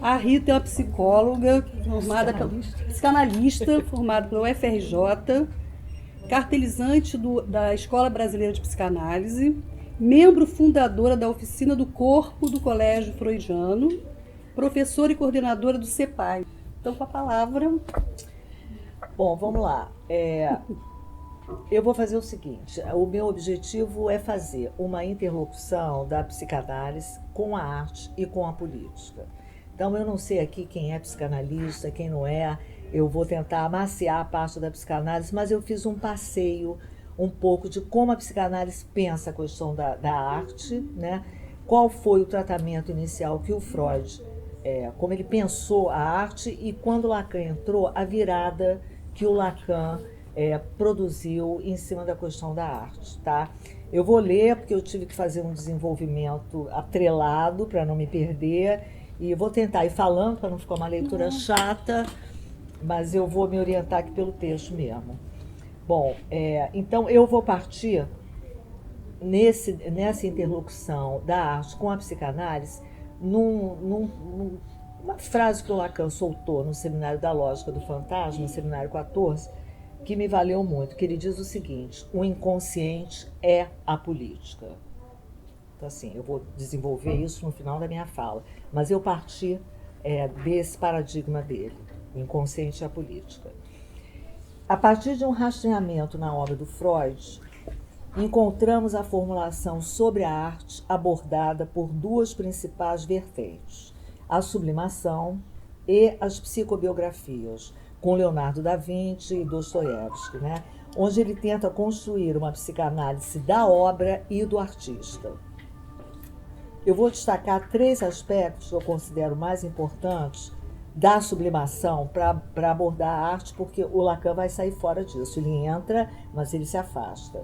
A Rita é uma psicóloga formada psicanalista, formada pela UFRJ, cartelizante da Escola Brasileira de Psicanálise, membro fundadora da Oficina do Corpo do Colégio Freudiano, professora e coordenadora do CEPAI. Então, com a palavra. Bom, vamos lá. Eu vou fazer o seguinte: o meu objetivo é fazer uma interlocução da psicanálise com a arte e com a política. Então, eu não sei aqui quem é psicanalista, quem não é. Eu vou tentar amaciar a parte da psicanálise, mas eu fiz um passeio um pouco de como a psicanálise pensa a questão da arte, né? Qual foi o tratamento inicial que o Freud, como ele pensou a arte, e quando Lacan entrou, a virada que o Lacan produziu em cima da questão da arte, tá? Eu vou ler porque eu tive que fazer um desenvolvimento atrelado para não me perder, e eu vou tentar ir falando para não ficar uma leitura chata, mas eu vou me orientar aqui pelo texto mesmo. Bom, então eu vou partir nessa interlocução da arte com a psicanálise numa frase que o Lacan soltou no Seminário da Lógica do Fantasma, no Seminário 14, que me valeu muito, que ele diz o seguinte: o inconsciente é a política. Então, assim, eu vou desenvolver isso no final da minha fala, mas eu parti desse paradigma dele, o inconsciente é a política. A partir de um rastreamento na obra do Freud, encontramos a formulação sobre a arte abordada por duas principais vertentes: a sublimação e as psicobiografias, com Leonardo da Vinci e Dostoiévski, né? Onde ele tenta construir uma psicanálise da obra e do artista. Eu vou destacar 3 aspectos que eu considero mais importantes da sublimação para abordar a arte, porque o Lacan vai sair fora disso. Ele entra, mas ele se afasta.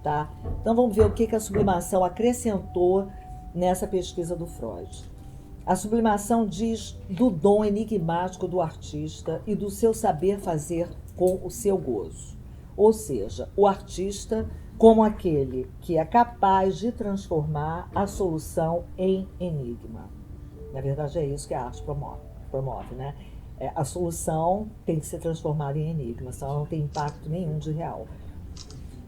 Tá? Então vamos ver o que a sublimação acrescentou nessa pesquisa do Freud. A sublimação diz do dom enigmático do artista e do seu saber fazer com o seu gozo. Ou seja, o artista como aquele que é capaz de transformar a solução em enigma. Na verdade, é isso que a arte promove, né? A solução tem que ser transformada em enigma, senão ela não tem impacto nenhum de real.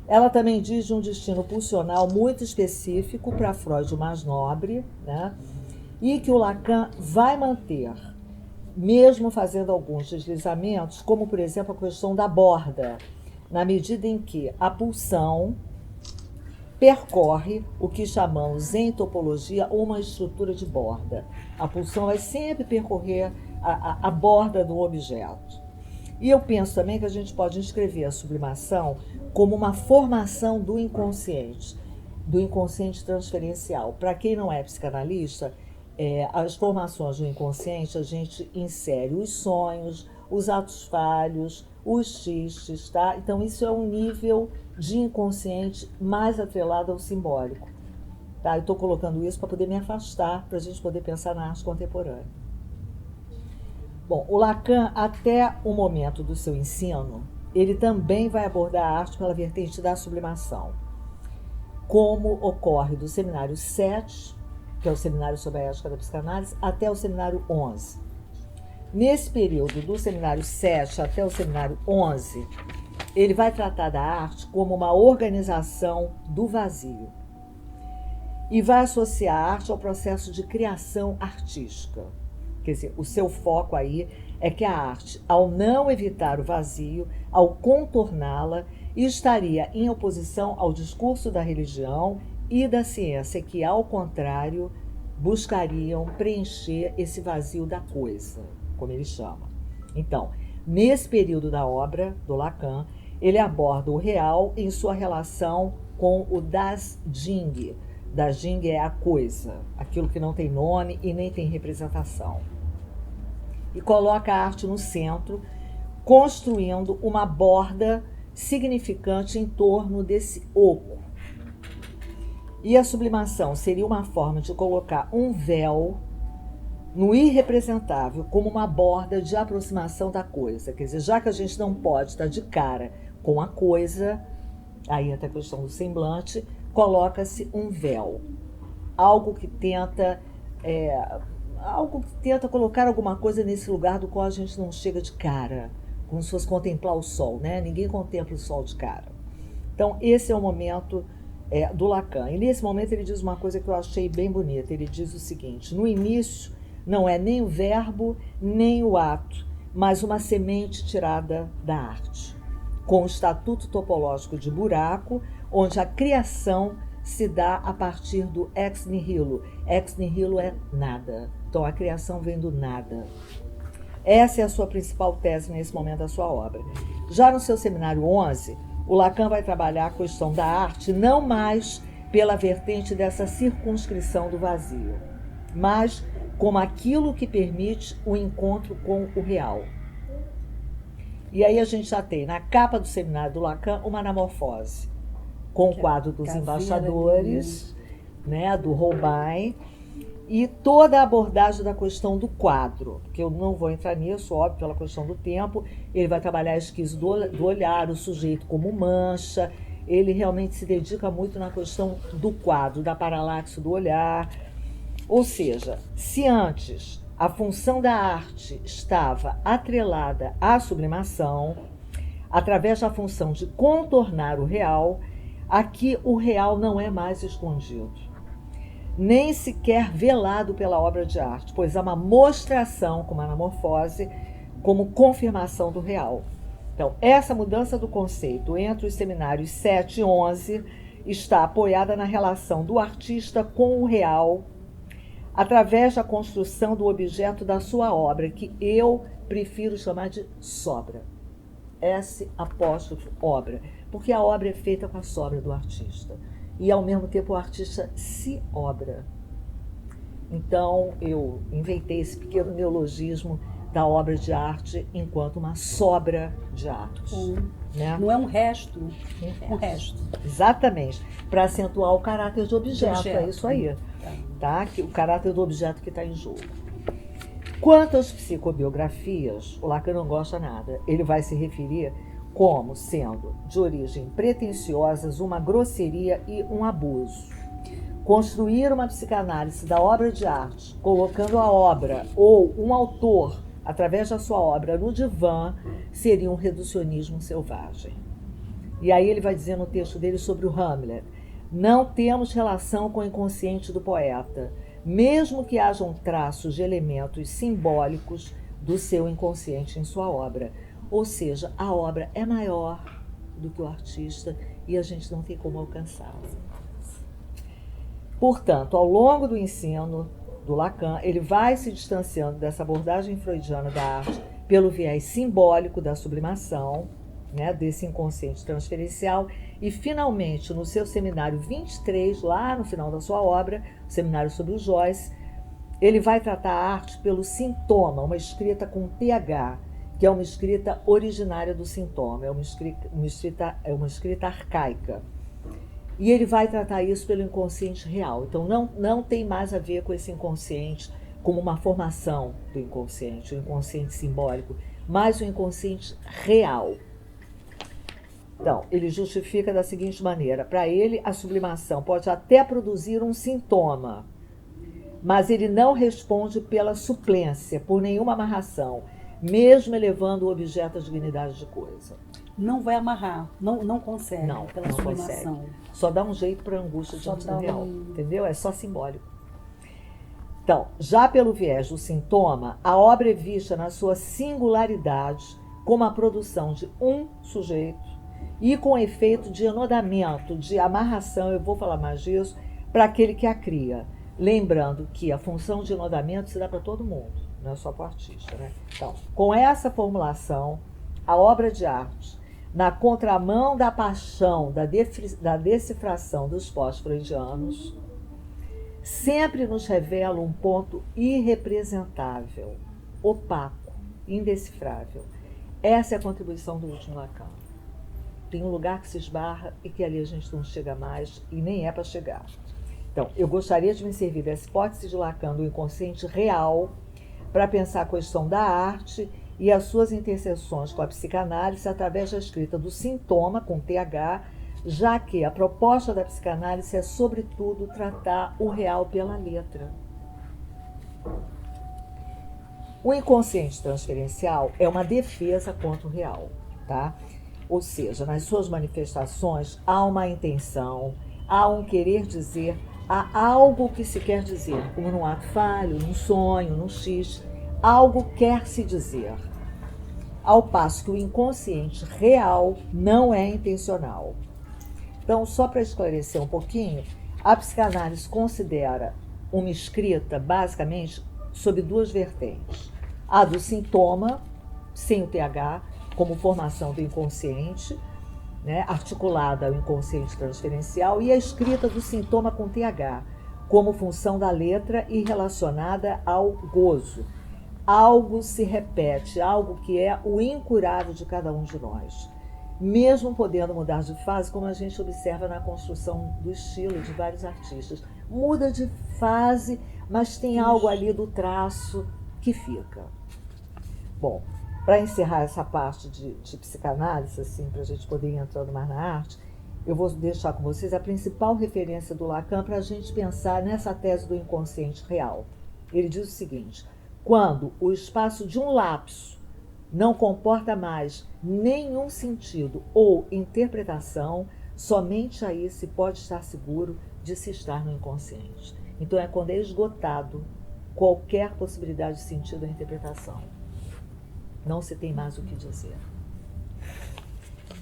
Ela também diz de um destino pulsional muito específico para Freud, o mais nobre, né? E que o Lacan vai manter, mesmo fazendo alguns deslizamentos, como, por exemplo, a questão da borda, na medida em que a pulsão percorre o que chamamos em topologia uma estrutura de borda. A pulsão vai sempre percorrer a borda do objeto. E eu penso também que a gente pode inscrever a sublimação como uma formação do inconsciente transferencial. Para quem não é psicanalista, as formações do inconsciente a gente insere os sonhos, os atos falhos, os xistes, tá? Então isso é um nível de inconsciente mais atrelado ao simbólico. Tá? Eu estou colocando isso para poder me afastar, para a gente poder pensar na arte contemporânea. Bom, o Lacan, até o momento do seu ensino, ele também vai abordar a arte pela vertente da sublimação, como ocorre do seminário 7, que é o seminário sobre a ética da psicanálise, até o seminário 11. Nesse período, do seminário 7 até o seminário 11, ele vai tratar da arte como uma organização do vazio e vai associar a arte ao processo de criação artística. Quer dizer, o seu foco aí é que a arte, ao não evitar o vazio, ao contorná-la, estaria em oposição ao discurso da religião e da ciência, que, ao contrário, buscariam preencher esse vazio da coisa, como ele chama. Então, nesse período da obra do Lacan, ele aborda o real em sua relação com o das Ding. Das Ding é a coisa, aquilo que não tem nome e nem tem representação. E coloca a arte no centro, construindo uma borda significante em torno desse oco. E a sublimação seria uma forma de colocar um véu no irrepresentável como uma borda de aproximação da coisa. Quer dizer, já que a gente não pode estar de cara com a coisa, aí entra a questão do semblante, coloca-se um véu. Algo que tenta algo que tenta colocar alguma coisa nesse lugar do qual a gente não chega de cara, como se fosse contemplar o sol, né? Ninguém contempla o sol de cara. Então, esse é o momento do Lacan. E nesse momento ele diz uma coisa que eu achei bem bonita. Ele diz o seguinte: no início não é nem o verbo, nem o ato, mas uma semente tirada da arte, com o estatuto topológico de buraco, onde a criação se dá a partir do ex nihilo. Ex nihilo é nada. Então a criação vem do nada. Essa é a sua principal tese nesse momento da sua obra. Já no seu seminário 11, o Lacan vai trabalhar a questão da arte não mais pela vertente dessa circunscrição do vazio, mas como aquilo que permite o encontro com o real. E aí a gente já tem na capa do seminário do Lacan uma anamorfose, com o quadro dos embaixadores, né, do Holbein, e toda a abordagem da questão do quadro, que eu não vou entrar nisso, óbvio, pela questão do tempo. Ele vai trabalhar a esquizo do olhar, o sujeito como mancha. Ele realmente se dedica muito na questão do quadro, da paralaxe do olhar. Ou seja, se antes a função da arte estava atrelada à sublimação, através da função de contornar o real, aqui o real não é mais escondido, nem sequer velado pela obra de arte, pois há uma mostração, como a anamorfose, como confirmação do real. Então, essa mudança do conceito entre os seminários 7 e 11 está apoiada na relação do artista com o real, através da construção do objeto da sua obra, que eu prefiro chamar de sobra. S apóstrofe obra, porque a obra é feita com a sobra do artista. E, ao mesmo tempo, o artista se obra. Então, eu inventei esse pequeno neologismo da obra de arte enquanto uma sobra de arte. Né? Não é um resto, é um resto. Exatamente, para acentuar o caráter de objeto, é isso aí. Tá? O caráter do objeto que está em jogo. Quanto às psicobiografias, o Lacan não gosta nada. Ele vai se referir como sendo de origem pretensiosas, uma grosseria e um abuso. Construir uma psicanálise da obra de arte, colocando a obra ou um autor, através da sua obra, no divã, seria um reducionismo selvagem. E aí ele vai dizer no texto dele sobre o Hamlet: não temos relação com o inconsciente do poeta, mesmo que hajam traços de elementos simbólicos do seu inconsciente em sua obra. Ou seja, a obra é maior do que o artista e a gente não tem como alcançá-la. Portanto, ao longo do ensino do Lacan, ele vai se distanciando dessa abordagem freudiana da arte pelo viés simbólico da sublimação, né, desse inconsciente transferencial, e finalmente, no seu seminário 23, lá no final da sua obra, o seminário sobre o Joyce, ele vai tratar a arte pelo sintoma, uma escrita com TH, que é uma escrita originária do sintoma, é uma escrita arcaica. E ele vai tratar isso pelo inconsciente real. Então não tem mais a ver com esse inconsciente como uma formação do inconsciente, o inconsciente simbólico, mas o inconsciente real. Então, ele justifica da seguinte maneira: para ele, a sublimação pode até produzir um sintoma, mas ele não responde pela suplência, por nenhuma amarração, mesmo elevando o objeto à dignidade de coisa. Não vai amarrar, não consegue, não, pela não sublimação. Consegue. Só dá um jeito para a angústia diante do real, entendeu? É só simbólico. Então, já pelo viés do sintoma, a obra é vista na sua singularidade como a produção de um sujeito e com efeito de enodamento, de amarração, eu vou falar mais disso, para aquele que a cria. Lembrando que a função de enodamento se dá para todo mundo, não é só para o artista, né? Então, com essa formulação, a obra de arte, na contramão da paixão, da decifração dos pós-freudianos, sempre nos revela um ponto irrepresentável, opaco, indecifrável. Essa é a contribuição do último Lacan. Tem um lugar que se esbarra e que ali a gente não chega mais e nem é para chegar. Então, eu gostaria de me servir dessa hipótese de Lacan do inconsciente real para pensar a questão da arte e as suas interseções com a psicanálise através da escrita do sintoma, com TH, já que a proposta da psicanálise é, sobretudo, tratar o real pela letra. O inconsciente transferencial é uma defesa contra o real, tá? Ou seja, nas suas manifestações há uma intenção, há um querer dizer, há algo que se quer dizer, como num ato falho, num sonho, num X, algo quer se dizer. Ao passo que o inconsciente real não é intencional. Então, só para esclarecer um pouquinho, a psicanálise considera uma escrita, basicamente, sob duas vertentes. A do sintoma, sem o TH, como formação do inconsciente, né, articulada ao inconsciente transferencial, e a escrita do sintoma com TH, como função da letra e relacionada ao gozo. Algo se repete, algo que é o incurável de cada um de nós. Mesmo podendo mudar de fase, como a gente observa na construção do estilo de vários artistas. Muda de fase, mas tem algo ali do traço que fica. Bom, para encerrar essa parte de psicanálise, assim, para a gente poder ir entrando mais na arte, eu vou deixar com vocês a principal referência do Lacan para a gente pensar nessa tese do inconsciente real. Ele diz o seguinte: quando o espaço de um lapso não comporta mais nenhum sentido ou interpretação, somente aí se pode estar seguro de se estar no inconsciente. Então é quando é esgotado qualquer possibilidade de sentido ou interpretação. Não se tem mais o que dizer.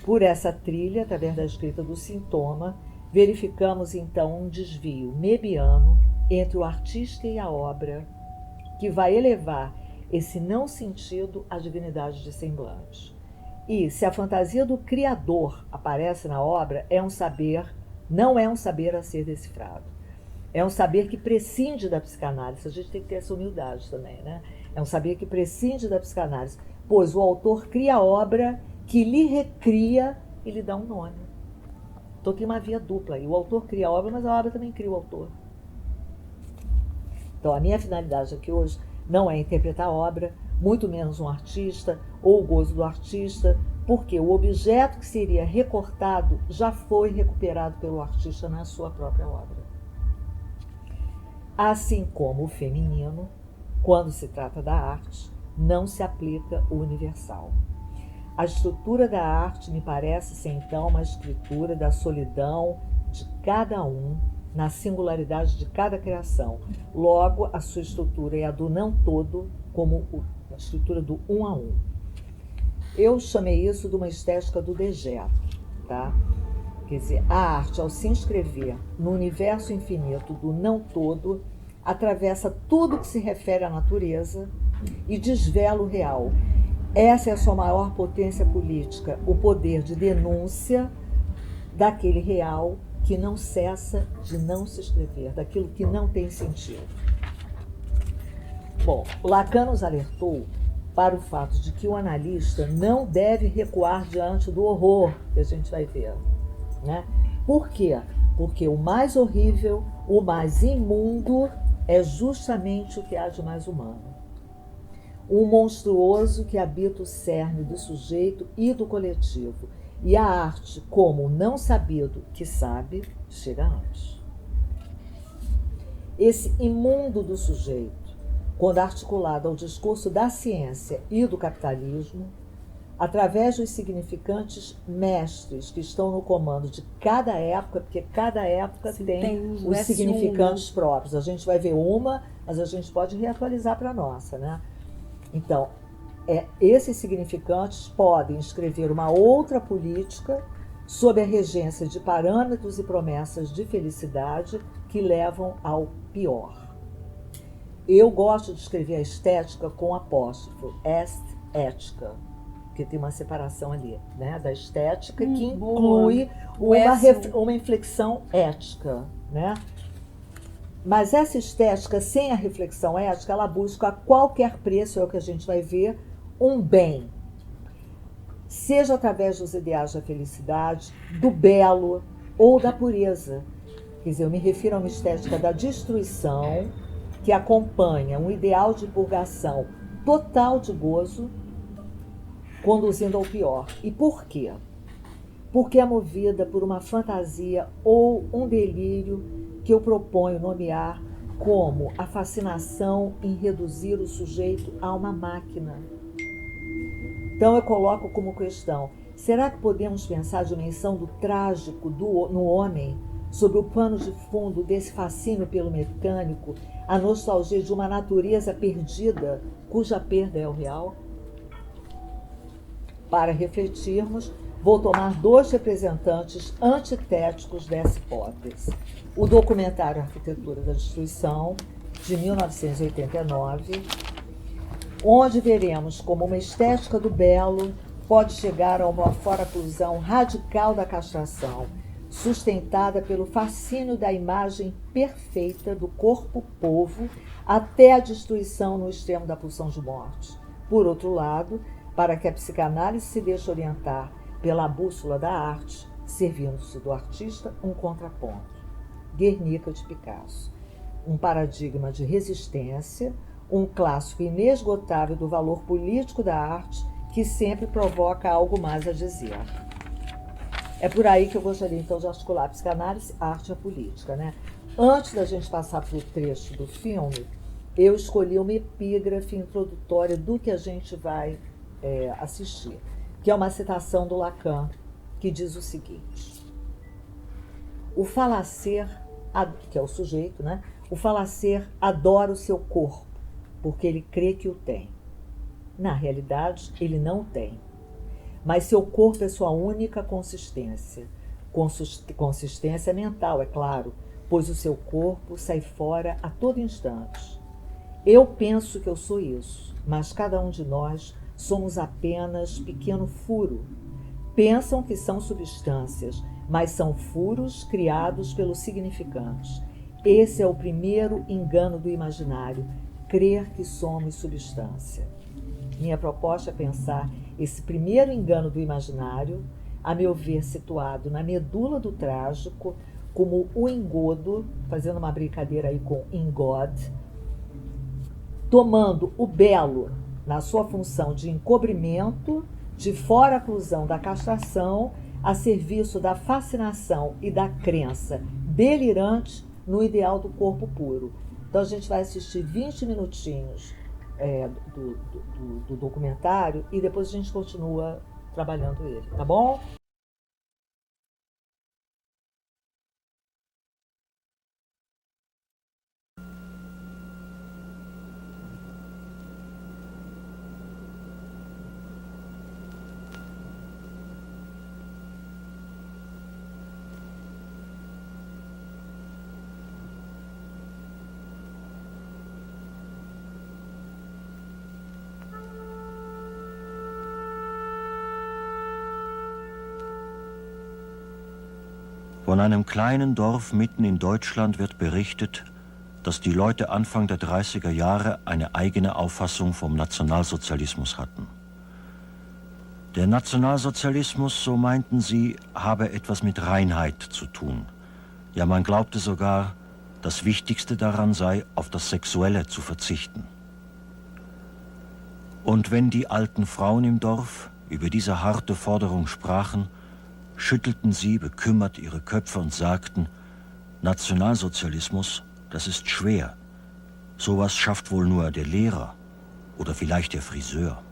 Por essa trilha, através da escrita do sintoma, verificamos então um desvio nebiano entre o artista e a obra, que vai elevar esse não sentido à divindade de semblante. E se a fantasia do Criador aparece na obra, é um saber, não é um saber a ser decifrado. É um saber que prescinde da psicanálise. A gente tem que ter essa humildade também, né? É um saber que prescinde da psicanálise, pois o autor cria a obra que lhe recria e lhe dá um nome. Então tem uma via dupla aí. O autor cria a obra, mas a obra também cria o autor. Então, a minha finalidade aqui hoje não é interpretar a obra, muito menos um artista ou o gozo do artista, porque o objeto que seria recortado já foi recuperado pelo artista na sua própria obra. Assim como o feminino, quando se trata da arte, não se aplica o universal. A estrutura da arte me parece ser então uma escritura da solidão de cada um, na singularidade de cada criação. Logo, a sua estrutura é a do não todo, como a estrutura do um a um. Eu chamei isso de uma estética do dejeto, tá? Quer dizer, a arte, ao se inscrever no universo infinito do não todo, atravessa tudo que se refere à natureza e desvela o real. Essa é a sua maior potência política, o poder de denúncia daquele real que não cessa de não se escrever, daquilo que não tem sentido. Bom, Lacan nos alertou para o fato de que o analista não deve recuar diante do horror que a gente vai ver, né? Por quê? Porque o mais horrível, o mais imundo, é justamente o que há de mais humano. Um monstruoso que habita o cerne do sujeito e do coletivo. E a arte, como não sabido que sabe, chega antes. Esse imundo do sujeito, quando articulado ao discurso da ciência e do capitalismo, através dos significantes mestres que estão no comando de cada época, porque cada época tem os significantes próprios. A gente vai ver uma, mas a gente pode reatualizar para a nossa, né? Então, esses significantes podem escrever uma outra política sob a regência de parâmetros e promessas de felicidade que levam ao pior. Eu gosto de escrever a estética com apóstrofo, ética, porque tem uma separação ali, né, da estética que inclui uma inflexão ética, né? Mas essa estética, sem a reflexão ética, ela busca a qualquer preço, é o que a gente vai ver, um bem. Seja através dos ideais da felicidade, do belo ou da pureza. Quer dizer, eu me refiro a uma estética da destruição que acompanha um ideal de purgação total de gozo, conduzindo ao pior. E por quê? Porque é movida por uma fantasia ou um delírio que eu proponho nomear como a fascinação em reduzir o sujeito a uma máquina. Então eu coloco como questão, será que podemos pensar a dimensão do trágico no homem sob o pano de fundo desse fascínio pelo mecânico, a nostalgia de uma natureza perdida, cuja perda é o real? Para refletirmos, vou tomar 2 representantes antitéticos dessa hipótese. O documentário Arquitetura da Destruição, de 1989, onde veremos como uma estética do belo pode chegar a uma foraclusão radical da castração, sustentada pelo fascínio da imagem perfeita do corpo-povo até a destruição no extremo da pulsão de morte. Por outro lado, para que a psicanálise se deixe orientar pela bússola da arte, servindo-se do artista um contraponto. Guernica de Picasso, um paradigma de resistência, um clássico inesgotável do valor político da arte que sempre provoca algo mais a dizer. É por aí que eu gostaria então de articular a psicanálise, a arte e a política, né? Antes da gente passar para o trecho do filme, eu escolhi uma epígrafe introdutória do que a gente vai assistir, que é uma citação do Lacan, que diz o seguinte: o falacer, que é o sujeito, né? O falacer adora o seu corpo, porque ele crê que o tem. Na realidade, ele não tem. Mas seu corpo é sua única consistência. Consistência mental, é claro, pois o seu corpo sai fora a todo instante. Eu penso que eu sou isso, mas cada um de nós somos apenas pequeno furo. Pensam que são substâncias, mas são furos criados pelos significantes. Esse é o primeiro engano do imaginário, crer que somos substância. Minha proposta é pensar esse primeiro engano do imaginário, a meu ver situado na medula do trágico, como o engodo, fazendo uma brincadeira aí com engod, tomando o belo na sua função de encobrimento, de foraclusão da castração, a serviço da fascinação e da crença delirante no ideal do corpo puro. Então a gente vai assistir 20 minutinhos do documentário e depois a gente continua trabalhando ele, tá bom? Von einem kleinen Dorf mitten in Deutschland wird berichtet, dass die Leute Anfang der 30er Jahre eine eigene Auffassung vom Nationalsozialismus hatten. Der Nationalsozialismus, so meinten sie, habe etwas mit Reinheit zu tun. Ja, man glaubte sogar, das Wichtigste daran sei, auf das Sexuelle zu verzichten. Und wenn die alten Frauen im Dorf über diese harte Forderung sprachen, schüttelten sie bekümmert ihre Köpfe und sagten, Nationalsozialismus, das ist schwer. Sowas schafft wohl nur der Lehrer oder vielleicht der Friseur.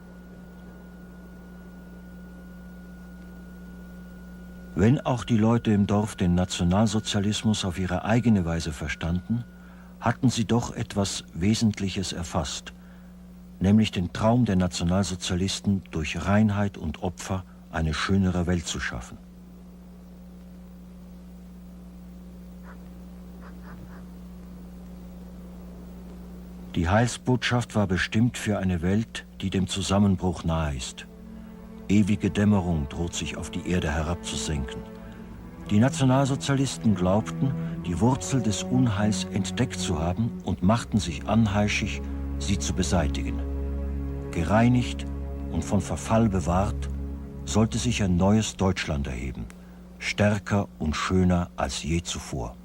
Wenn auch die Leute im Dorf den Nationalsozialismus auf ihre eigene Weise verstanden, hatten sie doch etwas Wesentliches erfasst, nämlich den Traum der Nationalsozialisten, durch Reinheit und Opfer eine schönere Welt zu schaffen. Die Heilsbotschaft war bestimmt für eine Welt, die dem Zusammenbruch nahe ist. Ewige Dämmerung droht sich auf die Erde herabzusenken. Die Nationalsozialisten glaubten, die Wurzel des Unheils entdeckt zu haben und machten sich anheischig, sie zu beseitigen. Gereinigt und von Verfall bewahrt, sollte sich ein neues Deutschland erheben, stärker und schöner als je zuvor.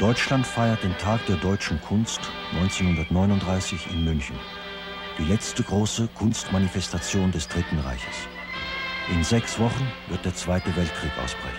Deutschland feiert den Tag der deutschen Kunst 1939 in München. Die letzte große Kunstmanifestation des Dritten Reiches. In 6 Wochen wird der Zweite Weltkrieg ausbrechen.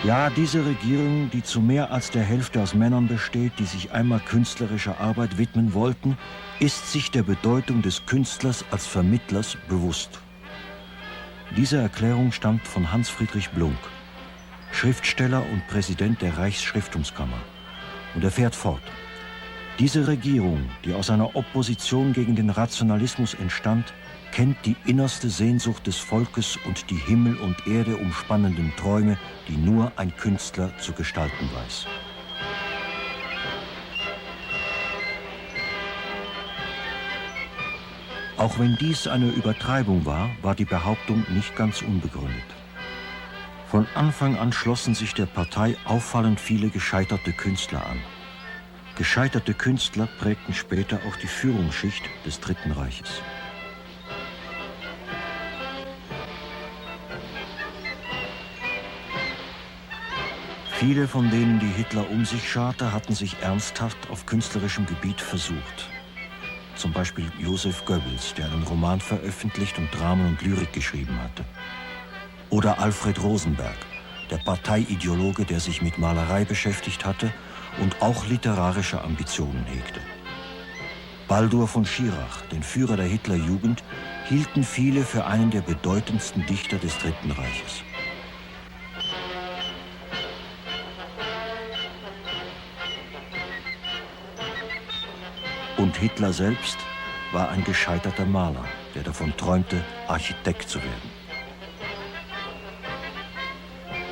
Ja, diese Regierung, die zu mehr als der Hälfte aus Männern besteht, die sich einmal künstlerischer Arbeit widmen wollten, ist sich der Bedeutung des Künstlers als Vermittlers bewusst. Diese Erklärung stammt von Hans Friedrich Blunck, Schriftsteller und Präsident der Reichsschrifttumskammer. Und er fährt fort. Diese Regierung, die aus einer Opposition gegen den Rationalismus entstand, kennt die innerste Sehnsucht des Volkes und die Himmel und Erde umspannenden Träume, die nur ein Künstler zu gestalten weiß. Auch wenn dies eine Übertreibung war, war die Behauptung nicht ganz unbegründet. Von Anfang an schlossen sich der Partei auffallend viele gescheiterte Künstler an. Gescheiterte Künstler prägten später auch die Führungsschicht des Dritten Reiches. Viele von denen, die Hitler um sich scharte, hatten sich ernsthaft auf künstlerischem Gebiet versucht. Zum Beispiel Joseph Goebbels, der einen Roman veröffentlicht und Dramen und Lyrik geschrieben hatte. Oder Alfred Rosenberg, der Parteiideologe, der sich mit Malerei beschäftigt hatte und auch literarische Ambitionen hegte. Baldur von Schirach, den Führer der Hitlerjugend, hielten viele für einen der bedeutendsten Dichter des Dritten Reiches. Und Hitler selbst war ein gescheiterter Maler, der davon träumte, Architekt zu werden.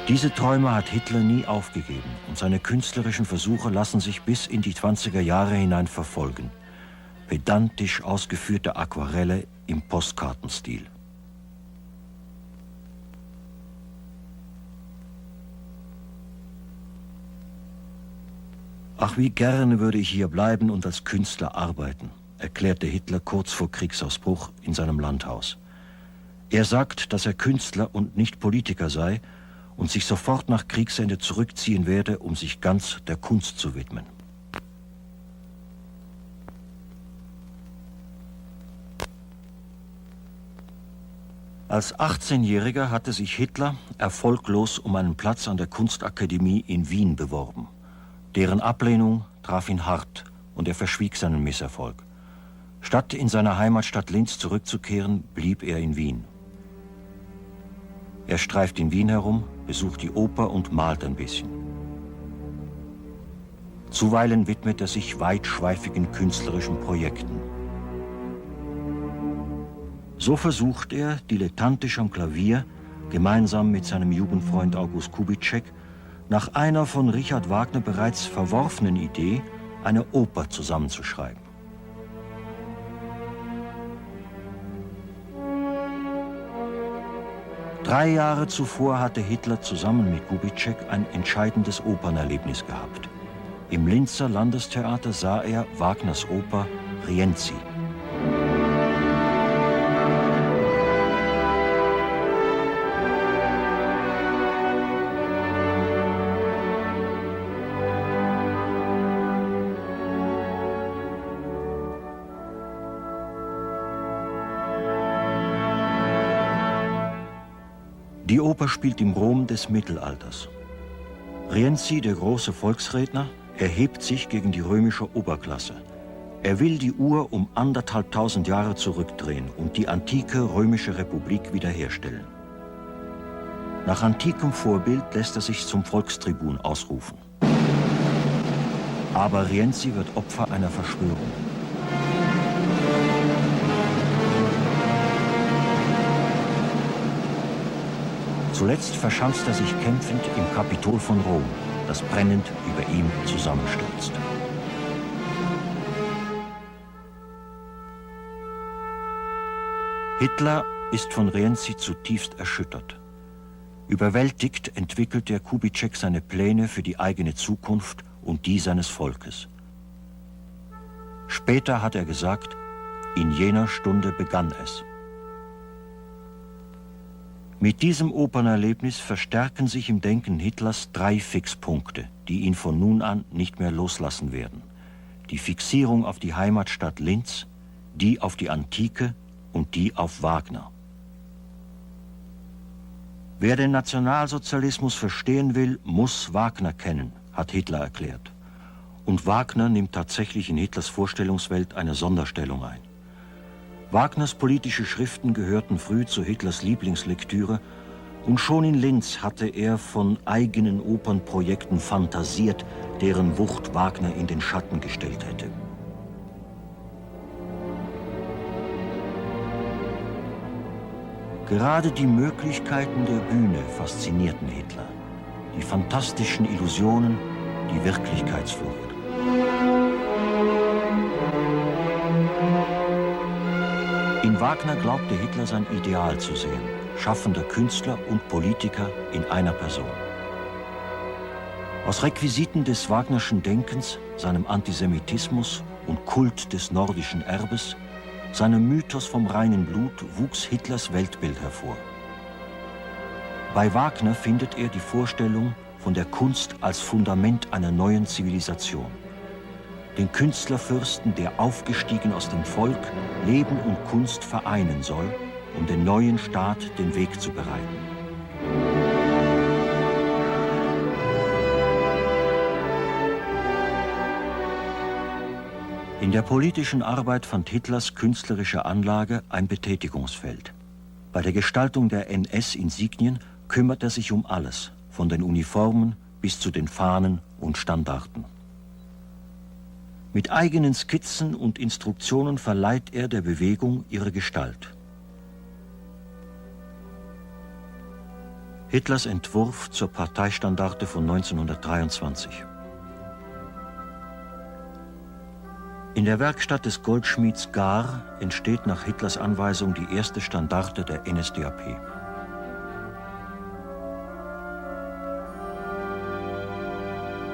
Diese Träume hat Hitler nie aufgegeben und seine künstlerischen Versuche lassen sich bis in die 20er Jahre hinein verfolgen. Pedantisch ausgeführte Aquarelle im Postkartenstil. Ach, wie gerne würde ich hier bleiben und als Künstler arbeiten, erklärte Hitler kurz vor Kriegsausbruch in seinem Landhaus. Er sagt, dass er Künstler und nicht Politiker sei und sich sofort nach Kriegsende zurückziehen werde, um sich ganz der Kunst zu widmen. Als 18-Jähriger hatte sich Hitler erfolglos um einen Platz an der Kunstakademie in Wien beworben. Deren Ablehnung traf ihn hart und er verschwieg seinen Misserfolg. Statt in seine Heimatstadt Linz zurückzukehren, blieb er in Wien. Er streift in Wien herum, besucht die Oper und malt ein bisschen. Zuweilen widmet er sich weitschweifigen künstlerischen Projekten. So versucht er, dilettantisch am Klavier, gemeinsam mit seinem Jugendfreund August Kubitschek, nach einer von Richard Wagner bereits verworfenen Idee, eine Oper zusammenzuschreiben. Drei Jahre zuvor hatte Hitler zusammen mit Kubitschek ein entscheidendes Opernerlebnis gehabt. Im Linzer Landestheater sah er Wagners Oper Rienzi. Die Oper spielt im Rom des Mittelalters. Rienzi, der große Volksredner, erhebt sich gegen die römische Oberklasse. Er will die Uhr um 1500 Jahre zurückdrehen und die antike römische Republik wiederherstellen. Nach antikem Vorbild lässt er sich zum Volkstribun ausrufen. Aber Rienzi wird Opfer einer Verschwörung. Zuletzt verschanzt er sich kämpfend im Kapitol von Rom, das brennend über ihm zusammenstürzt. Hitler ist von Rienzi zutiefst erschüttert. Überwältigt entwickelt der Kubitschek seine Pläne für die eigene Zukunft und die seines Volkes. Später hat er gesagt, in jener Stunde begann es. Mit diesem Opernerlebnis verstärken sich im Denken Hitlers 3 Fixpunkte, die ihn von nun an nicht mehr loslassen werden. Die Fixierung auf die Heimatstadt Linz, die auf die Antike und die auf Wagner. Wer den Nationalsozialismus verstehen will, muss Wagner kennen, hat Hitler erklärt. Und Wagner nimmt tatsächlich in Hitlers Vorstellungswelt eine Sonderstellung ein. Wagners politische Schriften gehörten früh zu Hitlers Lieblingslektüre und schon in Linz hatte er von eigenen Opernprojekten fantasiert, deren Wucht Wagner in den Schatten gestellt hätte. Gerade die Möglichkeiten der Bühne faszinierten Hitler. Die fantastischen Illusionen, die Wirklichkeitsflucht. In Wagner glaubte Hitler sein Ideal zu sehen, schaffender Künstler und Politiker in einer Person. Aus Requisiten des Wagnerschen Denkens, seinem Antisemitismus und Kult des nordischen Erbes, seinem Mythos vom reinen Blut wuchs Hitlers Weltbild hervor. Bei Wagner findet er die Vorstellung von der Kunst als Fundament einer neuen Zivilisation. Den Künstlerfürsten, der aufgestiegen aus dem Volk, Leben und Kunst vereinen soll, um den neuen Staat den Weg zu bereiten. In der politischen Arbeit fand Hitlers künstlerische Anlage ein Betätigungsfeld. Bei der Gestaltung der NS-Insignien kümmert er sich um alles, von den Uniformen bis zu den Fahnen und Standarten. Mit eigenen Skizzen und Instruktionen verleiht er der Bewegung ihre Gestalt. Hitlers Entwurf zur Parteistandarte von 1923. In der Werkstatt des Goldschmieds Gar entsteht nach Hitlers Anweisung die erste Standarte der NSDAP.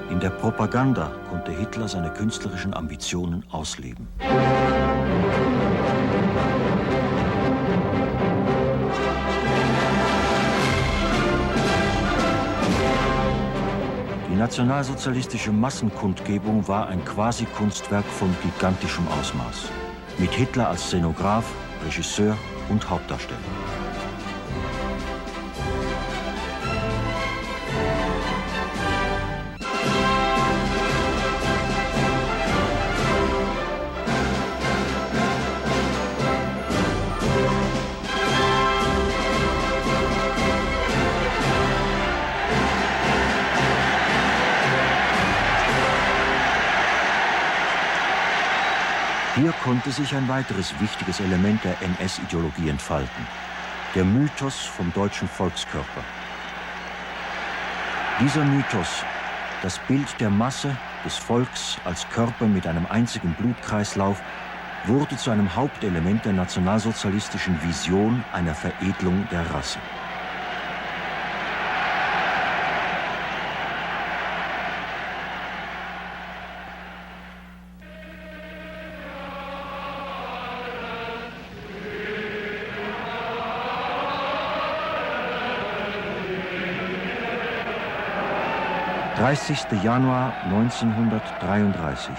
In der Propaganda konnte Hitler seine künstlerischen Ambitionen ausleben. Die nationalsozialistische Massenkundgebung war ein Quasi-Kunstwerk von gigantischem Ausmaß. Mit Hitler als Szenograf, Regisseur und Hauptdarsteller. Hier konnte sich ein weiteres wichtiges Element der NS-Ideologie entfalten: der Mythos vom deutschen Volkskörper. Dieser Mythos, das Bild der Masse, des Volks als Körper mit einem einzigen Blutkreislauf, wurde zu einem Hauptelement der nationalsozialistischen Vision einer Veredelung der Rasse. Der 30. Januar 1933.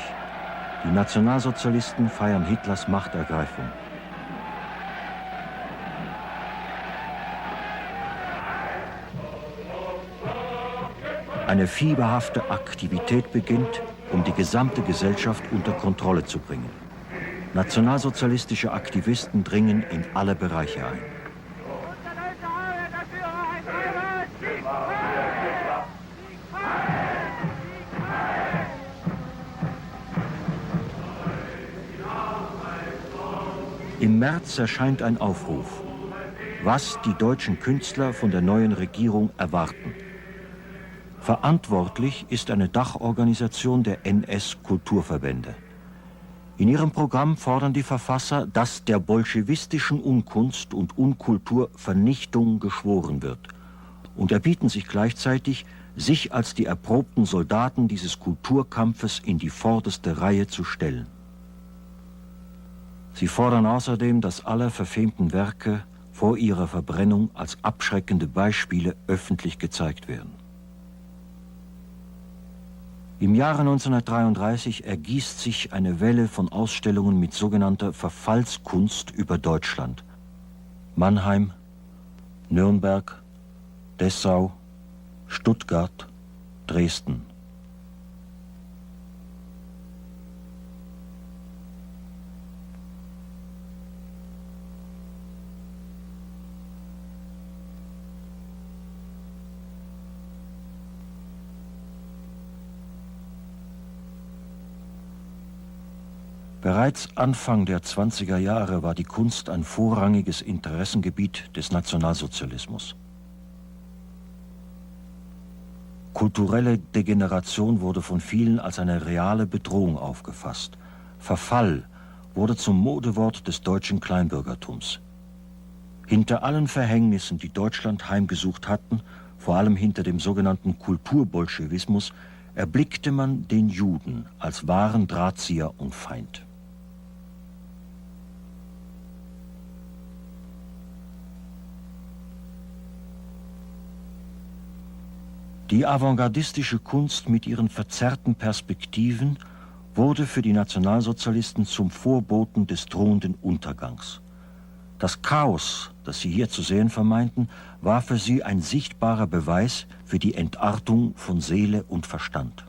Die Nationalsozialisten feiern Hitlers Machtergreifung. Eine fieberhafte Aktivität beginnt, um die gesamte Gesellschaft unter Kontrolle zu bringen. Nationalsozialistische Aktivisten dringen in alle Bereiche ein. Im März erscheint ein Aufruf, was die deutschen Künstler von der neuen Regierung erwarten. Verantwortlich ist eine Dachorganisation der NS-Kulturverbände. In ihrem Programm fordern die Verfasser, dass der bolschewistischen Unkunst und Unkultur Vernichtung geschworen wird und erbieten sich gleichzeitig, sich als die erprobten Soldaten dieses Kulturkampfes in die vorderste Reihe zu stellen. Sie fordern außerdem, dass alle verfemten Werke vor ihrer Verbrennung als abschreckende Beispiele öffentlich gezeigt werden. Im Jahre 1933 ergießt sich eine Welle von Ausstellungen mit sogenannter Verfallskunst über Deutschland. Mannheim, Nürnberg, Dessau, Stuttgart, Dresden. Bereits Anfang der 20er Jahre war die Kunst ein vorrangiges Interessengebiet des Nationalsozialismus. Kulturelle Degeneration wurde von vielen als eine reale Bedrohung aufgefasst. Verfall wurde zum Modewort des deutschen Kleinbürgertums. Hinter allen Verhängnissen, die Deutschland heimgesucht hatten, vor allem hinter dem sogenannten Kulturbolschewismus, erblickte man den Juden als wahren Drahtzieher und Feind. Die avantgardistische Kunst mit ihren verzerrten Perspektiven wurde für die Nationalsozialisten zum Vorboten des drohenden Untergangs. Das Chaos, das sie hier zu sehen vermeinten, war für sie ein sichtbarer Beweis für die Entartung von Seele und Verstand.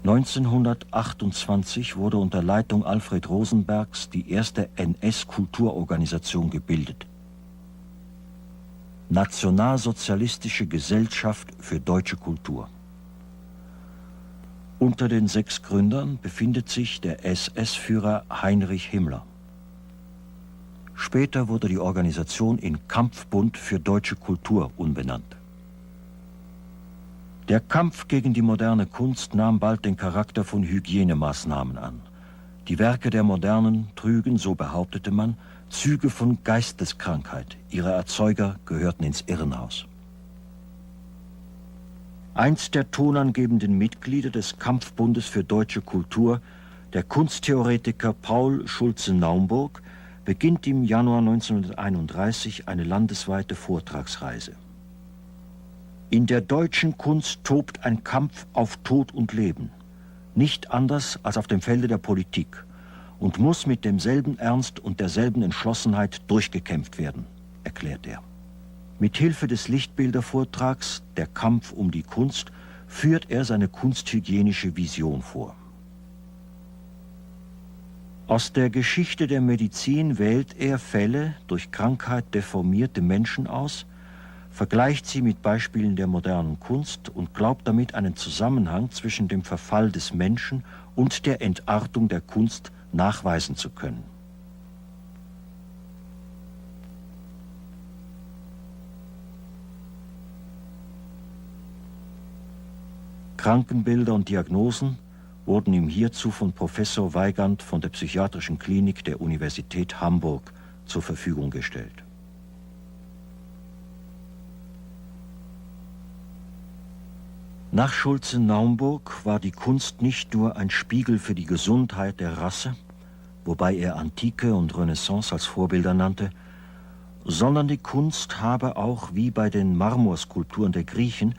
(1928) wurde unter Leitung Alfred Rosenbergs die erste NS-Kulturorganisation gebildet. Nationalsozialistische Gesellschaft für deutsche Kultur. Unter den 6 Gründern befindet sich der SS-Führer Heinrich Himmler. Später wurde die Organisation in Kampfbund für deutsche Kultur umbenannt. Der Kampf gegen die moderne Kunst nahm bald den Charakter von Hygienemaßnahmen an. Die Werke der Modernen trügen, so behauptete man, Züge von Geisteskrankheit. Ihre Erzeuger gehörten ins Irrenhaus. Eins der tonangebenden Mitglieder des Kampfbundes für deutsche Kultur, der Kunsttheoretiker Paul Schulze-Naumburg, beginnt im Januar 1931 eine landesweite Vortragsreise. In der deutschen Kunst tobt ein Kampf auf Tod und Leben, nicht anders als auf dem Felde der Politik, und muss mit demselben Ernst und derselben Entschlossenheit durchgekämpft werden, erklärt er. Mit Hilfe des Lichtbildervortrags »Der Kampf um die Kunst« führt er seine kunsthygienische Vision vor. Aus der Geschichte der Medizin wählt er Fälle durch Krankheit deformierte Menschen aus, vergleicht sie mit Beispielen der modernen Kunst und glaubt damit einen Zusammenhang zwischen dem Verfall des Menschen und der Entartung der Kunst nachweisen zu können. Krankenbilder und Diagnosen wurden ihm hierzu von Professor Weigand von der Psychiatrischen Klinik der Universität Hamburg zur Verfügung gestellt. Nach Schulze-Naumburg war die Kunst nicht nur ein Spiegel für die Gesundheit der Rasse, wobei er Antike und Renaissance als Vorbilder nannte, sondern die Kunst habe auch, wie bei den Marmorskulpturen der Griechen,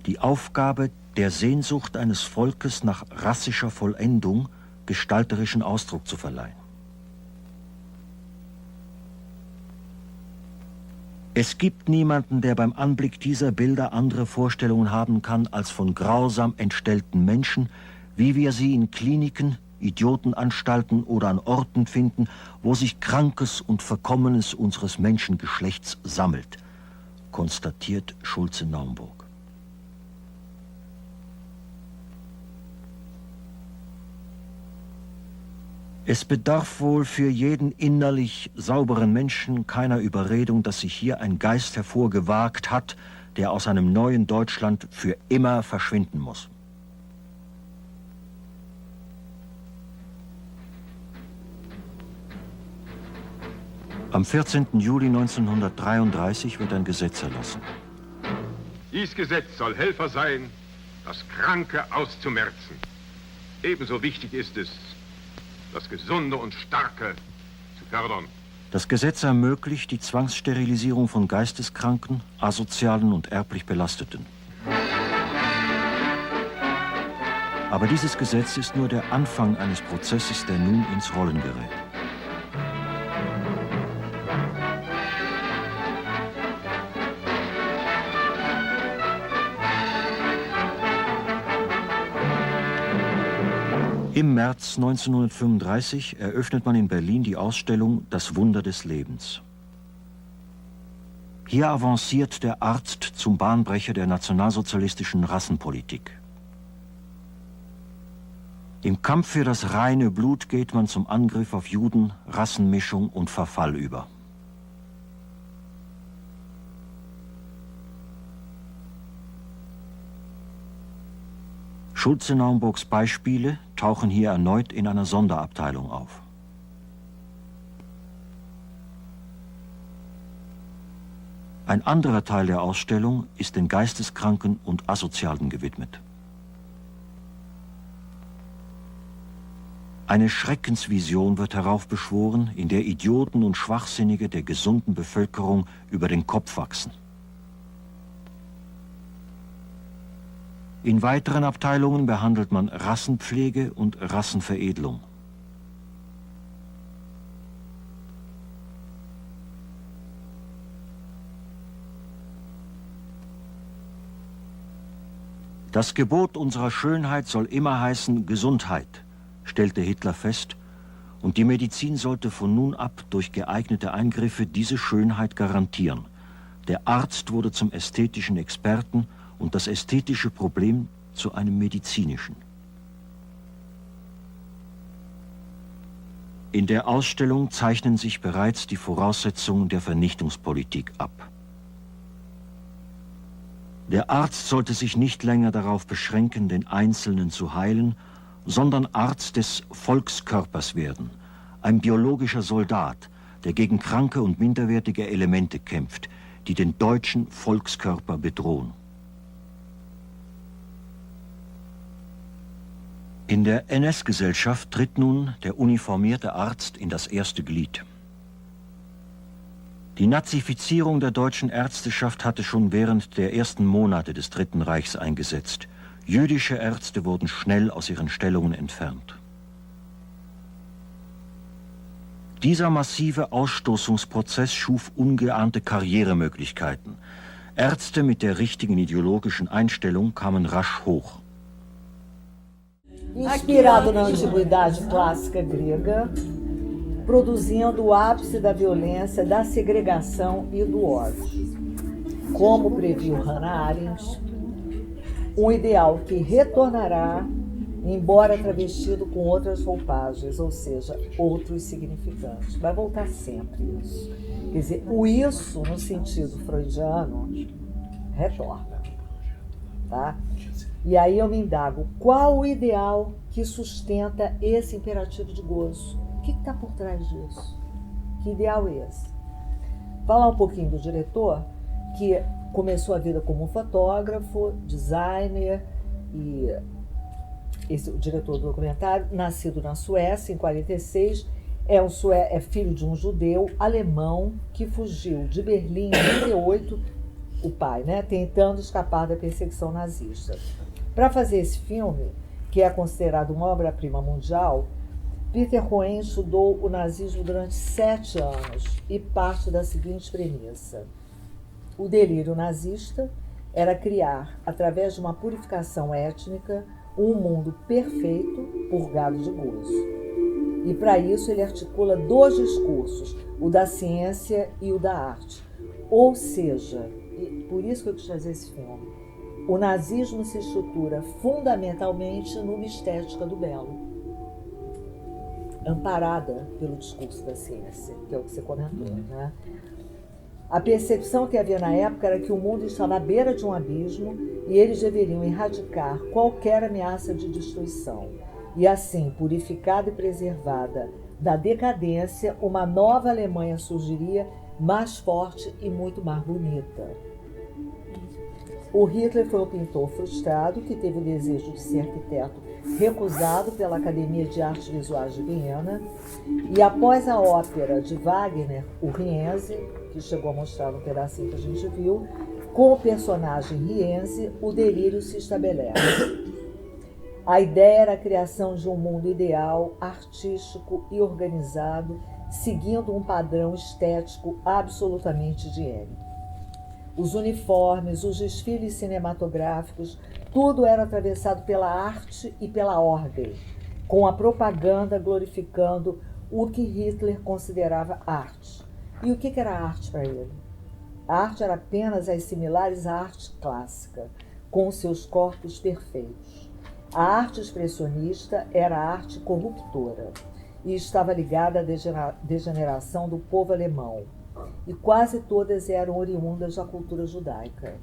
die Aufgabe, der Sehnsucht eines Volkes nach rassischer Vollendung gestalterischen Ausdruck zu verleihen. Es gibt niemanden, der beim Anblick dieser Bilder andere Vorstellungen haben kann als von grausam entstellten Menschen, wie wir sie in Kliniken, Idiotenanstalten oder an Orten finden, wo sich Krankes und Verkommenes unseres Menschengeschlechts sammelt, konstatiert Schulze-Naumburg. Es bedarf wohl für jeden innerlich sauberen Menschen keiner Überredung, dass sich hier ein Geist hervorgewagt hat, der aus einem neuen Deutschland für immer verschwinden muss. Am 14. Juli 1933 wird ein Gesetz erlassen. Dies Gesetz soll Helfer sein, das Kranke auszumerzen. Ebenso wichtig ist es, das Gesunde und Starke zu fördern. Das Gesetz ermöglicht die Zwangssterilisierung von Geisteskranken, Asozialen und erblich Belasteten. Aber dieses Gesetz ist nur der Anfang eines Prozesses, der nun ins Rollen gerät. Im März 1935 eröffnet man in Berlin die Ausstellung Das Wunder des Lebens. Hier avanciert der Arzt zum Bahnbrecher der nationalsozialistischen Rassenpolitik. Im Kampf für das reine Blut geht man zum Angriff auf Juden, Rassenmischung und Verfall über. Schulze-Naumburgs Beispiele tauchen hier erneut in einer Sonderabteilung auf. Ein anderer Teil der Ausstellung ist den Geisteskranken und Asozialen gewidmet. Eine Schreckensvision wird heraufbeschworen, in der Idioten und Schwachsinnige der gesunden Bevölkerung über den Kopf wachsen. In weiteren Abteilungen behandelt man Rassenpflege und Rassenveredelung. Das Gebot unserer Schönheit soll immer heißen Gesundheit, stellte Hitler fest, und die Medizin sollte von nun ab durch geeignete Eingriffe diese Schönheit garantieren. Der Arzt wurde zum ästhetischen Experten und das ästhetische Problem zu einem medizinischen. In der Ausstellung zeichnen sich bereits die Voraussetzungen der Vernichtungspolitik ab. Der Arzt sollte sich nicht länger darauf beschränken, den Einzelnen zu heilen, sondern Arzt des Volkskörpers werden, ein biologischer Soldat, der gegen kranke und minderwertige Elemente kämpft, die den deutschen Volkskörper bedrohen. In der NS-Gesellschaft tritt nun der uniformierte Arzt in das erste Glied. Die Nazifizierung der deutschen Ärzteschaft hatte schon während der ersten Monate des Dritten Reichs eingesetzt. Jüdische Ärzte wurden schnell aus ihren Stellungen entfernt. Dieser massive Ausstoßungsprozess schuf ungeahnte Karrieremöglichkeiten. Ärzte mit der richtigen ideologischen Einstellung kamen rasch hoch. Inspirado na antiguidade clássica grega, produzindo o ápice da violência, da segregação e do ódio. Como previu Hannah Arendt, ideal que retornará, embora travestido com outras roupagens, ou seja, outros significantes. Vai voltar sempre isso. Quer dizer, o isso, no sentido freudiano, retorna. Tá? E aí eu me indago, qual o ideal que sustenta esse imperativo de gozo? O que está por trás disso? Que ideal é esse? Falar um pouquinho do diretor, que começou a vida como fotógrafo, designer, e o diretor do documentário, nascido na Suécia em 1946, é filho de um judeu alemão que fugiu de Berlim em 1938, o pai, né, tentando escapar da perseguição nazista. Para fazer esse filme, que é considerado uma obra-prima mundial, Peter Cohen estudou o nazismo durante 7 anos e parte da seguinte premissa: o delírio nazista era criar, através de uma purificação étnica, um mundo perfeito, purgado de gozo. E para isso ele articula 2 discursos, o da ciência e o da arte. Ou seja, e por isso que eu quis fazer esse filme, o nazismo se estrutura fundamentalmente numa estética do belo, amparada pelo discurso da ciência, que é o que você comentou, né? A percepção que havia na época era que o mundo estava à beira de um abismo e eles deveriam erradicar qualquer ameaça de destruição. E assim, purificada e preservada da decadência, uma nova Alemanha surgiria mais forte e muito mais bonita. O Hitler foi um pintor frustrado que teve o desejo de ser arquiteto recusado pela Academia de Artes Visuais de Viena, e após a ópera de Wagner, o Rienzi, que chegou a mostrar no pedacinho que a gente viu, com o personagem Rienzi, o delírio se estabelece. A ideia era a criação de um mundo ideal, artístico e organizado, seguindo um padrão estético absolutamente higiênico. Os uniformes, os desfiles cinematográficos, tudo era atravessado pela arte e pela ordem, com a propaganda glorificando o que Hitler considerava arte. E o que era arte para ele? A arte era apenas as similares à arte clássica, com seus corpos perfeitos. A arte expressionista era a arte corruptora e estava ligada à degeneração do povo alemão, e quase todas eram oriundas da cultura judaica.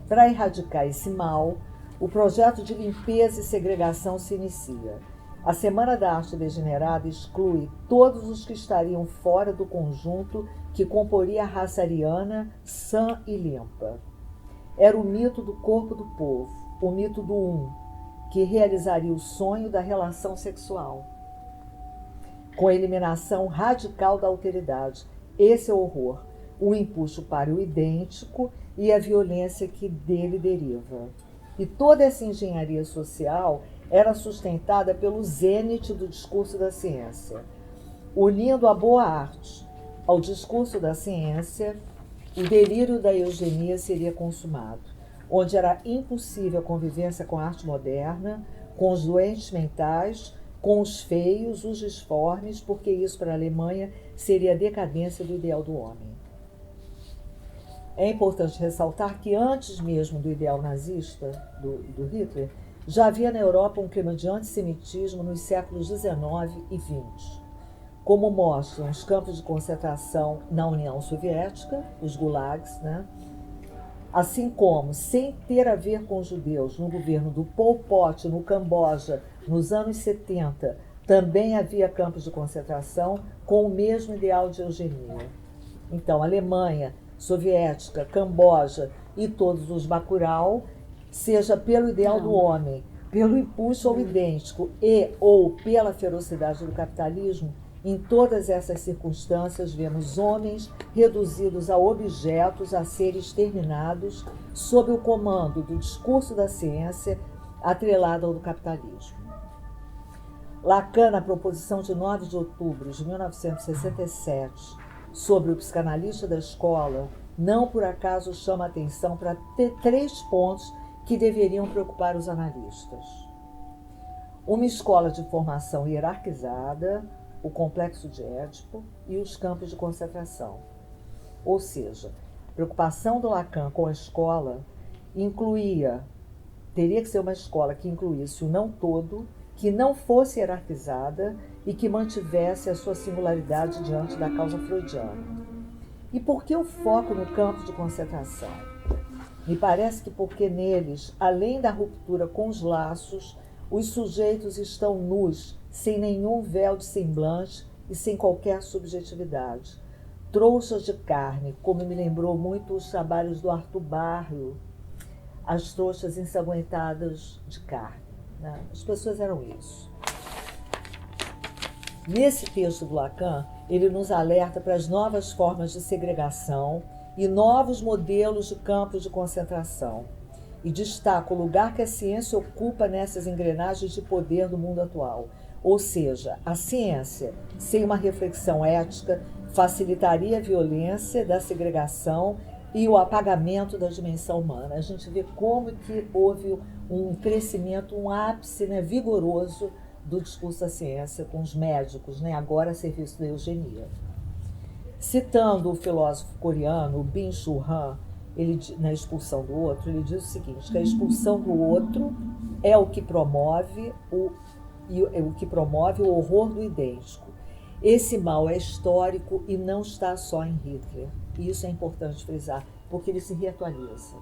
Para erradicar esse mal, o projeto de limpeza e segregação se inicia. A Semana da Arte Degenerada exclui todos os que estariam fora do conjunto que comporia a raça ariana sã e limpa. Era o mito do corpo do povo, o mito do que realizaria o sonho da relação sexual, com a eliminação radical da alteridade. Esse é o horror, o impulso para o idêntico e a violência que dele deriva. E toda essa engenharia social era sustentada pelo zênite do discurso da ciência. Unindo a boa arte ao discurso da ciência, o delírio da eugenia seria consumado, onde era impossível a convivência com a arte moderna, com os doentes mentais, com os feios, os disformes, porque isso para a Alemanha seria a decadência do ideal do homem. É importante ressaltar que antes mesmo do ideal nazista, do Hitler, já havia na Europa um clima de antissemitismo nos séculos XIX e XX, como mostram os campos de concentração na União Soviética, os gulags, assim como, sem ter a ver com os judeus, no governo do Pol Pot, no Camboja, nos anos 70, também havia campos de concentração com o mesmo ideal de eugenia. Então, Alemanha, Soviética, Camboja e todos os Bacurau, seja pelo ideal do homem, pelo impulso ao idêntico e ou pela ferocidade do capitalismo, em todas essas circunstâncias vemos homens reduzidos a objetos a serem exterminados sob o comando do discurso da ciência atrelado ao do capitalismo. Lacan, na proposição de 9 de outubro de 1967, sobre o psicanalista da escola, não por acaso chama atenção para 3 pontos que deveriam preocupar os analistas. Uma escola de formação hierarquizada, o complexo de Édipo e os campos de concentração. Ou seja, a preocupação do Lacan com a escola teria que ser uma escola que incluísse o não todo, que não fosse hierarquizada e que mantivesse a sua singularidade diante da causa freudiana. E por que o foco no campo de concentração? Me parece que porque neles, além da ruptura com os laços, os sujeitos estão nus, sem nenhum véu de semblante e sem qualquer subjetividade. Trouxas de carne, como me lembrou muito os trabalhos do Arthur Barrio, as trouxas ensanguentadas de carne. As pessoas eram isso. Nesse texto do Lacan, ele nos alerta para as novas formas de segregação e novos modelos de campos de concentração, e destaca o lugar que a ciência ocupa nessas engrenagens de poder do mundo atual. Ou seja, a ciência, sem uma reflexão ética, facilitaria a violência da segregação e o apagamento da dimensão humana. A gente vê como que houve um crescimento, um ápice vigoroso do discurso da ciência com os médicos, agora a serviço da eugenia. Citando o filósofo coreano Byung-Chul Han, na expulsão do outro, ele diz o seguinte, que a expulsão do outro é o que promove o horror do idêntico. Esse mal é histórico e não está só em Hitler. E isso é importante frisar, porque ele se reatualiza.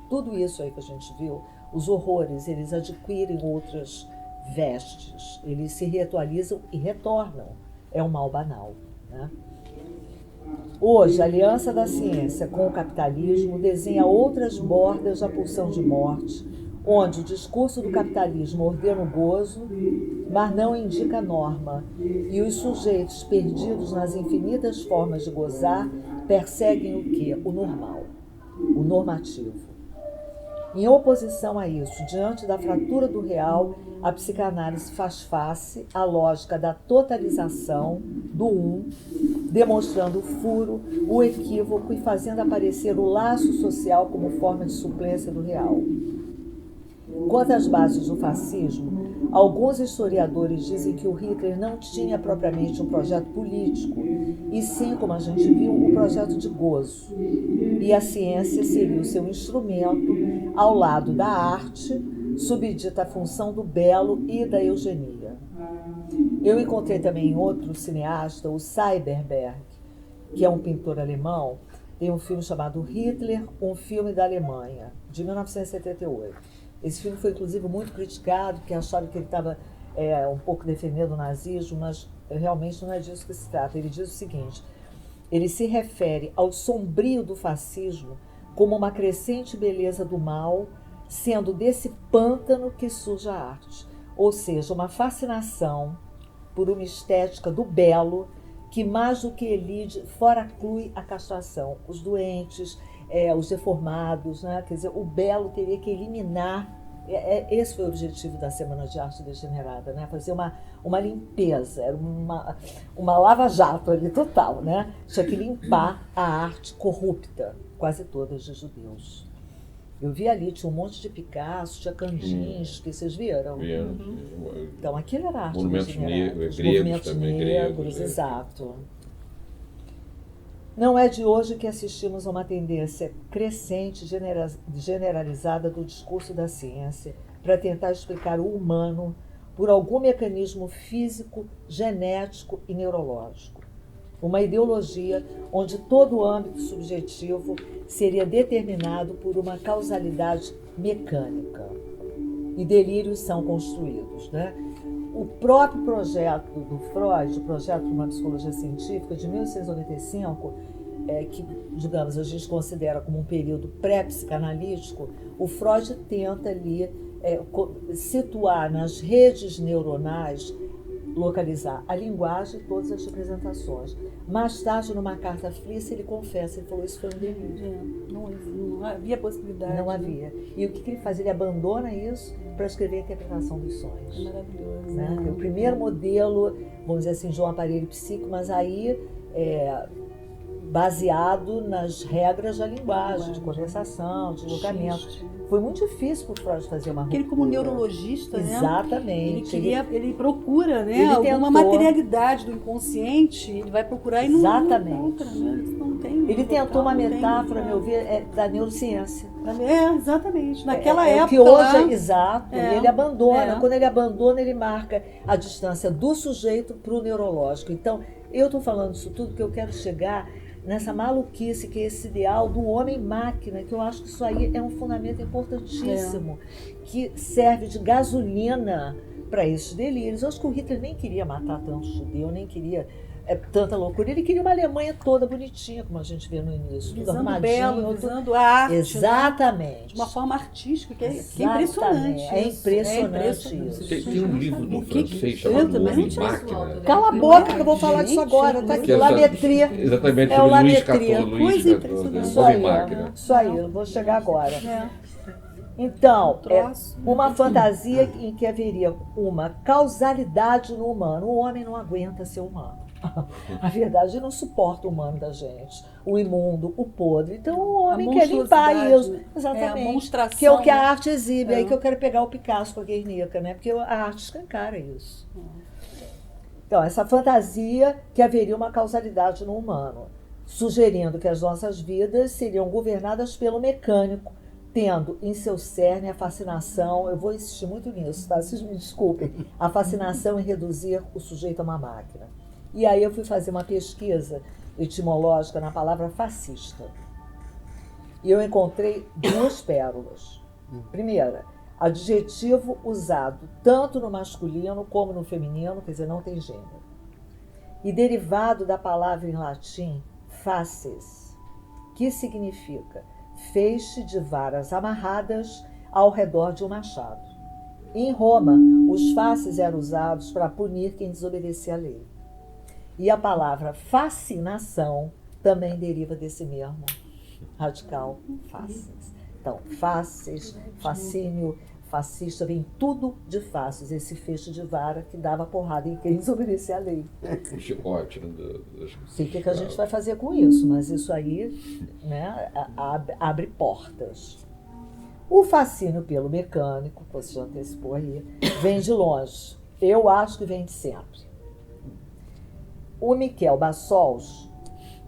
Tudo isso aí que a gente viu, os horrores, eles adquirem outras vestes. Eles se reatualizam e retornam. É um mal banal, né? Hoje, a aliança da ciência com o capitalismo desenha outras bordas da pulsão de morte, onde o discurso do capitalismo ordena o gozo, mas não indica a norma, e os sujeitos perdidos nas infinitas formas de gozar perseguem o quê? O normal, o normativo. Em oposição a isso, diante da fratura do real, a psicanálise faz face à lógica da totalização do demonstrando o furo, o equívoco e fazendo aparecer o laço social como forma de suplência do real. Quanto às bases do fascismo, alguns historiadores dizem que o Hitler não tinha propriamente um projeto político, e sim, como a gente viu, um projeto de gozo. E a ciência seria o seu instrumento, ao lado da arte, subdita a função do belo e da eugenia. Eu encontrei também outro cineasta, o Seiberberg, que é um pintor alemão, tem um filme chamado Hitler, um filme da Alemanha, de 1978. Esse filme foi, inclusive, muito criticado, porque acharam que ele estava um pouco defendendo o nazismo, mas realmente não é disso que se trata. Ele diz o seguinte: ele se refere ao sombrio do fascismo como uma crescente beleza do mal, sendo desse pântano que surge a arte. Ou seja, uma fascinação por uma estética do belo que, mais do que elide, foraclui a castração, os doentes, os deformados, né? Quer dizer, o belo teria que eliminar. Esse foi o objetivo da Semana de Arte Degenerada, né? Fazer uma limpeza, era uma lava-jato ali total, né? Tinha que limpar a arte corrupta, quase todas de judeus. Eu vi ali, tinha um monte de Picasso, tinha Kandinsky, vocês viram? Então, aquilo era arte monumentos gregos, monumentos também negros, exato. Não é de hoje que assistimos a uma tendência crescente, generalizada do discurso da ciência para tentar explicar o humano por algum mecanismo físico, genético e neurológico. Uma ideologia onde todo o âmbito subjetivo seria determinado por uma causalidade mecânica. E delírios são construídos, né? O próprio projeto do Freud, o projeto de uma psicologia científica, de 1695, que, digamos, a gente considera como um período pré-psicanalítico, o Freud tenta ali situar nas redes neuronais, localizar a linguagem e todas as representações. Mais tarde, numa carta aflita, ele confessa, ele falou, isso foi um delírio. Não havia possibilidade. Não havia. E o que ele faz? Ele abandona isso para escrever a interpretação dos sonhos. É maravilhoso. Né? O primeiro modelo, vamos dizer assim, de um aparelho psíquico, mas aí baseado nas regras da linguagem, de conversação, de julgamento. Foi muito difícil para o Freud fazer uma ruptura. Porque ele, como neurologista, exatamente, ele procura, né, ele alguma materialidade do inconsciente, ele vai procurar e não encontra, né? Não tem. Ele tentou uma metáfora, a meu ver, da neurociência. Exatamente. Naquela época. Que hoje, exato, ele abandona. Quando ele abandona, ele marca a distância do sujeito para o neurológico. Então, eu estou falando isso tudo porque eu quero chegar nessa maluquice que é esse ideal do homem-máquina, que eu acho que isso aí é um fundamento importantíssimo, que serve de gasolina para esses delírios. Eu acho que o Hitler nem queria matar tanto judeu, nem queria tanta loucura. Ele queria uma Alemanha toda bonitinha, como a gente vê no início. Visando tudo belo, visando a arte. Exatamente. Né? De uma forma artística, que é impressionante. É impressionante isso. Tem um livro do francês chamado Homem-Máquina. Cala a boca que eu vou falar disso agora. Tá aqui, Lametria. Exatamente, é o Luiz Lametria. Luiz Homem-Máquina. Isso aí, eu vou chegar agora. Então, uma fantasia em que haveria uma causalidade no humano. O homem não aguenta ser humano. A verdade não suporta o humano da gente, o imundo, o podre. Então o homem quer limpar isso. Exatamente. Que é o que a arte exibe. É aí que eu quero pegar o Picasso com a Guernica, né? Porque a arte escancara isso. Então, essa fantasia que haveria uma causalidade no humano, sugerindo que as nossas vidas seriam governadas pelo mecânico, tendo em seu cerne a fascinação, eu vou insistir muito nisso, tá? Vocês me desculpem, a fascinação em reduzir o sujeito a uma máquina. E aí eu fui fazer uma pesquisa etimológica na palavra fascista. E eu encontrei duas pérolas. Primeira, adjetivo usado tanto no masculino como no feminino, quer dizer, não tem gênero. E derivado da palavra em latim faces, que significa feixe de varas amarradas ao redor de um machado. Em Roma, os faces eram usados para punir quem desobedecia à lei. E a palavra fascinação também deriva desse mesmo radical, faces. Então, faces, fascínio, fascista, vem tudo de faces, esse feixe de vara que dava porrada em quem desobedecia à lei. O chicote, né? Sei o que a gente vai fazer com isso, mas isso aí, né, abre portas. O fascínio pelo mecânico, você já antecipou aí, vem de longe. Eu acho que vem de sempre. O Miquel Bassols,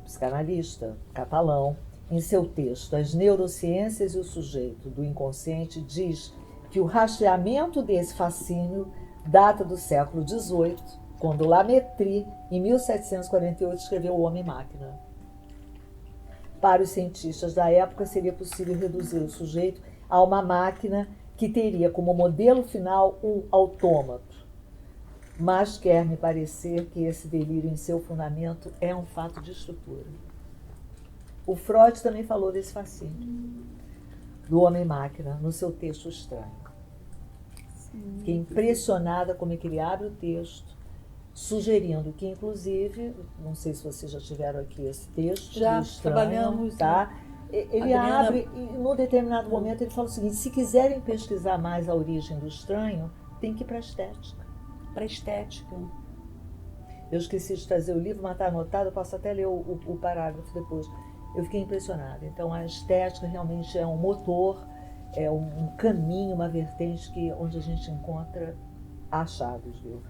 psicanalista catalão, em seu texto As Neurociências e o Sujeito do Inconsciente, diz que o rastreamento desse fascínio data do século XVIII, quando Lametrie, em 1748, escreveu O Homem-Máquina. Para os cientistas da época, seria possível reduzir o sujeito a uma máquina que teria como modelo final um autômato. Mas quer me parecer que esse delírio em seu fundamento é um fato de estrutura. O Freud também falou desse fascínio, do homem-máquina, no seu texto Estranho. Fiquei impressionada como é que ele abre o texto, sugerindo que, inclusive, não sei se vocês já tiveram aqui esse texto, já do Estranho, trabalhamos, tá? Ele Adriana... abre e, num determinado momento, ele fala o seguinte: se quiserem pesquisar mais a origem do estranho, tem que ir para a estética. Para a estética. Eu esqueci de trazer o livro, mas está anotado, eu posso até ler o parágrafo depois. Eu fiquei impressionada. Então, a estética realmente é um motor, é um caminho, uma vertente onde a gente encontra achados, viu?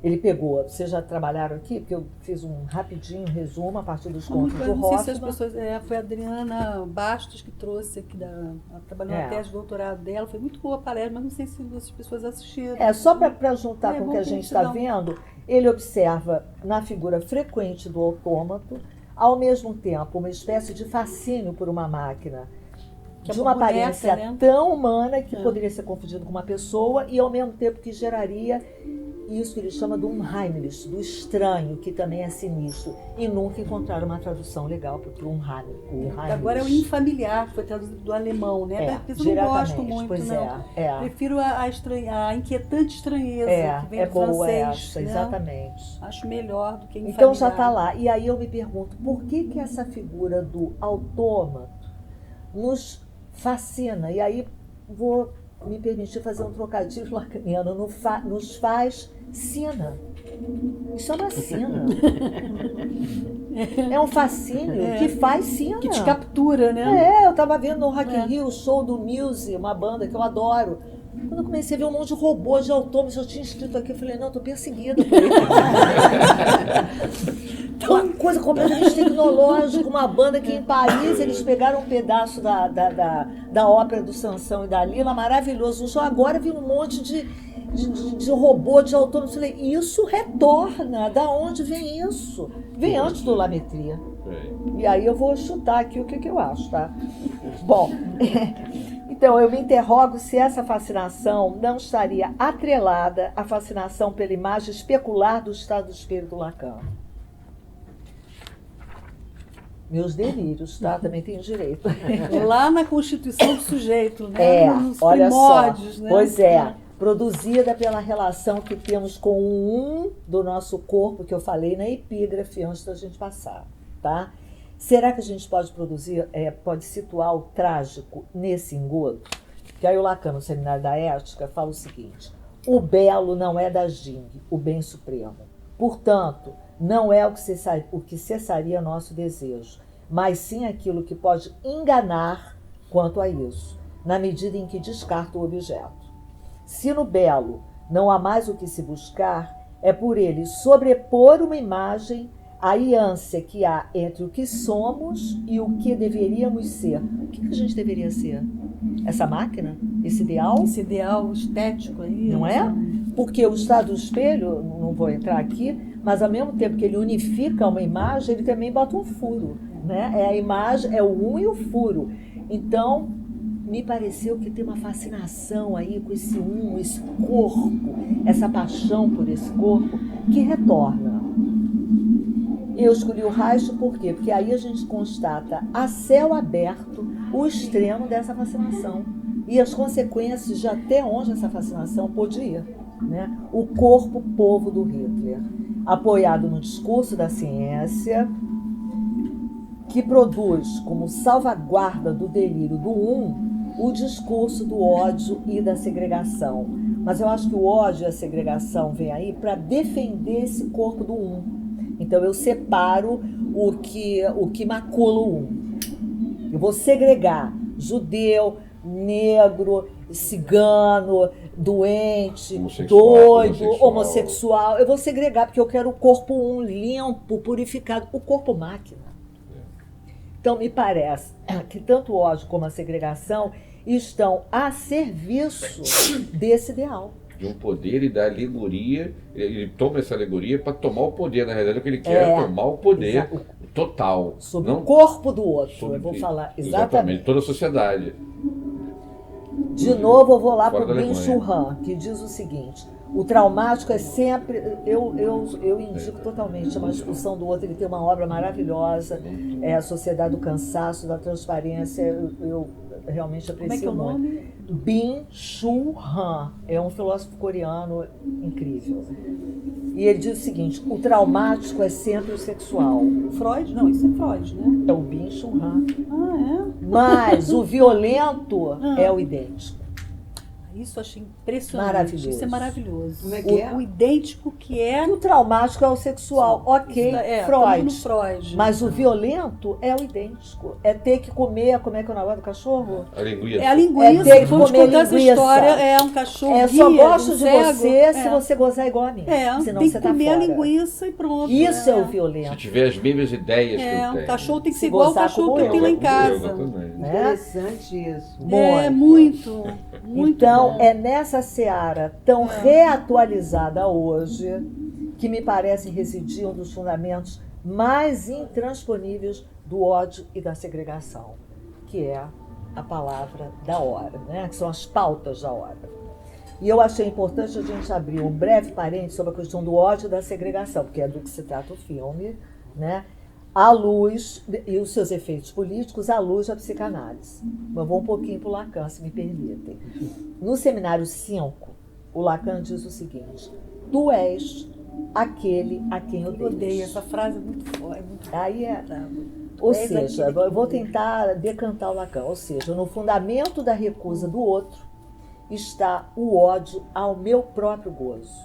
Ele pegou, vocês já trabalharam aqui, porque eu fiz um rapidinho resumo a partir dos contos do Não sei se as Hoffmann. pessoas... foi a Adriana Bastos que trouxe aqui, ela trabalhou na tese de doutorado dela, foi muito boa a palestra, mas não sei se as pessoas assistiram. Só para juntar com o bom que a gente está vendo, ele observa na figura frequente do autômato, ao mesmo tempo, uma espécie de fascínio por uma máquina, que de uma boneca, aparência né? tão humana que poderia ser confundido com uma pessoa, e ao mesmo tempo que geraria isso que ele chama do Unheimlich, do estranho, que também é sinistro. E nunca encontraram uma tradução legal para o Unheimlich. Agora é o infamiliar, que foi traduzido do alemão, né? Porque eu não gosto muito, pois não. Prefiro a inquietante estranheza, que vem do boa francês. essa, né? Exatamente. Acho melhor do que infamiliar. Então já está lá. E aí eu me pergunto, por que essa figura do autômato nos fascina? E aí vou me permitir fazer um trocadilho lacaniano, nos faz sina. Isso é uma sina. É um fascínio que faz sina. Que te captura, né? Eu estava vendo no Rock in Rio o show do Muse, uma banda que eu adoro. Quando eu comecei a ver um monte de robôs, de autômatos, eu tinha escrito aqui, eu falei, não, eu tô perseguida por ele. Uma coisa completamente tecnológica, uma banda que em Paris eles pegaram um pedaço da ópera do Sansão e da Lila, maravilhoso. Só agora vi um monte de robô, de autômatos. Eu falei, isso retorna. Da onde vem isso? Vem antes do Lametrie. E aí eu vou chutar aqui o que eu acho, tá? Bom, então eu me interrogo se essa fascinação não estaria atrelada à fascinação pela imagem especular do estado do espírito do Lacan. Meus delírios, tá? Também tenho direito. Lá na Constituição do Sujeito, né? Nos olha primórdios, só. né? Pois produzida pela relação que temos com o do nosso corpo, que eu falei na epígrafe antes da gente passar, tá? Será que a gente pode pode situar o trágico nesse engodo? Que aí o Lacan, no Seminário da Ética, fala o seguinte: o belo não é da Jing, o bem supremo. Portanto, não é o que cessaria nosso desejo, mas sim aquilo que pode enganar quanto a isso, na medida em que descarta o objeto. Se no belo não há mais o que se buscar, é por ele sobrepor uma imagem à ânsia que há entre o que somos e o que deveríamos ser. O que a gente deveria ser? Essa máquina? Esse ideal? Esse ideal estético aí. Não é? Porque o estado do espelho, não vou entrar aqui, mas ao mesmo tempo que ele unifica uma imagem, ele também bota um furo, né? É a imagem, é o e o furo. Então, me pareceu que tem uma fascinação aí com esse esse corpo, essa paixão por esse corpo que retorna. Eu escolhi o Reich por quê? Porque aí a gente constata a céu aberto o extremo dessa fascinação e as consequências de até onde essa fascinação pôde ir. Né? O corpo povo do Hitler, apoiado no discurso da ciência, que produz como salvaguarda do delírio do o discurso do ódio e da segregação. Mas eu acho que o ódio e a segregação vem aí para defender esse corpo do Então eu separo o que macula o Eu vou segregar judeu, negro, cigano, doente, doido, homossexual. Eu vou segregar porque eu quero o corpo limpo, purificado, o corpo máquina. Então me parece que tanto o ódio como a segregação estão a serviço desse ideal. De um poder e da alegoria, ele toma essa alegoria para tomar o poder, na realidade o que ele quer é tomar o poder total. Sobre o corpo do outro, eu vou falar exatamente. Toda a sociedade. De novo eu vou lá para o Byung-Chul Han, que diz o seguinte: o traumático é sempre, eu indico totalmente uma discussão do outro, ele tem uma obra maravilhosa, é A Sociedade do Cansaço, da Transparência, eu realmente aprecio muito. Como é que é o nome? Byung-Chul Han, é um filósofo coreano incrível. E ele diz o seguinte: o traumático é sempre o sexual. Freud? Não, isso é Freud, né? É o Byung-Chul Han. Ah, é? Mas o violento é o idêntico. Isso eu achei impressionante. Maravilhoso. Isso é maravilhoso. Como é que é? O idêntico que é... O traumático é o sexual. Ok, Freud. No Freud. Mas o violento é o idêntico. É ter que comer, como é que é o negócio do cachorro? A linguiça. É a linguiça. É ter que Vamos comer contar linguiça. essa história. É um cachorro Eu só gosto de você se você gozar igual a mim. Senão tem você que tá comer fora. a linguiça e pronto. Isso é o violento. Se tiver as mesmas ideias que eu tenho. O cachorro tem que ser igual o cachorro que eu tenho lá em casa. Interessante isso. Muito. Então, bom. é nessa seara tão reatualizada hoje que me parece residir um dos fundamentos mais intransponíveis do ódio e da segregação, que é a palavra da hora, né? Que são as pautas da hora. E eu achei importante a gente abrir um breve parênteses sobre a questão do ódio e da segregação, porque é do que se trata o filme, né? À luz, e os seus efeitos políticos, à luz da psicanálise. Eu vou um pouquinho para o Lacan, se me permitem. No seminário 5, o Lacan diz o seguinte: tu és aquele a quem odeias. Eu odeio, essa frase é muito forte. Aí é. Ou seja, eu vou tentar decantar o Lacan. Ou seja, no fundamento da recusa do outro está o ódio ao meu próprio gozo.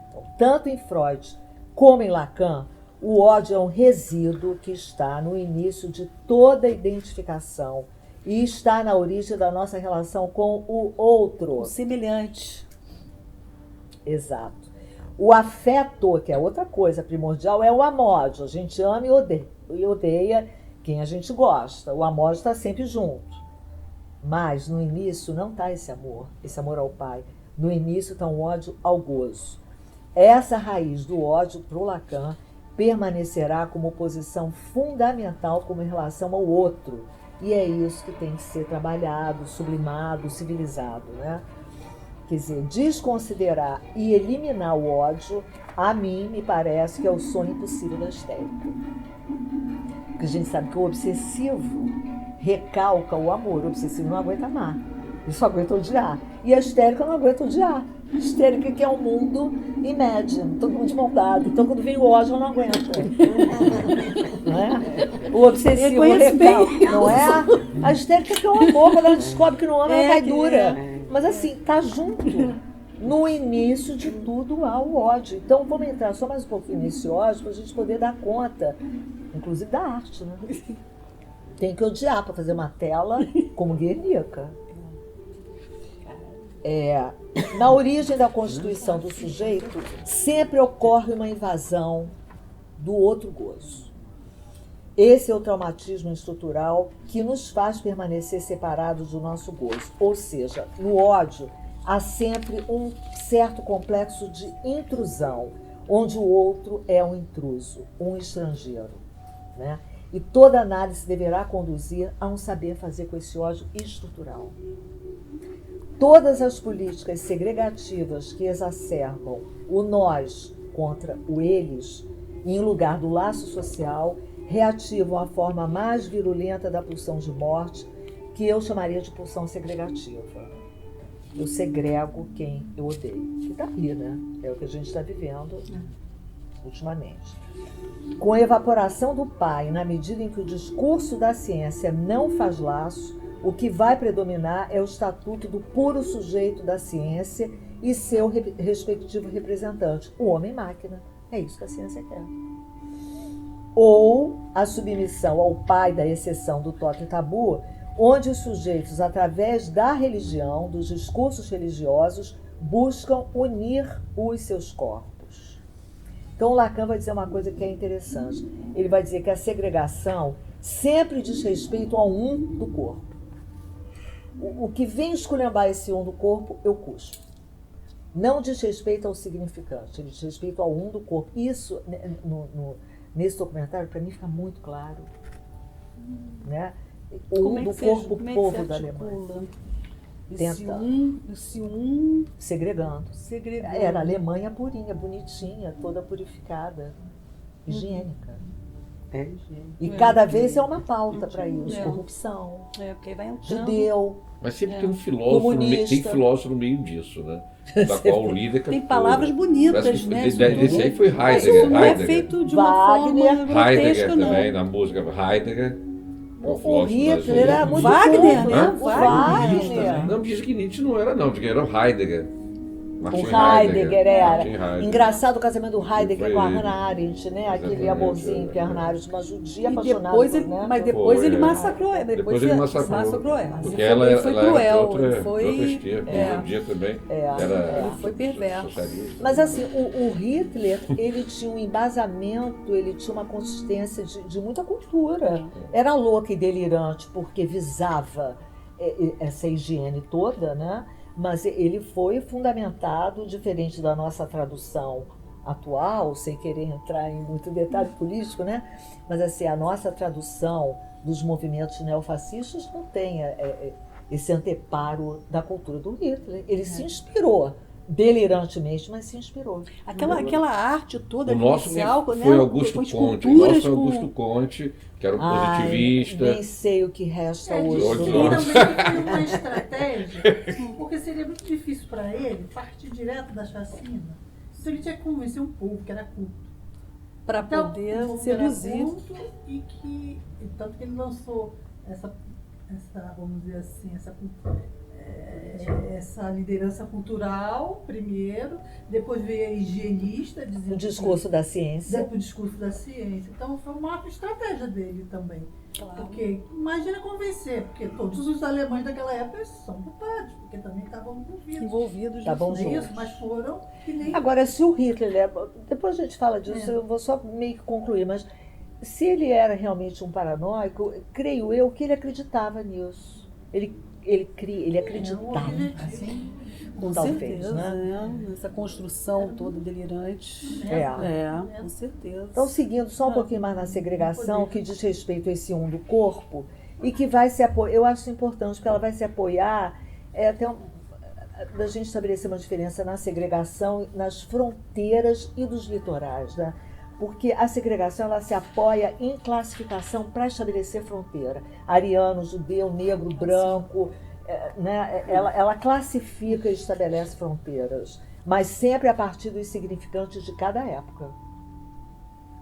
Então, tanto em Freud como em Lacan, o ódio é um resíduo que está no início de toda identificação e está na origem da nossa relação com o outro. O semelhante. Exato. O afeto, que é outra coisa primordial, é o amódio. A gente ama e odeia quem a gente gosta. O amódio está sempre junto. Mas no início não está esse amor ao pai. No início está um ódio ao gozo. Essa raiz do ódio para o Lacan permanecerá como posição fundamental como em relação ao outro. E é isso que tem que ser trabalhado, sublimado, civilizado, né? Quer dizer, desconsiderar e eliminar o ódio, a mim me parece que é o sonho impossível da histérica. Porque a gente sabe que o obsessivo recalca o amor, o obsessivo não aguenta amar, ele só aguenta odiar. E a histérica não aguenta odiar. A histérica que é um mundo imagine, todo mundo de mão dada. Então quando vem o ódio, ela não aguenta. Não é? O obsessivo recalca, não é? A histérica que é o amor, quando ela descobre que não ama, ela cai dura. Mas assim, tá junto. No início de tudo há o ódio. Então vamos entrar só mais um pouquinho nesse ódio para a gente poder dar conta, inclusive da arte, né? Tem que odiar para fazer uma tela como Guernica. Na origem da constituição do sujeito, sempre ocorre uma invasão do outro gozo. Esse é o traumatismo estrutural que nos faz permanecer separados do nosso gozo. Ou seja, no ódio há sempre um certo complexo de intrusão, onde o outro é um intruso, um estrangeiro, né? e toda análise deverá conduzir a um saber fazer com esse ódio estrutural. Todas as políticas segregativas que exacerbam o nós contra o eles, em lugar do laço social, reativam a forma mais virulenta da pulsão de morte, que eu chamaria de pulsão segregativa. Eu segrego quem eu odeio. Que tá aí, né? É o que a gente está vivendo ultimamente. Com a evaporação do pai, na medida em que o discurso da ciência não faz laço, o que vai predominar é o estatuto do puro sujeito da ciência e seu respectivo representante, o homem-máquina. É isso que a ciência quer. Ou a submissão ao pai da exceção do totem tabu, onde os sujeitos, através da religião, dos discursos religiosos, buscam unir os seus corpos. Então Lacan vai dizer uma coisa que é interessante. Ele vai dizer que a segregação sempre diz respeito ao um do corpo. O que vem esculhambar esse um do corpo, eu cuspo. Não diz respeito ao significante, ele diz respeito ao um do corpo. Isso, nesse documentário, para mim fica muito claro. Né? O um do corpo, o povo da Alemanha. Esse um segregando. Era a Alemanha purinha, bonitinha, toda purificada, higiênica. E cada vez é uma pauta para isso, corrupção, porque vai entrando. judeu. Mas sempre tem um filósofo, tem filósofo no meio disso, né? Da qual o Lidecker... Tem palavras bonitas, né? Esse aí foi Mas Heidegger. isso não é feito de uma forma grotesca, Heidegger não. também, na música Heidegger. O Hitler era muito Wagner, bom, né? O Wagner. Não, diz que Nietzsche não era, não. Diz que era o Heidegger. O Heidegger era. Heidegger. Engraçado o casamento do Heidegger com a Foi ele. Hannah Arendt, né? Aquele Exatamente, amorzinho que a Hannah Arendt, uma judia E apaixonada depois ele, né? mas depois Foi, ele é. massacrou ela. Depois ele massacrou. ela. Porque Ele foi ela cruel. era de outra Ele foi, estirpe. No dia também era ele foi perverso. socialista. Mas assim, o Hitler, ele tinha um embasamento, ele tinha uma consistência de muita cultura. Era louco e delirante porque visava essa higiene toda, né? Mas ele foi fundamentado, diferente da nossa tradução atual, sem querer entrar em muito detalhe político, né? Mas assim, a nossa tradução dos movimentos neofascistas não tem esse anteparo da cultura do Hitler. Ele se inspirou, delirantemente, mas se inspirou. Aquela arte toda O nosso inicial, foi né? Augusto com Conte. O esculturas, nosso foi Augusto Conte, que era um positivista. Nem sei o que resta hoje. Hoje E não. também foi uma estratégia, porque seria muito difícil para ele partir direto da chacina. Então ele tinha que convencer um povo que era culto. para Então, poder o povo que era seduzir. culto e tanto que ele lançou essa vamos dizer assim, essa liderança cultural primeiro, depois veio a higienista dizendo O discurso da ciência. o discurso da ciência. Então foi uma estratégia dele também. Claro. Porque imagina convencer, porque todos os alemães daquela época são culpados, porque também estavam envolvidos. Estavam Não é juntos. isso, mas foram que nem. Agora, se o Hitler, depois a gente fala disso, eu vou só meio que concluir, mas se ele era realmente um paranoico, creio eu que ele acreditava nisso. Ele acreditava. Assim, Com talvez, certeza, né? Essa construção toda delirante. Com certeza. Então, seguindo só um pouquinho mais na segregação, que diz respeito a esse um do corpo, e que vai se apoiar, eu acho importante, porque ela vai se apoiar da gente estabelecer uma diferença na segregação, nas fronteiras e dos litorais, né? Porque a segregação ela se apoia em classificação para estabelecer fronteira. Ariano, judeu, negro, branco, né? Ela classifica e estabelece fronteiras, mas sempre a partir dos significantes de cada época.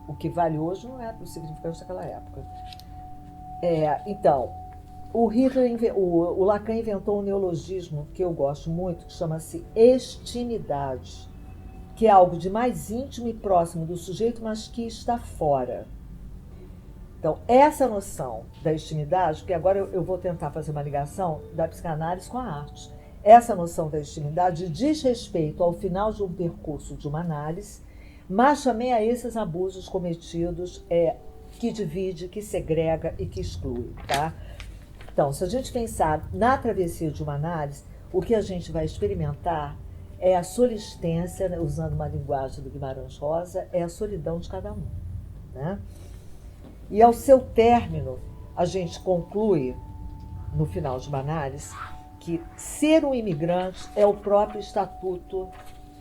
O que vale hoje não é os significantes daquela época. Então, o Lacan inventou um neologismo que eu gosto muito, que chama-se extimidade, que é algo de mais íntimo e próximo do sujeito, mas que está fora. Então, essa noção da extimidade, porque agora eu vou tentar fazer uma ligação da psicanálise com a arte. Essa noção da extimidade diz respeito ao final de um percurso de uma análise, mas também a esses abusos cometidos que divide, que segrega e que exclui. Tá? Então, se a gente pensar na travessia de uma análise, o que a gente vai experimentar é a solistência, né, usando uma linguagem do Guimarães Rosa, é a solidão de cada um. Né? E ao seu término, a gente conclui, no final de uma análise, que ser um imigrante é o próprio estatuto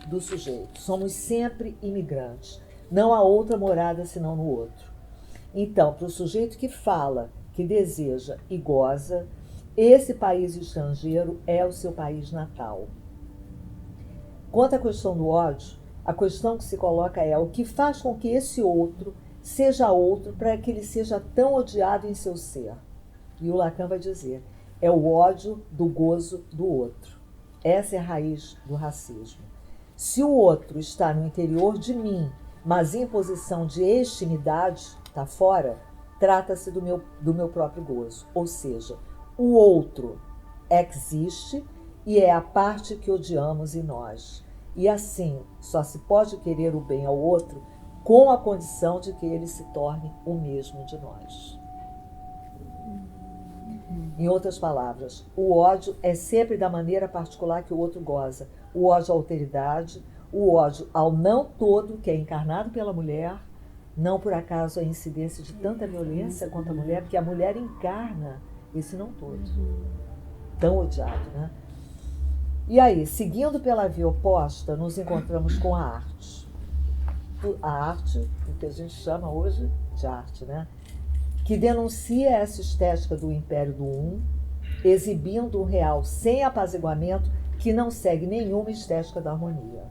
do sujeito. Somos sempre imigrantes. Não há outra morada senão no outro. Então, para o sujeito que fala, que deseja e goza, esse país estrangeiro é o seu país natal. Quanto à questão do ódio, a questão que se coloca é o que faz com que esse outro seja outro para que ele seja tão odiado em seu ser. E o Lacan vai dizer, é o ódio do gozo do outro. Essa é a raiz do racismo. Se o outro está no interior de mim, mas em posição de extimidade, está fora, trata-se do meu próprio gozo. Ou seja, o outro existe e é a parte que odiamos em nós. E assim, só se pode querer o bem ao outro com a condição de que ele se torne o mesmo de nós. Em outras palavras, o ódio é sempre da maneira particular que o outro goza. O ódio à alteridade, o ódio ao não todo, que é encarnado pela mulher, não por acaso a incidência de tanta violência contra a mulher, porque a mulher encarna esse não todo, tão odiado, né? E aí, seguindo pela via oposta, nos encontramos com a arte. A arte, o que a gente chama hoje de arte, né? Que denuncia essa estética do império do exibindo um real sem apaziguamento que não segue nenhuma estética da harmonia.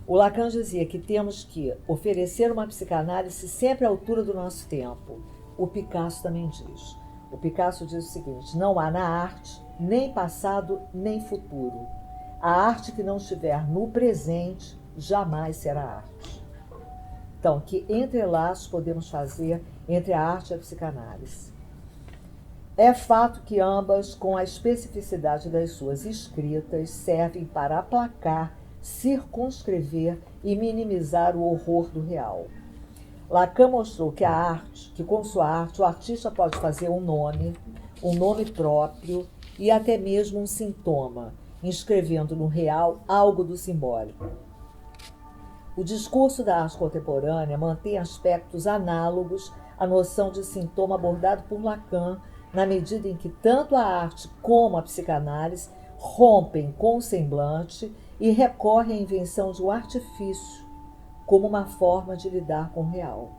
O Lacan dizia que temos que oferecer uma psicanálise sempre à altura do nosso tempo. O Picasso também diz. O Picasso diz o seguinte, não há na arte nem passado nem futuro. A arte que não estiver no presente jamais será arte. Então, que entrelaços podemos fazer entre a arte e a psicanálise? É fato que ambas, com a especificidade das suas escritas, servem para aplacar, circunscrever e minimizar o horror do real. Lacan mostrou que a arte, que com sua arte o artista pode fazer um nome próprio e até mesmo um sintoma, inscrevendo no real algo do simbólico. O discurso da arte contemporânea mantém aspectos análogos à noção de sintoma abordado por Lacan, na medida em que tanto a arte como a psicanálise rompem com o semblante e recorrem à invenção de um artifício como uma forma de lidar com o real.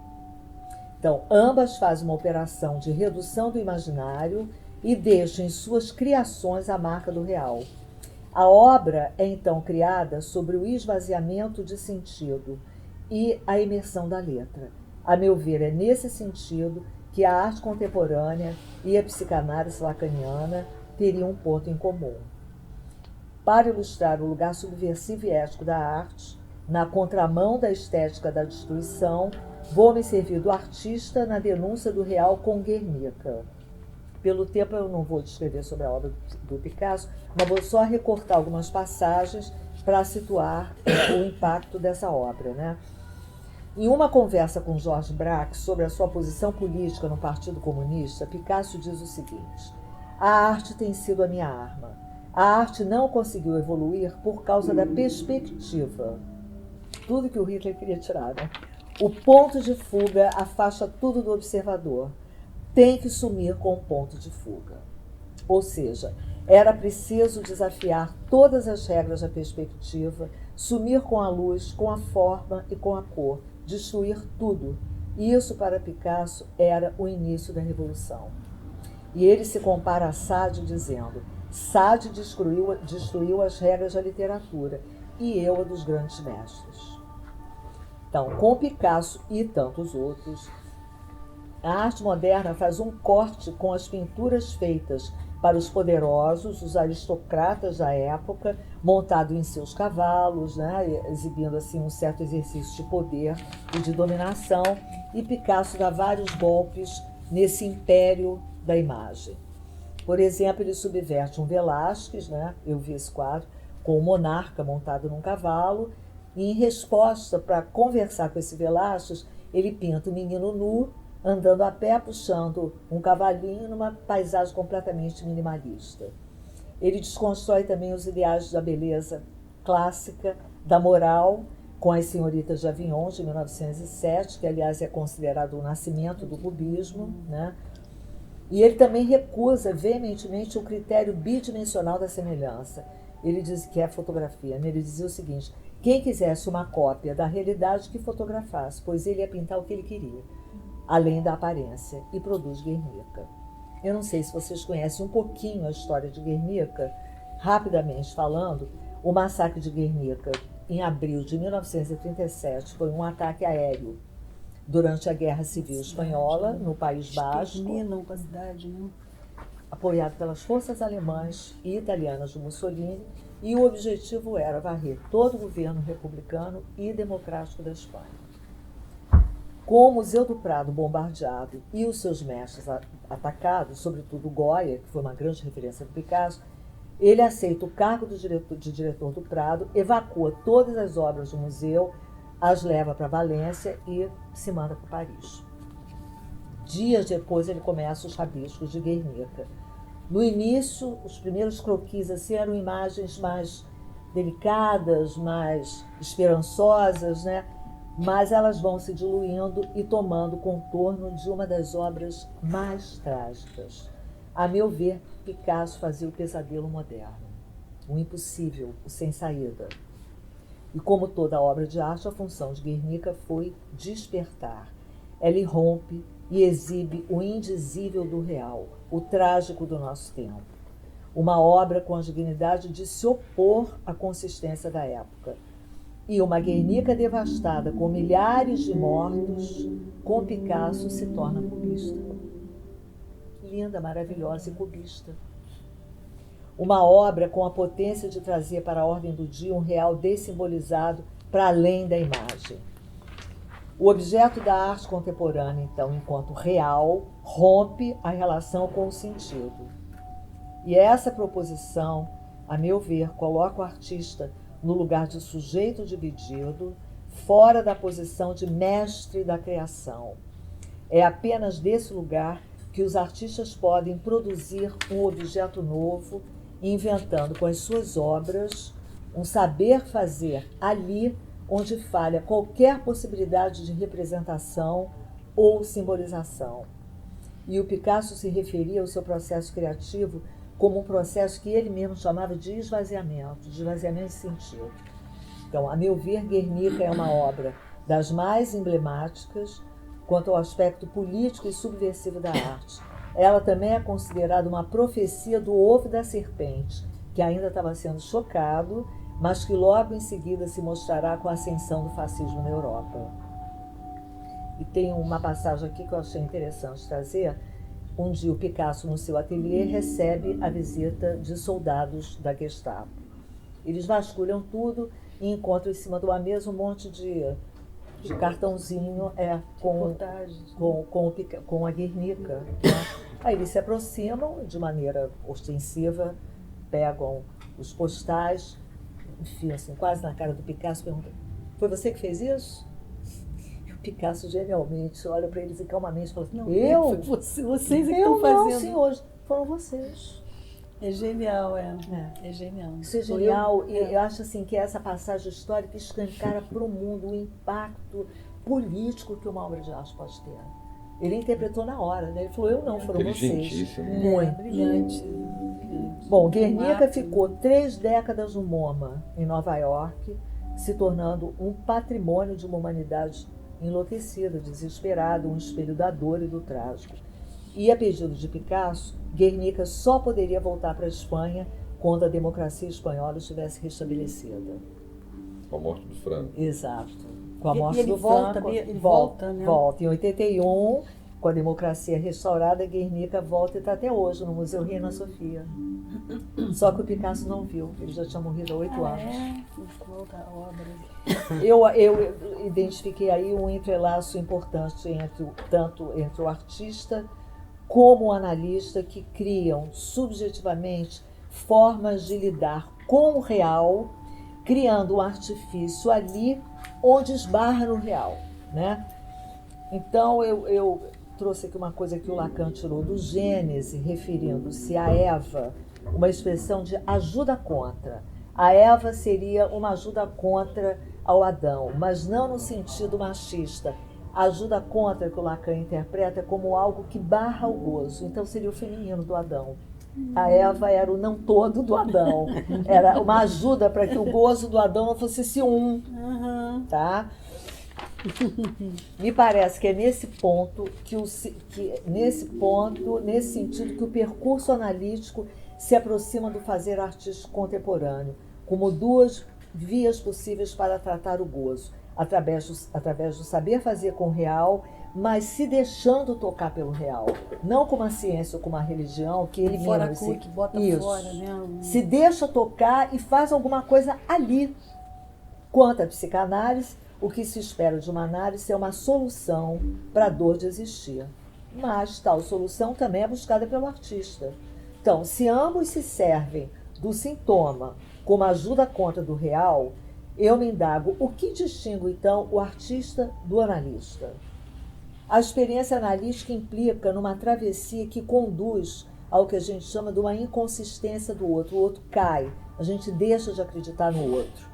Então, ambas fazem uma operação de redução do imaginário e deixam em suas criações a marca do real. A obra é então criada sobre o esvaziamento de sentido e a imersão da letra. A meu ver, é nesse sentido que a arte contemporânea e a psicanálise lacaniana teriam um ponto em comum. Para ilustrar o lugar subversivo e ético da arte, na contramão da estética da destruição, vou me servir do artista na denúncia do real com Guernica. Pelo tempo eu não vou descrever sobre a obra do Picasso, mas vou só recortar algumas passagens para situar o impacto dessa obra, né? Em uma conversa com Georges Braque sobre a sua posição política no Partido Comunista, Picasso diz o seguinte: a arte tem sido a minha arma. A arte não conseguiu evoluir por causa da perspectiva. Tudo que o Hitler queria tirar, né? O ponto de fuga afasta tudo do observador. Tem que sumir com o ponto de fuga. Ou seja, era preciso desafiar todas as regras da perspectiva, sumir com a luz, com a forma e com a cor, destruir tudo. E isso, para Picasso, era o início da revolução. E ele se compara a Sade dizendo: Sade destruiu as regras da literatura e eu a dos grandes mestres. Então, com Picasso e tantos outros, a arte moderna faz um corte com as pinturas feitas para os poderosos, os aristocratas da época, montado em seus cavalos, né, exibindo assim um certo exercício de poder e de dominação, e Picasso dá vários golpes nesse império da imagem. Por exemplo, ele subverte um Velázquez, né, eu vi esse quadro, com o monarca montado num cavalo, e em resposta, para conversar com esse Velázquez, ele pinta o menino nu, andando a pé, puxando um cavalinho numa paisagem completamente minimalista. Ele desconstrói também os ideais da beleza clássica, da moral, com as Senhoritas de Avignon, de 1907, que, aliás, é considerado o nascimento do cubismo, né? E ele também recusa veementemente o critério bidimensional da semelhança. Ele diz que é fotografia, né? Ele dizia o seguinte: quem quisesse uma cópia da realidade que fotografasse, pois ele ia pintar o que ele queria, além da aparência, e produz Guernica. Eu não sei se vocês conhecem um pouquinho a história de Guernica. Rapidamente falando, o massacre de Guernica, em abril de 1937, foi um ataque aéreo durante a Guerra Civil Espanhola, no País Basco, Exterminam com a cidade, né? apoiado pelas forças alemãs e italianas de Mussolini, e o objetivo era varrer todo o governo republicano e democrático da Espanha. Com o Museu do Prado bombardeado e os seus mestres atacados, sobretudo Goya, que foi uma grande referência do Picasso, ele aceita o cargo de diretor do Prado, evacua todas as obras do museu, as leva para Valência e se manda para Paris. Dias depois ele começa os rabiscos de Guernica. No início, os primeiros croquis assim, eram imagens mais delicadas, mais esperançosas, né? Mas elas vão se diluindo e tomando o contorno de uma das obras mais trágicas. A meu ver, Picasso fazia o pesadelo moderno, o impossível, o sem saída. E como toda obra de arte, a função de Guernica foi despertar. Ela irrompe e exibe o indizível do real, o trágico do nosso tempo. Uma obra com a dignidade de se opor à consistência da época. E uma Guernica devastada com milhares de mortos, com Picasso se torna cubista. Linda, maravilhosa e cubista. Uma obra com a potência de trazer para a ordem do dia um real dessimbolizado para além da imagem. O objeto da arte contemporânea, então, enquanto real, rompe a relação com o sentido. E essa proposição, a meu ver, coloca o artista no lugar de sujeito dividido, fora da posição de mestre da criação. É apenas desse lugar que os artistas podem produzir um objeto novo, inventando com as suas obras um saber fazer ali onde falha qualquer possibilidade de representação ou simbolização. E o Picasso se referia ao seu processo criativo como um processo que ele mesmo chamava de esvaziamento de sentido. Então, a meu ver, Guernica é uma obra das mais emblemáticas quanto ao aspecto político e subversivo da arte. Ela também é considerada uma profecia do ovo da serpente, que ainda estava sendo chocado, mas que logo em seguida se mostrará com a ascensão do fascismo na Europa. E tem uma passagem aqui que eu achei interessante trazer. Um dia o Picasso, no seu ateliê, recebe a visita de soldados da Gestapo. Eles vasculham tudo e encontram em cima de uma mesa um monte de cartãozinho com a Guernica. Né? Aí eles se aproximam de maneira ostensiva, pegam os postais, enfim, assim, quase na cara do Picasso, perguntam: foi você que fez isso? Picasso genialmente olha para eles e calmamente fala assim: não, eu? Vocês é que estão fazendo. Não, senhores, foram vocês. É genial, é genial. Isso é genial. E eu acho assim, que essa passagem histórica escancara para o mundo o impacto político que uma obra de arte pode ter. Ele interpretou na hora, né? Ele falou: eu não, foram vocês. Muito. Brilhante. Bom, Guernica ficou 3 décadas no MoMA, em Nova York, se tornando um patrimônio de uma humanidade enlouquecida, desesperada, um espelho da dor e do trágico. E a pedido de Picasso, Guernica só poderia voltar para a Espanha quando a democracia espanhola estivesse restabelecida. Com a morte do Franco. Exato. Com a morte do volta, Franco. ele volta, né? Volta. Em 81, com a democracia restaurada, Guernica volta e está até hoje no Museu Reina Sofia. Só que o Picasso não viu, ele já tinha morrido há 8 anos. Volta a obra. Eu identifiquei aí um entrelaço importante tanto entre o artista como o analista, que criam subjetivamente formas de lidar com o real, criando um artifício ali onde esbarra no real, né? Então eu trouxe aqui uma coisa que o Lacan tirou do Gênese, referindo-se a Eva, uma expressão de ajuda contra. A Eva seria uma ajuda contra ao Adão, mas não no sentido machista. A ajuda contra que o Lacan interpreta como algo que barra o gozo. Então seria o feminino do Adão. A Eva era o não todo do Adão. Era uma ajuda para que o gozo do Adão não fosse esse tá? Me parece que é nesse ponto, nesse sentido, que o percurso analítico se aproxima do fazer artístico contemporâneo, como duas vias possíveis para tratar o gozo, através do saber fazer com o real, mas se deixando tocar pelo real, não como a ciência ou como a religião, que elimina fora que bota fora, né? Se deixa tocar e faz alguma coisa ali. Quanto à psicanálise, o que se espera de uma análise é uma solução para a dor de existir. Mas tal solução também é buscada pelo artista. Então, se ambos se servem do sintoma como ajuda contra do real, eu me indago o que distingue, então, o artista do analista. A experiência analítica implica numa travessia que conduz ao que a gente chama de uma inconsistência do outro. O outro cai, a gente deixa de acreditar no outro.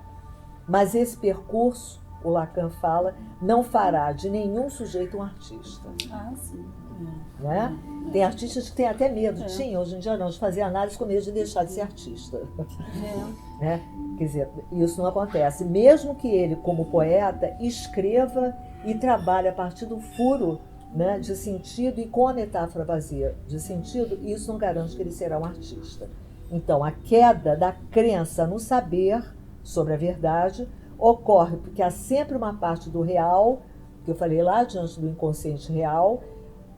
Mas esse percurso, o Lacan fala, não fará de nenhum sujeito um artista. Ah, sim. Né? Tem artistas que têm até medo, tinha, hoje em dia não, de fazer análise com medo de deixar de ser artista. Né? Quer dizer, isso não acontece. Mesmo que ele, como poeta, escreva e trabalhe a partir do furo, né, de sentido e com a metáfora vazia de sentido, isso não garante que ele será um artista. Então, a queda da crença no saber sobre a verdade ocorre porque há sempre uma parte do real, que eu falei lá diante do inconsciente real,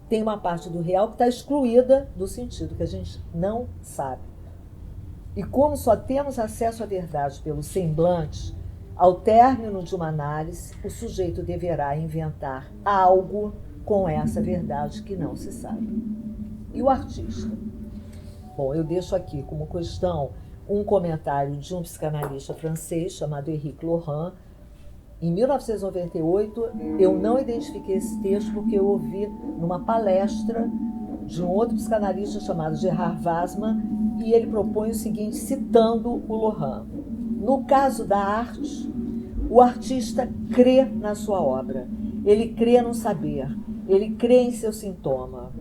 tem uma parte do real que está excluída do sentido, que a gente não sabe. E como só temos acesso à verdade pelo semblante, ao término de uma análise, o sujeito deverá inventar algo com essa verdade que não se sabe. E o artista? Bom, eu deixo aqui como questão um comentário de um psicanalista francês chamado Éric Laurent. Em 1998, eu não identifiquei esse texto porque eu ouvi numa palestra de um outro psicanalista chamado Gerard Wassmann, e ele propõe o seguinte, citando o Laurent. No caso da arte, o artista crê na sua obra, ele crê no saber, ele crê em seu sintoma,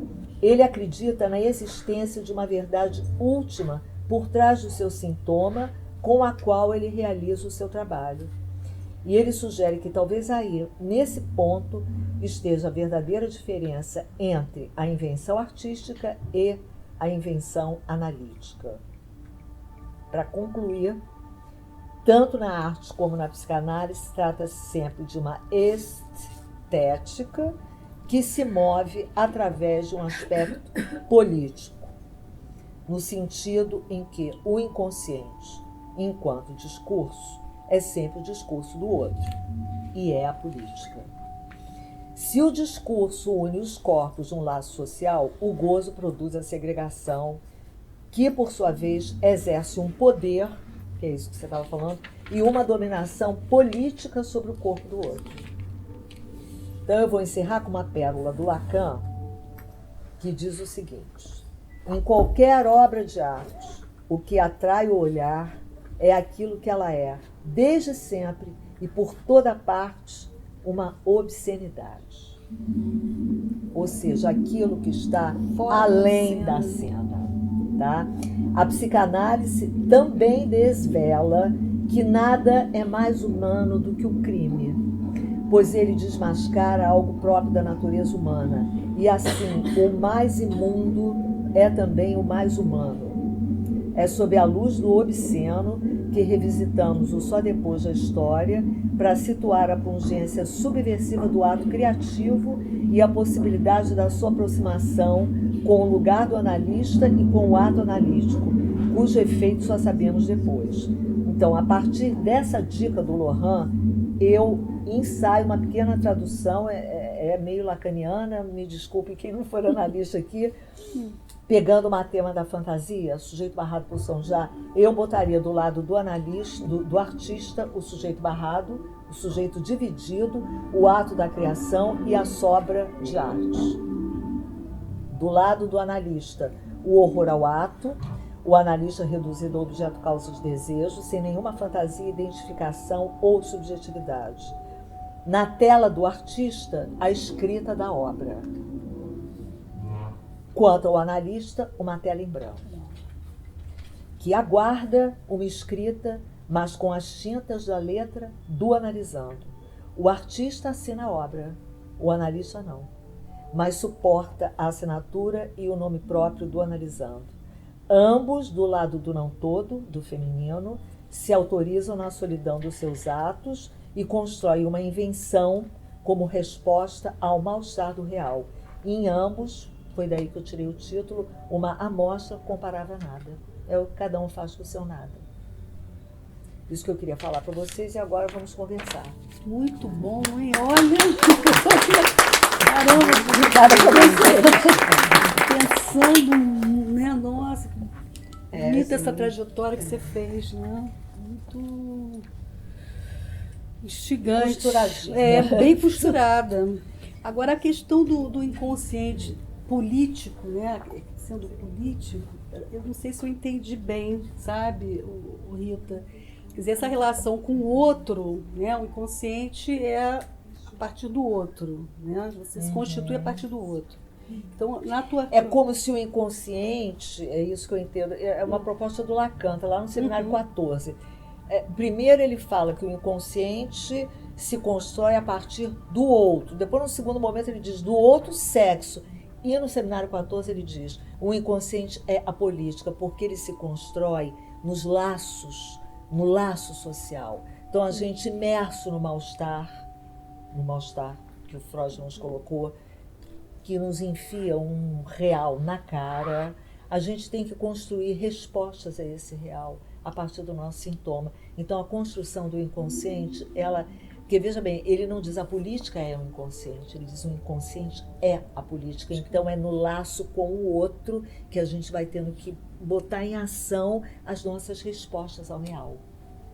ele acredita na existência de uma verdade última por trás do seu sintoma, com a qual ele realiza o seu trabalho. E ele sugere que talvez aí, nesse ponto, esteja a verdadeira diferença entre a invenção artística e a invenção analítica. Para concluir, tanto na arte como na psicanálise, trata-se sempre de uma estética que se move através de um aspecto político, no sentido em que o inconsciente, enquanto discurso, é sempre o discurso do outro, e é a política. Se o discurso une os corpos de um laço social, o gozo produz a segregação, que, por sua vez, exerce um poder, que é isso que você estava falando, e uma dominação política sobre o corpo do outro. Então eu vou encerrar com uma pérola do Lacan, que diz o seguinte: em qualquer obra de arte, o que atrai o olhar é aquilo que ela é, desde sempre e por toda parte, uma obscenidade. Ou seja, aquilo que está além da cena. Tá? A psicanálise também desvela que nada é mais humano do que o crime, pois ele desmascara algo próprio da natureza humana, e assim, o mais imundo é também o mais humano. É sob a luz do obsceno que revisitamos o só depois da história para situar a pungência subversiva do ato criativo e a possibilidade da sua aproximação com o lugar do analista e com o ato analítico, cujo efeito só sabemos depois. Então, a partir dessa dica do Laurent, eu ensaio uma pequena tradução, é meio lacaniana, me desculpe quem não for analista aqui, pegando o tema da fantasia, sujeito barrado por São Já, eu botaria do lado do analista, do artista, o sujeito barrado, o sujeito dividido, o ato da criação e a sobra de arte. Do lado do analista, o horror ao ato, o analista reduzido a objeto causa de desejo, sem nenhuma fantasia, identificação ou subjetividade. Na tela do artista, a escrita da obra. Quanto ao analista, uma tela em branco, que aguarda uma escrita, mas com as tintas da letra do analisando. O artista assina a obra, o analista não, mas suporta a assinatura e o nome próprio do analisando. Ambos, do lado do não todo, do feminino, se autorizam na solidão dos seus atos e constroem uma invenção como resposta ao mal-estar do real. E em ambos, foi daí que eu tirei o título, uma amostra comparável a nada. É o que cada um faz com o seu nada. Isso que eu queria falar para vocês e agora vamos conversar. Muito bom, hein? Olha, caramba, obrigada por você. Pensando, né? Nossa, que bonita essa trajetória que você fez, né? Muito instigante. Costuradinha. É, bem costurada. Agora, a questão do inconsciente político, né? Sendo político, eu não sei se eu entendi bem, sabe, o Rita? Quer dizer, essa relação com o outro, né? O inconsciente é a partir do outro, né? Você se constitui a partir do outro. Então, na tua... É como se o inconsciente, é isso que eu entendo, é uma proposta do Lacan, tá lá no seminário 14. Primeiro ele fala que o inconsciente se constrói a partir do outro. Depois, no segundo momento, ele diz do outro sexo. E no seminário 14 ele diz, o inconsciente é a política, porque ele se constrói nos laços, no laço social. Então a gente imerso no mal-estar que o Freud nos colocou, que nos enfia um real na cara, a gente tem que construir respostas a esse real a partir do nosso sintoma. Então a construção do inconsciente, porque veja bem, ele não diz a política é o inconsciente, ele diz o inconsciente é a política. Então é no laço com o outro que a gente vai tendo que botar em ação as nossas respostas ao real.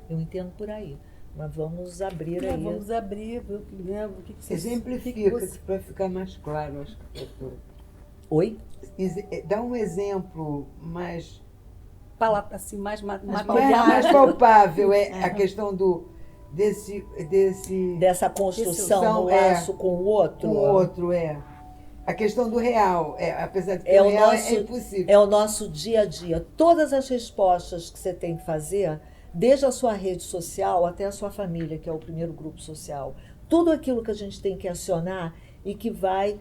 Eu entendo por aí, mas vamos abrir aí. Vamos abrir, ver o que você... Exemplifica para ficar mais claro, acho que professora. Oi? Dá um exemplo mais... assim, mais mais palpável, a questão dessa construção do laço com o outro. Com o outro, A questão do real, apesar de que o real é impossível. É o nosso dia a dia. Todas as respostas que você tem que fazer, desde a sua rede social até a sua família, que é o primeiro grupo social, tudo aquilo que a gente tem que acionar e que vai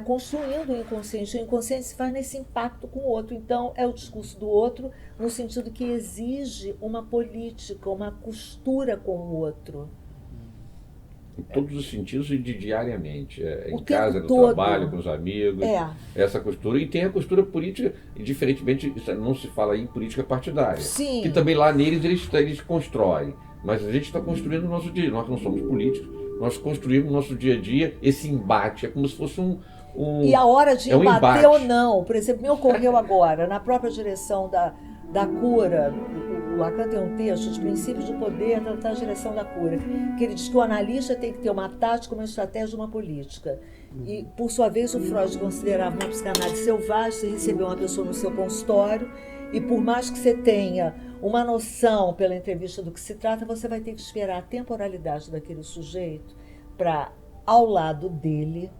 construindo o inconsciente. O inconsciente se faz nesse impacto com o outro. Então, é o discurso do outro no sentido que exige uma política, uma costura com o outro. Em todos os sentidos e diariamente. Em O casa, no tempo todo. trabalho, com os amigos. Essa costura. E tem a costura política, e diferentemente, não se fala aí em política partidária. Sim. Que também lá neles eles constroem. Mas a gente está construindo o nosso dia. Nós não somos políticos. Nós construímos no nosso dia a dia esse embate. É como se fosse E a hora de um embater embate. ou não. Por exemplo, me ocorreu agora, na própria direção da cura, o Lacan tem um texto, Os Princípios do Poder, da direção da cura, que ele diz que o analista tem que ter uma tática, uma estratégia, uma política. E, por sua vez, o Freud considerava uma psicanálise selvagem. Você recebeu uma pessoa no seu consultório e, por mais que você tenha uma noção pela entrevista do que se trata, você vai ter que esperar a temporalidade daquele sujeito para, ao lado dele,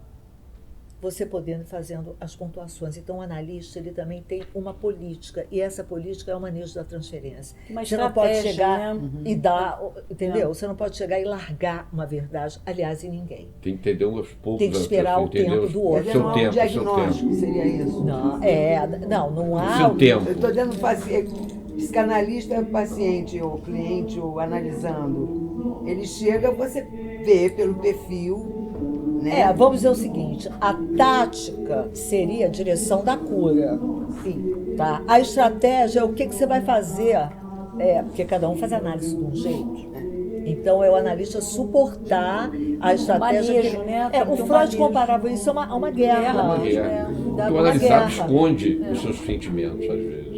você podendo fazendo as pontuações. Então, o analista, ele também tem uma política, e essa política é o manejo da transferência. Você não pode chegar e dar, entendeu? Você não pode chegar e largar uma verdade, aliás, em ninguém. Tem que entender aos poucos. Tem que esperar o tempo do outro. Não há um diagnóstico, seria isso? Não há. Seu tempo. Eu estou dando psicanalista é o paciente, o cliente, o analisando. Ele chega, você vê pelo perfil, né? Vamos dizer o seguinte, a tática seria a direção da cura. Sim. Tá? A estratégia é o que você vai fazer, porque cada um faz análise de um jeito. Então, é o analista suportar a estratégia. Manejo, né? O Freud comparava isso a uma guerra. Porque o uma analisado guerra. esconde os seus sentimentos, às vezes.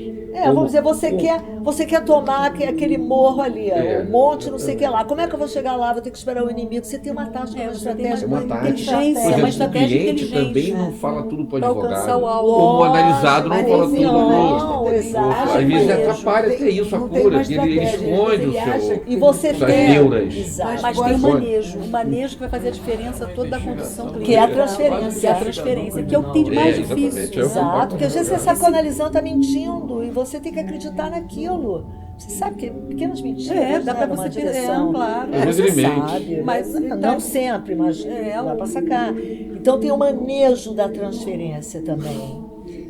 Vamos dizer, você quer tomar aquele morro ali, um monte, não sei o que lá. Como é que eu vou chegar lá? Vou ter que esperar o inimigo. Você tem uma tática, uma você tem estratégia. É uma tática. inteligência, Por é uma exemplo, o estratégia cliente inteligente, também né? não fala tudo para o Pra alcançar advogado. o alvo. Como o analisado não Mas fala esse tudo não, pro... exato. Às vezes Manejo. atrapalha até isso, a Não tem cura. uma Ele estratégia, esconde o ele acha seu... que- E você suas tem. neuras. Exato. Mas pode- tem o manejo que vai fazer a diferença toda da condução clínica. Que é a transferência. Que é a transferência, que é o que tem de mais exatamente. difícil. É o Exato, porque às vezes você sabe que o analisando está mentindo e você tem que acreditar naquilo. Você sabe que pequenas mentiras, dá né, pra numa você ter, direção. claro. Às vezes Você ele mente. sabe, Mas, não então, sempre, mas dá para sacar. Então tem o manejo da transferência também,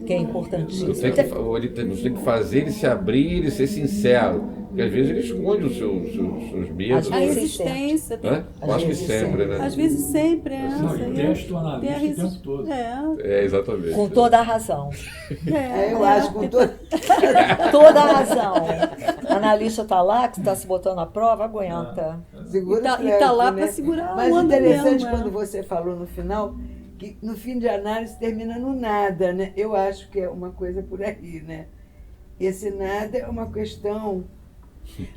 que é importantíssimo. Você tem que fazer ele se abrir e ser sincero. Porque às vezes ele esconde os seus medos. A vezes resistência. Né? Eu acho que sempre, né? Às vezes sempre, Não, e testa o analista o tempo todo. É, exatamente. Com toda a razão. Eu acho com todo. Toda a razão. O analista está lá, que está se botando à prova, aguenta. Segura E tá- o e tá treco, lá né? pra segurar Mas a onda interessante mesmo, quando você falou no final, que no fim de análise termina no nada, né? Eu acho que é uma coisa por aí, né? Esse nada é uma questão.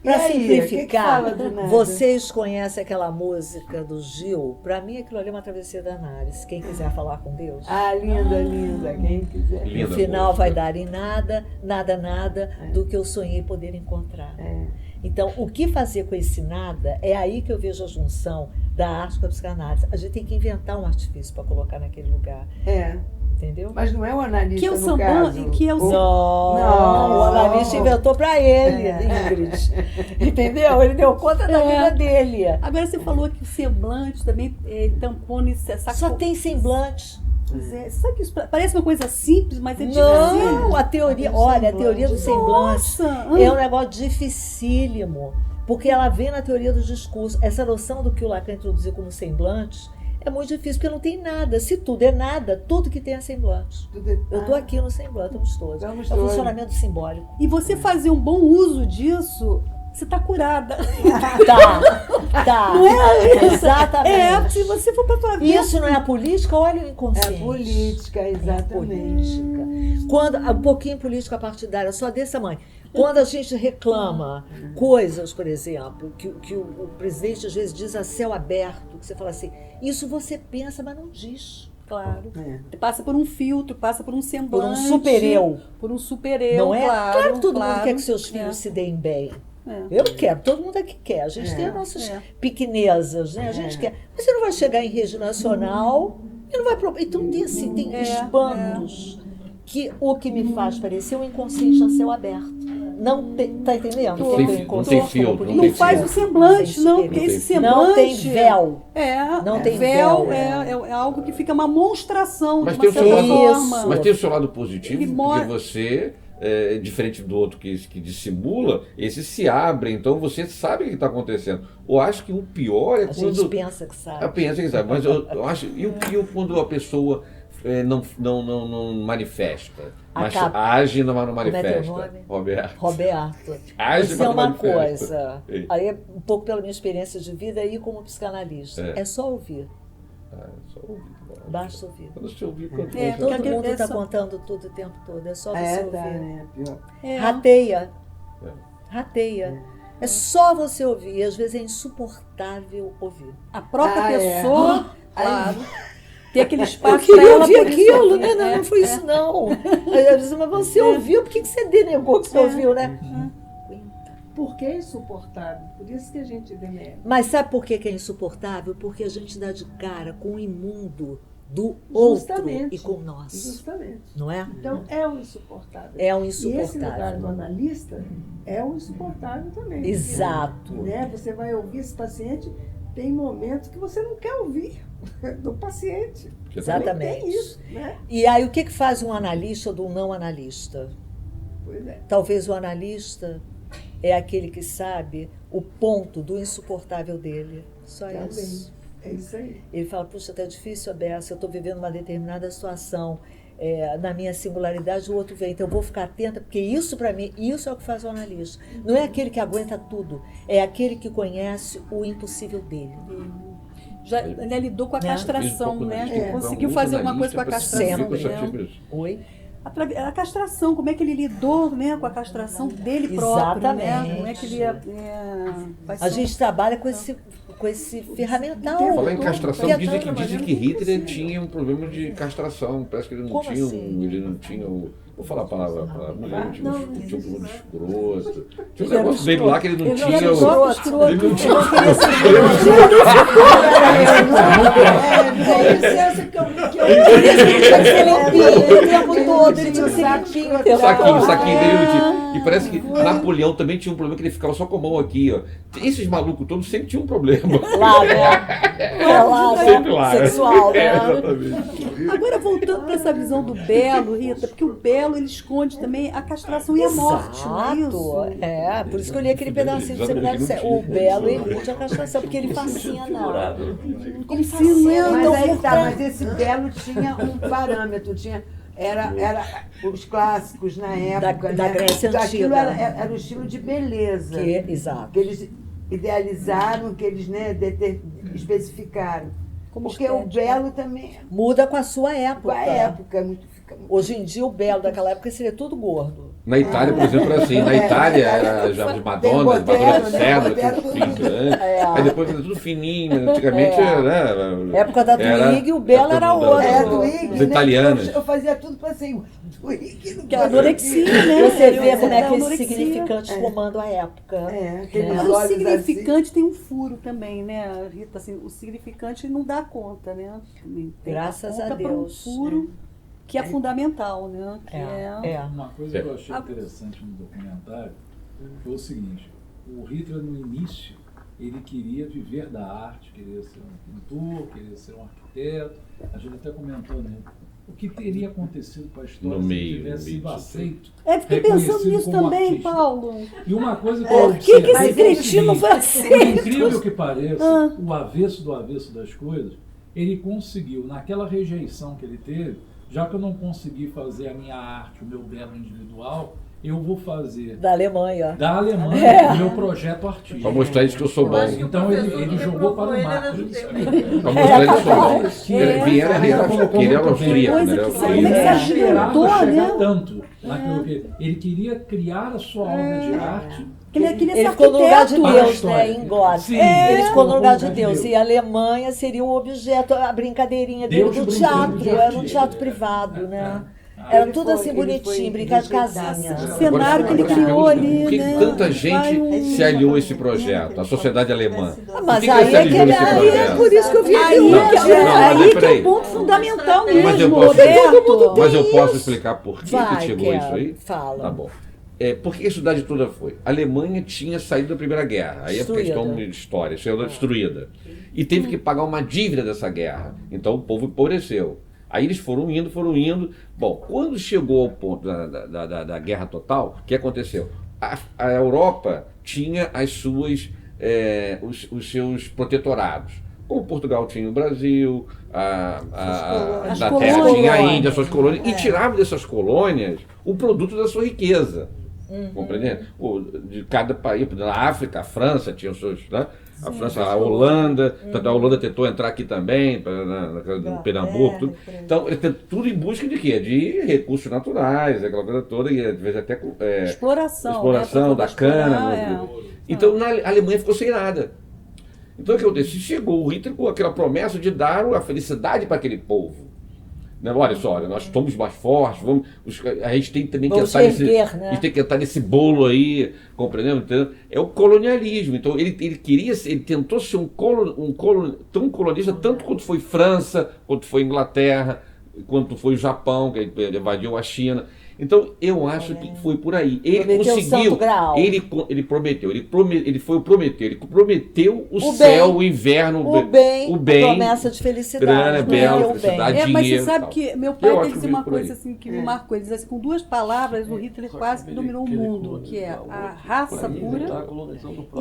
Para E aí, o que que simplificar, fala do nada? vocês conhecem aquela música do Gil? Para mim, aquilo ali é uma travessia da análise. Quem quiser falar com Deus. Ah, linda, linda. Quem quiser. Linda No final música. vai dar em nada, nada do que eu sonhei poder encontrar. É. Então, o que fazer com esse nada é aí que eu vejo a junção da arte com a psicanálise. A gente tem que inventar um artifício para colocar naquele lugar, É. entendeu? Mas não é o analista Que é o no sambã, caso. que é o Não, o analista inventou para ele, Ingrid. Entendeu? Ele deu conta da vida dele. Agora você falou que o semblante também tampona essa Só tem semblante. Pois é, sabe que isso parece uma coisa simples, mas é Não, a teoria, olha, a teoria do semblante Nossa, é um negócio dificílimo, porque ela vem na teoria do discurso. Essa noção do que o Lacan introduziu como semblantes é muito difícil, porque não tem nada. Se tudo é nada, tudo que tem é semblante. Tudo é- Eu estou aqui no semblante, estamos todos. Estamos É o todos. funcionamento simbólico. E você fazer um bom uso disso, você está curada. Tá. Não é? Exatamente. Se você for para tua vida. Isso não é a política, olha o É inconsciente. a política, É a exatamente. política. Quando, um pouquinho política partidária, só desse tamanho. Quando a gente reclama coisas, por exemplo, que o presidente às vezes diz a céu aberto, que você fala assim, isso você pensa, mas não diz. Claro. É. Passa por um filtro, passa por um semblante. Por um super-eu. Por um super-eu, Não é? claro. que todo mundo claro. quer que seus filhos se deem bem. É. Eu quero, todo mundo aqui quer. A gente tem as nossas pequenezas, né? A gente quer. Mas você não vai chegar em rede nacional e não vai... Então tem assim, tem espantos que o que me faz parecer um inconsciente a céu aberto. Não tem, tá entendendo? Não tem- não tem filtro, Não faz o semblante, não, porque esse semblante. Não tem véu. Não tem véu. véu. É algo que fica uma monstração Mas de tem uma o seu certa lado, forma. mas tem o seu lado positivo, Ele porque mostra- você, diferente do outro que dissimula, esse se abre, então você sabe o que está acontecendo. Eu acho que o pior é A gente quando... pensa que sabe. Eu penso que sabe, mas eu acho... E o pior quando a pessoa não manifesta, mas Acaba. age, mas não Como é teu manifesta. nome? Roberto. Roberto, Age, isso mas é não uma manifesta. coisa. Ei. Aí é um pouco pela minha experiência de vida e como psicanalista. É. É só ouvir. Só ouvir. Basta ouvir. Quando você ouvir, quando É, você... Todo Porque mundo é está só- contando tudo o tempo todo. É só você É, ouvir. tá, né? Pior. Rateia. É. Rateia. É só você ouvir. E às vezes é insuportável ouvir. A própria Ah, é. pessoa, claro, ter aquele Eu espaço para queria ela ouvir poder aquilo, sorrir. né? Não, não foi isso, não. Aí às vezes, mas você ouviu, por que você denegou que você ouviu, né? Porque é insuportável. Por isso que a gente denega. Mas sabe por que é insuportável? Porque a gente dá de cara com o imundo do outro Justamente. e com nós. Justamente. Não é? Então é o insuportável. É um E esse lugar do insuportável. analista é o insuportável também. Exato. Né? Você vai ouvir esse paciente, tem momentos que você não quer ouvir do paciente. Exatamente. Tem isso, né? E aí o que faz um analista do não analista? Pois é. Talvez o analista é aquele que sabe o ponto do insuportável dele. Só Também. isso. É isso aí. Ele fala, puxa, tá difícil, Abessa, eu estou vivendo uma determinada situação, na minha singularidade, o outro vem, então eu vou ficar atenta, porque isso para mim, isso é o que faz o analista. Não é aquele que aguenta tudo, é aquele que conhece o impossível dele. já né, lidou com a Né? castração, Fiz um pouco né? de- Que conseguiu um fazer alguma coisa com a jornalista castração. pra saber Né? sobre isso. Oi? A castração, como é que ele lidou, né, com a castração dele próprio, né? Exatamente. Como é que ele ia, vai A ser gente trabalha com esse ferramental. Falar em castração, Porque dizem que Hitler tinha um problema de castração. Parece que ele não Como tinha assim? ele não tinha vou falar a palavra, mulher não tinha um problema de escroto. Tinha um negócio dele lá que ele não tinha. era só escroto. Ele não tinha. O tempo todo, ele tinha que ser limpinho. O saquinho dele não tinha. E parece que Napoleão também tinha um problema que ele ficava só com a mão aqui, ó. Esses malucos todos sempre tinham um problema. Lá, né? Lá, Sempre lá. sexual, né? Exatamente. Agora, voltando para essa visão do Belo, Rita, porque o Belo ele esconde também a castração e a morte, não é isso? Exato. É, por isso que eu li aquele pedacinho do seminário de Sé. O Belo elude a castração, porque ele fascina. Ele fascina. Mas Então, aí tá, mas esse Belo tinha um parâmetro, era os clássicos na época, Da né? Grécia Aquilo Antiga. era o estilo de beleza. Exato. Que eles idealizaram, que eles especificaram. Como Porque o estética. Belo também, Muda com a sua com época. a época, fica muito. Hoje em dia, o Belo daquela época seria tudo gordo. Na Itália, por exemplo, era assim. Na Itália era já de Madonna, moderno, né? Cedra, Moderno. tudo fino, né? Aí depois era tudo fininho. Antigamente era. Época da Dwig, o Belo era outro. Os italianos. Eu fazia tudo para ser Dwig. Que é a anorexia, né? Você vê como é que Anorexia. esses significantes comandam a época. Aqueles Mas o olhos significante tem um furo também, né, Rita? Assim, o significante não dá conta, né? Tem Graças conta a por Deus. um furo que é fundamental, né? Que É. Uma coisa que eu achei interessante no documentário foi o seguinte: o Hitler, no início, ele queria viver da arte, queria ser um pintor, queria ser um arquiteto. A gente até comentou, né? O que teria acontecido com a história No se meio, ele tivesse no meio sido disso. aceito? É, fiquei pensando reconhecido nisso como também, artista. Paulo. E uma coisa que eu Por que observo esse é o cretino não foi seguinte, por aceito? incrível que pareça, o avesso do avesso das coisas, ele conseguiu, naquela rejeição que ele teve, já que eu não consegui fazer a minha arte, o meu belo individual, eu vou fazer Da Alemanha. da Alemanha o meu projeto artístico. Pra mostrar isso que eu sou bom. Então ele jogou para o marketing. Pra mostrar que eu sou bom. Vieira ele era austríaco, né? Ele era Como é que austríaco. você Esperava agigantou, chegar né? tanto naquilo que ele queria criar a sua obra de arte. Ele queria ser Ele ficou no lugar de arquiteto. Para a Deus, história. né? Em God. Sim, Ele ficou no lugar de colocou Deus. E a Alemanha seria o objeto, a brincadeirinha dele Deus do brincando teatro. de Era um artista. teatro privado, né? Era Ele tudo foi- assim ele foi bonitinho, brincar de rejeitado. casinha. O cenário que ele criou ali, Por que né? tanta gente Vai um- se aliou a esse projeto, a sociedade alemã? Mas Por que aí se é aliou que a esse aí é projeto? por isso que eu vi Aí, aquilo. Não, que, não, aí mas que é peraí. o ponto fundamental Mas eu mesmo, posso, Roberto. mas eu posso explicar por que, Vai, que chegou Kel, isso aí? fala. Tá bom. Por que a cidade toda foi? A Alemanha tinha saído da Primeira Guerra, aí é Destruída. questão de história, saiu destruída. E teve que pagar uma dívida dessa guerra. Então o povo empobreceu. Aí eles foram indo. Bom, quando chegou ao ponto da guerra total, o que aconteceu? A Europa tinha as suas, os seus protetorados. Como Portugal tinha o Brasil, a As Inglaterra colônias. tinha a Índia, suas colônias, e tirava dessas colônias o produto da sua riqueza. Compreendendo? De cada país, na África, a França tinha os seus. Né? A França, a Holanda, tanto a Holanda tentou entrar aqui também, no Pernambuco, tudo. Então, ele tem tudo em busca de quê? De recursos naturais, aquela coisa toda, e às vezes até Exploração, da né? Pra poder cana. explorar, Então, a Alemanha ficou sem nada. Então, o que aconteceu? Chegou o Hitler com aquela promessa de dar a felicidade para aquele povo. Né? Olha só, nós somos mais fortes, a gente tem também que Vamos entrar nesse, erguer, né? a gente tem que entrar nesse bolo aí, compreendendo? Entendeu? É o colonialismo. Então ele tentou ser tão colonista tanto quanto foi França, quanto foi Inglaterra, quanto foi o Japão, que invadiu a China. Então eu acho que foi por aí. Ele Prometeu o conseguiu, Santo Graal. ele prometeu, ele foi o prometer, ele prometeu o O céu, bem. o inverno, O bem, a promessa de felicidade. grana, belo, o bem. felicidade. É, mas você dinheiro e sabe tal. que meu pai Eu ele acho que dizia veio uma por coisa aí. assim que me marcou. Ele diz assim, com duas palavras, o Hitler quase que dominou o mundo, que é a raça pura,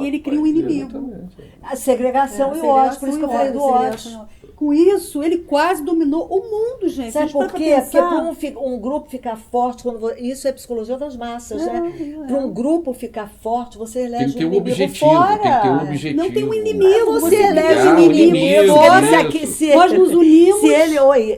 e ele cria um inimigo. A segregação e o ódio, por isso que eu falei do ódio. Com isso, ele quase dominou o mundo, gente. Sabe Vocês param por pra quê? pensar? Porque para um grupo ficar forte, isso é psicologia das massas, né? Para um grupo ficar forte, você Tem elege que ter um um inimigo objetivo, fora. tem que ter um objetivo. Não tem um inimigo, Você elege Ah, um o inimigo. inimigo, Fora, isso. aqui, Nós nos unimos.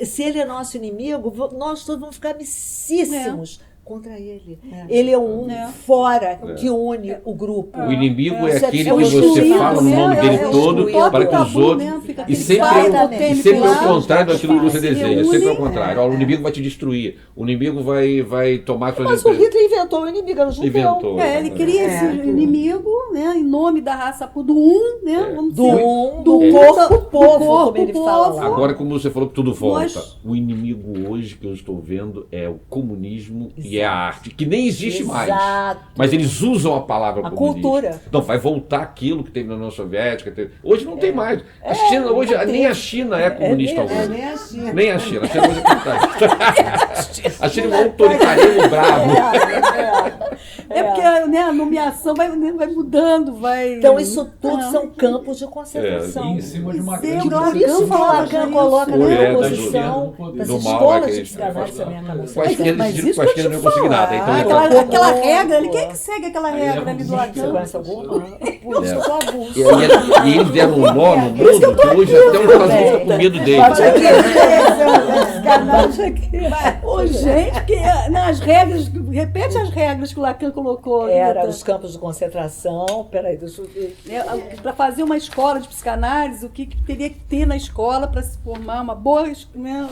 se ele é nosso inimigo, nós todos vamos ficar amicíssimos contra ele. É. Ele é um É. fora que une o grupo. O inimigo é Isso é aquele que excluído, você fala o né? nome dele É todo excluído. para que os Tabu, outros. né? Fica E aquele sempre, quadro é- totêmico e sempre é lá. o contrário daquilo que você Se deseja. reúnem. Sempre é o contrário. Ó, o inimigo vai te destruir. O inimigo vai tomar suas Mas o Hitler inventou o inimigo, era o judeu. Inventou. Ele queria esse É. inimigo, né, em nome da raça do um, né, vamos Do dizer, um, do do corpo, povo, como ele fala lá. Agora, como você falou que tudo volta, Nós- o inimigo hoje que eu estou vendo é o comunismo e é a arte, que nem existe mais. Exato. Mas eles usam a palavra A comunista. cultura. Então vai voltar aquilo que teve na União Soviética. Hoje não tem mais. A China, hoje, nem a China é comunista nem- hoje. Nem a China. Nem a China. A China hoje é autoritária. A China é um autoritarismo bravo. É porque, né, a nomeação vai mudando, vai... Então, isso tudo Ah. são campos de E concentração. em cima de uma Sim, grande o Lacan Por isso que o falava Lacan disso. coloca Foi, na é, da oposição Juliana, das do mal, escolas é de que psicanálise também acabam Com a sendo. esquerda, Mas eles dizem isso que com a que eu esquerda te não consigo nada. falar, Então, aquela regra, quem é que segue aquela Aí regra leva ali do muito Você Lacan? conhece alguma? Por isso que eu abuso. E eles deram um nó no mundo que hoje até os Estados Unidos ficam com medo deles. Ô, gente, que nas regras, repete as regras que o Lacan colocou. Era Rita. os campos de concentração. Peraí, deixa eu ver. Para fazer uma escola de psicanálise, o que teria que ter na escola para se formar uma boa, né?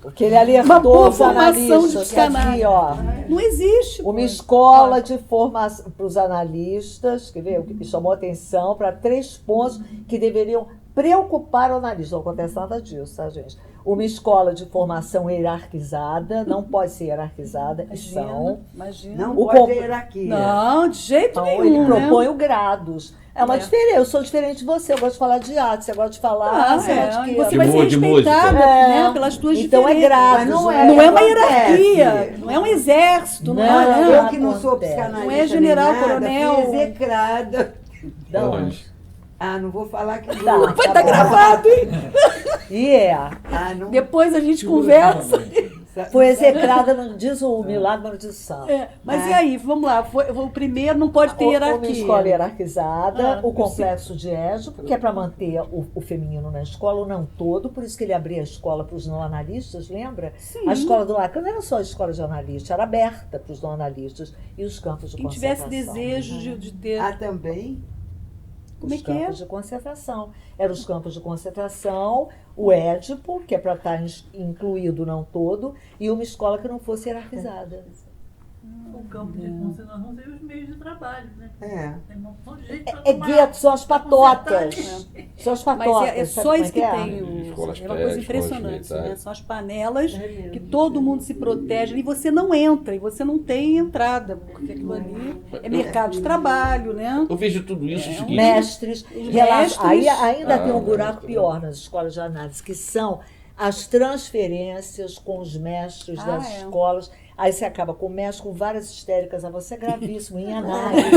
Porque ele Uma boa alertou os formação de analistas que psicanálise. aqui, ó, Não existe. uma pô. escola de formação para os analistas, quer ver? O que chamou atenção para 3 pontos que deveriam preocupar o analista. Não acontece nada disso, tá, gente? Uma escola de formação hierarquizada, não pode ser hierarquizada, e são. Imagina. Não O pode comp- ter hierarquia. Não, de jeito Então, nenhum, ele né? propõe o grados. É uma É. diferença. Eu sou diferente de você. Eu gosto de falar de arte. Você gosta de falar. Ah, sei lá de é. quê. E você De vai ser música. respeitada, É. né, pelas tuas Então é diferenças. grado. Mas não Não é uma acontece. hierarquia, não é um exército, não, Não, é, né? Eu que não sou Acontece. psicanalista. Não é general, nem nada, coronel. fui execrada. Não. Onde? Ah, não vou falar que Tá. não. Vai estar gravado, hein? E é. Ah, não. Depois a gente conversa. Foi execrada, não diz o milagre, mas não diz o santo. É, mas e aí, vamos lá. O primeiro não pode ter Uma hierarquia. escola hierarquizada, Ah, o complexo de Édipo, que é para manter o feminino na escola, o não todo, por isso que ele abria a escola para os não analistas, lembra? Sim. A escola do Lacan não era só a escola de analista, era aberta para os não analistas e os campos de Quem tivesse concentração. desejo de ter. Ah, também? Como é Os que é? campos de concentração. Eram os campos de concentração, o Édipo, que é para estar incluído não todo, e uma escola que não fosse hierarquizada. O campo de concentração seria os meios de trabalho, né? É. Não são de jeito pra É tomar- gueto, são as pra patotas. consertar. São as Mas patotas. é sabe só como isso que é? tem. Escolas É uma coisa técnicas, impressionante, militares. né? São as panelas que todo mundo se protege e você não entra, e você não tem entrada, porque aquilo ali é mercado de trabalho, né? Eu vejo tudo isso o seguinte. Mestres. mestres. Aí ainda tem um Ah, buraco pior nas escolas de análise, que são as transferências com os mestres Ah, das é. escolas. Aí você acaba com o mestre com várias histéricas. Você é gravíssimo em análise.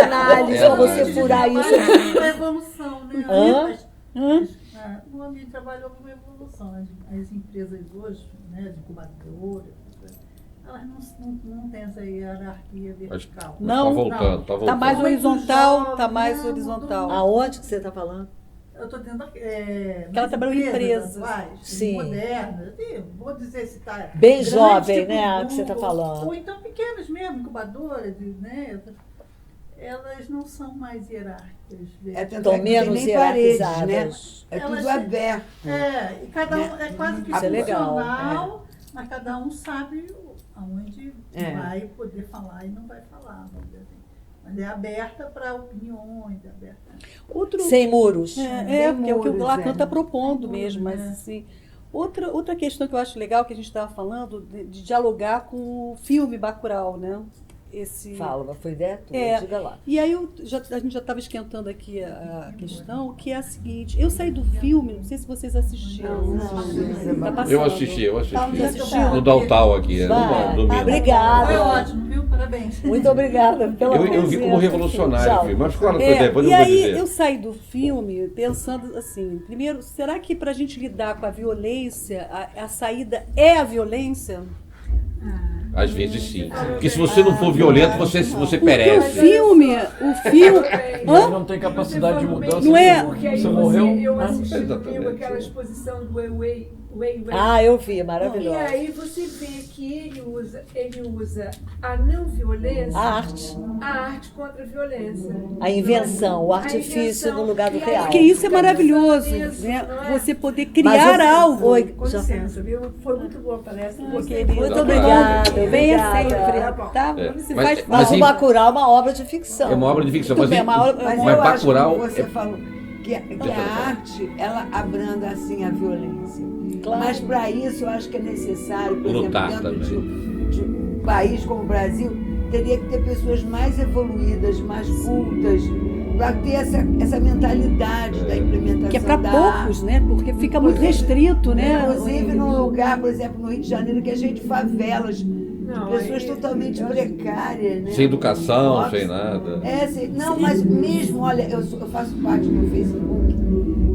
Análise, É, pra você análise. furar isso. Trabalho é uma evolução, né? Hã? O ambiente de trabalho houve uma evolução. As empresas hoje, né, de incubadoras, elas não têm essa hierarquia vertical. Não, tá voltando, tá voltando. Tá mais Muito horizontal, jovem, tá mais né? horizontal. Aonde que você está falando? Eu estou dizendo Que ela nas trabalhou em empresas. atuais, Sim. modernas, vou dizer se está Bem jovem, né, que você tá Google, falando. Ou então pequenas mesmo, incubadoras, né? Elas não são mais hierárquicas. É tanto Estão é que tem menos nem paredes, né? hierarquizadas. É Elas- tudo aberto. E cada um é quase que Isso é legal, funcional, mas cada um sabe aonde É. vai poder falar e não vai falar, vamos dizer assim. Mas é aberta para opiniões, é aberta. Outro, Sem muros. porque é o que o muros, Lacan é. está propondo mesmo, mas assim. Outra questão que eu acho legal, que a gente estava falando, de dialogar com o filme Bacurau, né? Esse... Fala, mas foi ideia tua, É. diga lá. E aí a gente já estava esquentando aqui a questão, que é a seguinte, eu saí do filme, não sei se vocês assistiram. Tá passando. Eu assisti. Já assistiu? No Daltal aqui, Vai. no domingo. Obrigada. Foi ótimo, viu? Parabéns. Muito obrigada pela Eu vi como presença. revolucionário o Tchau. filme, mas claro, É, depois e eu vou aí dizer. eu saí do filme pensando assim, primeiro, será que para a gente lidar com a violência, a saída é a violência? Às vezes sim. Porque se você não for violento, você Porque perece. o filme... Ele não tem capacidade de mudança. Não é? Porque aí Você morreu? eu né? assisti Exatamente. aquela exposição do Wei Wei. Ah, eu vi, E maravilhoso. aí você vê que ele usa a não violência, A arte, a arte contra a violência. a invenção, o A artifício invenção. no lugar do E aí- real. Porque isso é maravilhoso, Isso, né? não é? Você poder Mas criar algo. Oi, Com já- licença, viu? Foi muito boa a palestra. Gostei Querido. Muito obrigada. Venha obrigada. sempre, tá? É, Você mas- faz Mas o em- Bacurau é uma obra de ficção. É uma obra de ficção. Tudo bem, Mas, uma obra- Mas mas eu acho Bacurau que você é- falou que a arte, ela abranda assim a violência. Claro. Mas para isso eu acho que é necessário, por Lutar exemplo, dentro também. de um país como o Brasil, teria que ter pessoas mais evoluídas, mais cultas, para ter essa mentalidade da implementação Que é para da poucos, né? Porque fica muito restrito, né? Inclusive num lugar, por exemplo, no Rio de Janeiro, que é cheio de favelas, Não, pessoas aí- totalmente precárias, né? sem educação, Nossa. sem nada. Não, mas mesmo, olha, eu faço parte do Facebook,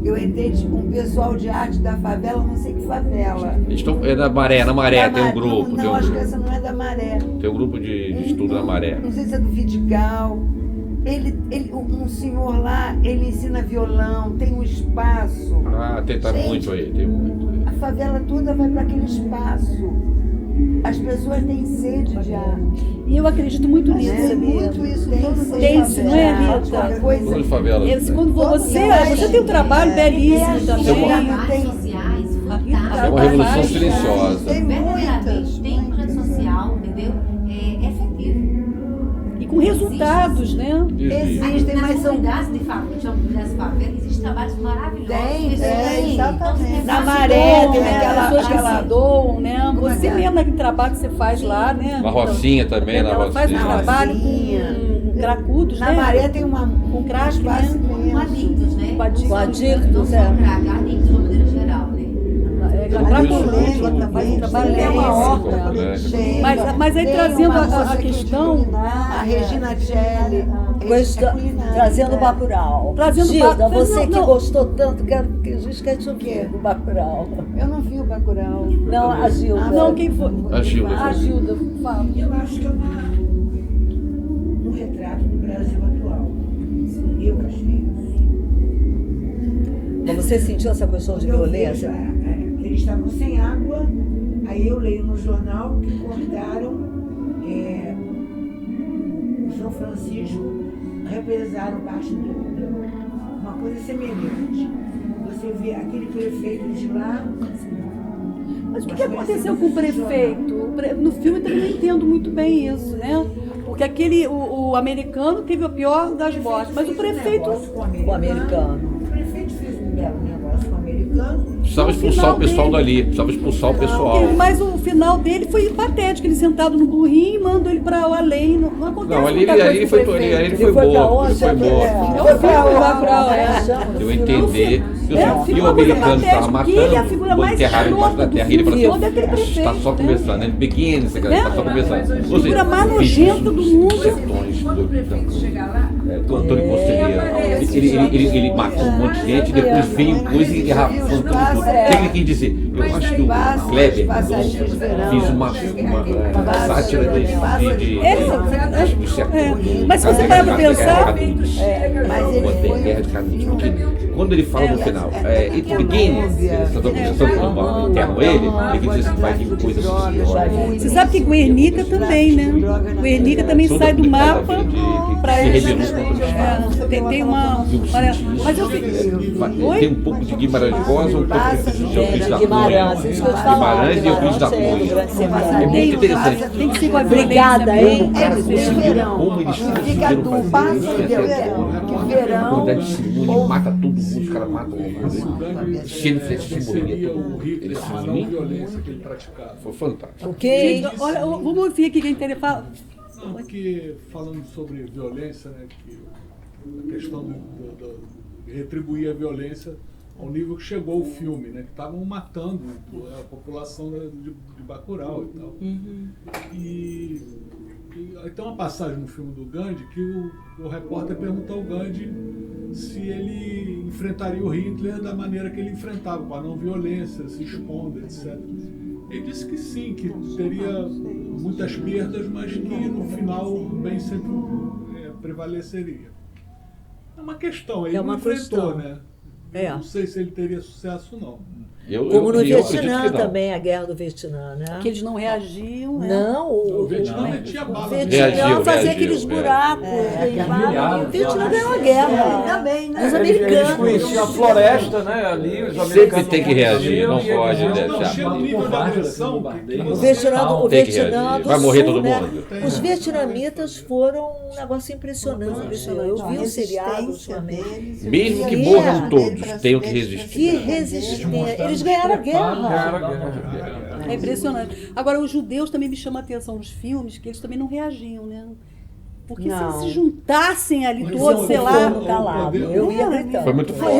eu entrei um pessoal de arte da favela, não sei que favela. É da Maré, na Maré Da tem um Ma- grupo. Não, tem um acho que grupo. essa não é da Maré. Tem um grupo de estudo na Maré. Não sei se é do Vidigal. Um senhor lá, ele ensina violão, tem um espaço. Ah, tá Gente, muito aí, tem muito. A favela toda vai para aquele espaço. As pessoas têm sede de arte. E eu acredito muito nisso, Tem sabia? muito isso, tem sede Tem, de não é, arte, Rita? qualquer coisa. Todas as favelas. Quando você Mas- tem um trabalho belíssimo Tem também. tem- sociais, É fantásticos. uma revolução Tem silenciosa. Tem muitas. Verdadeiramente tem um projeto social, entendeu? É efetivo. E com resultados, né? Existe. Existem, Nas mas são comunidades de favela, das favelas, existem trabalhos maravilhosos. Tem, pessoas que exatamente. estão Na se Maré, doam, tem né? aquela- pessoas que se doam, né? Como é que Você é? mesmo naquele trabalho que você faz lá, né? Na Rocinha também, na Ela faz um Rocinha. trabalho Rocinha. com cracudos, Na né? Maré tem um crack, espaço né? Com imenso. adictos, né? Com adictos. Com adictos, Não só é. crack, adictos de uma maneira geral, né? Cracolândia, ela faz um trabalho Tem uma belíssimo. horta. Né? Mas aí Tem trazendo uma a moça que questão... A Regina Celli. Trazendo o Bacurau. Trazendo Gilda, Ba- você que não. gostou tanto, quero que a gente quer te ouvir do Bacurau. Eu não vi o Bacurau. Não, a Gilda. Não, quem foi? A Gilda. A Gilda, fala. Eu acho que é um retrato do Brasil atual. Eu achei isso. Mas você sentiu essa questão de Eu violência? vejo, eles estavam sem água, aí eu leio no jornal que cortaram o São Francisco, represaram parte uma coisa semelhante. Você vê aquele prefeito de lá. Mas o que aconteceu com o prefeito? No filme eu também não entendo muito bem isso, né? Porque o americano teve o pior das mortes, mas o prefeito... O americano. O prefeito fez um belo negócio com o americano. Precisava expulsar o pessoal dali. Precisava expulsar o pessoal. Mas o final dele foi patético, ele sentado no burrinho e mandou ele para o além. Não acontece Não, ali muita ele, coisa ali ele com foi, o prefeito. ali ele foi morto. Ele foi morto. É o filme do Bacurau, é. Deu a entender. É, E o americano estava patético, que ele é a matando, figura mais enterraram embaixo da escrota terra. E ele do falou filme todo, é aquele assim: está prefeito, só né? começando, ele pequeno, está só começando. Ou seja, Figura mais nojenta do mundo. sertões Quando o prefeito chegar lá, do Antônio Conselheiro. Ele matou um monte de gente, depois veio coisa e engarrafando tudo. Tem que dizer, eu acho que o Kleber fez uma sátira dos sertões. Mas se você parar para pensar, Guerra de Canudos, porque quando ele fala no final, it begins, enterram ele diz assim, vai vir coisa você sabe que Guernica também, né? Guernica também sai do mapa para se eles. rebelou contra os Tem uma... Mas eu tem um pouco de Guimarães Rosa, um pouco de Euclides da Guimarães, isso que eu te falava. Guimarães e Euclides da Cunha. É muito interessante. tem que ser com a Obrigada, violência hein? Como o cara conseguiram, como eles Fica conseguiram do fazer passo isso, de verão. quantidade de simone, mata todo mundo, os caras matam todo mundo. Cheio de simbolia, todo mundo. Hitler, Eles a não violência que ele praticava. foi fantástico. Ok. Gente, olha, vamos ouvir aqui quem tem fala. Não, porque falando sobre violência, né, que a questão de retribuir a violência ao nível que chegou o filme, né, que estavam matando a população de Bacurau e tal. E tem uma passagem no filme do Gandhi que o repórter perguntou ao Gandhi se ele enfrentaria o Hitler da maneira que ele enfrentava, com a não violência, se expondo, etc. Ele disse que sim, que teria muitas perdas, mas que no final o bem sempre prevaleceria. É uma questão, ele não enfrentou, né? Não sei se ele teria sucesso, não. Como no Vietnã também, a guerra do Vietnã, né? Que eles não reagiam, né? Não, o Vietnã metia bala. O Vietnã fazia aqueles buracos. O Vietnã ganhou a guerra. Também, né? Os americanos. Eles conheciam a floresta, né? Ali, os americanos. Sempre tem que reagir, não pode deixar. O Vietnã do vai morrer Sul, todo né? mundo. Os vietnamitas foram um negócio impressionante. Eu vi o seriado ultimamente. Mesmo que morram todos, tenham que resistir. Que resistência. Eles ganharam a guerra. É impressionante. Agora, os judeus também me chamam a atenção nos filmes, que eles também não reagiam, né? Porque se eles se juntassem ali todos, sei lá... Eu ia gritando. Foi muito forte.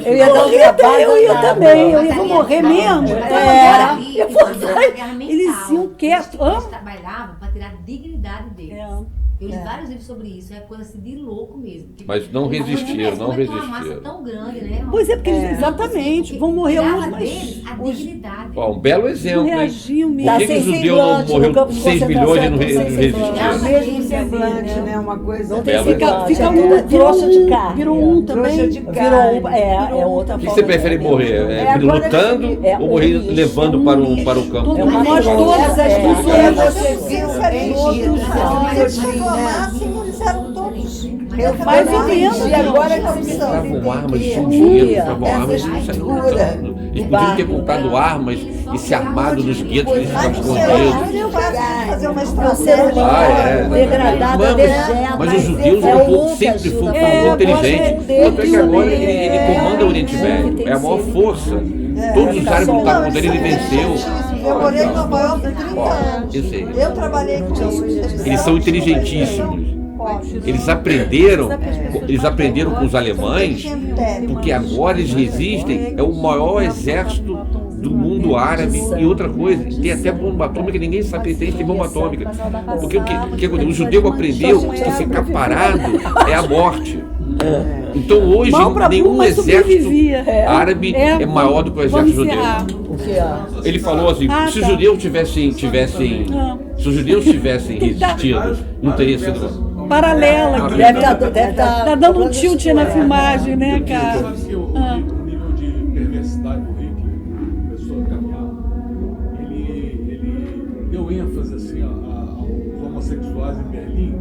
Eu ia dar um trabalho. Eu ia também. Eu ia morrer mesmo. Eles iam quietos. Eles trabalhavam para tirar a dignidade deles. Eu li vários livros sobre isso, é coisa assim de louco mesmo. Mas não resistiram, não resistiram. Uma massa tão grande, né? Pois é, porque eles, exatamente, vão morrer uns, mas a dignidade. Ó, um belo exemplo, não reagiam mesmo. Por que o judeu não morreu 6 milhões e não resistiu? É o mesmo semblante, né? Uma coisa... Fica um, trouxa de carne. Virou um também. Virou um, é outra forma. O que você prefere morrer? Lutando ou morrer levando para o campo? Nós todas as pessoas... Eles eram todos. Mais ou menos. E agora compravam armas, tinham dinheiro, compravam armas e saíam lutando. Eles podiam ter comprado armas e se armado nos guetos que eles ficavam escondidos. Fazer uma estratégia degradada, mas os judeus sempre foram muito inteligentes. Tanto é que agora ele comanda o Oriente Médio. É a maior força. Todos os árabes lutaram contra ele, ele venceu. Eu morei em Nova York há 30 anos. Eu trabalhei com eles. Eles são inteligentíssimos. Eles aprenderam com os alemães, porque agora eles resistem, é o maior exército do mundo árabe. E outra coisa, tem até bomba atômica, ninguém sabe que tem bomba atômica. Porque o judeu aprendeu que ficar parado é a morte. Então hoje nenhum exército árabe é maior do que o exército judeu. Ele falou assim, se os judeus tivessem resistido, não teria sido paralela aqui. Deve estar tá dando um tilt na filmagem, né, cara? O nível de perversidade do Hitler começou a caminhar. Ele deu ênfase assim aos homossexuais em Berlim,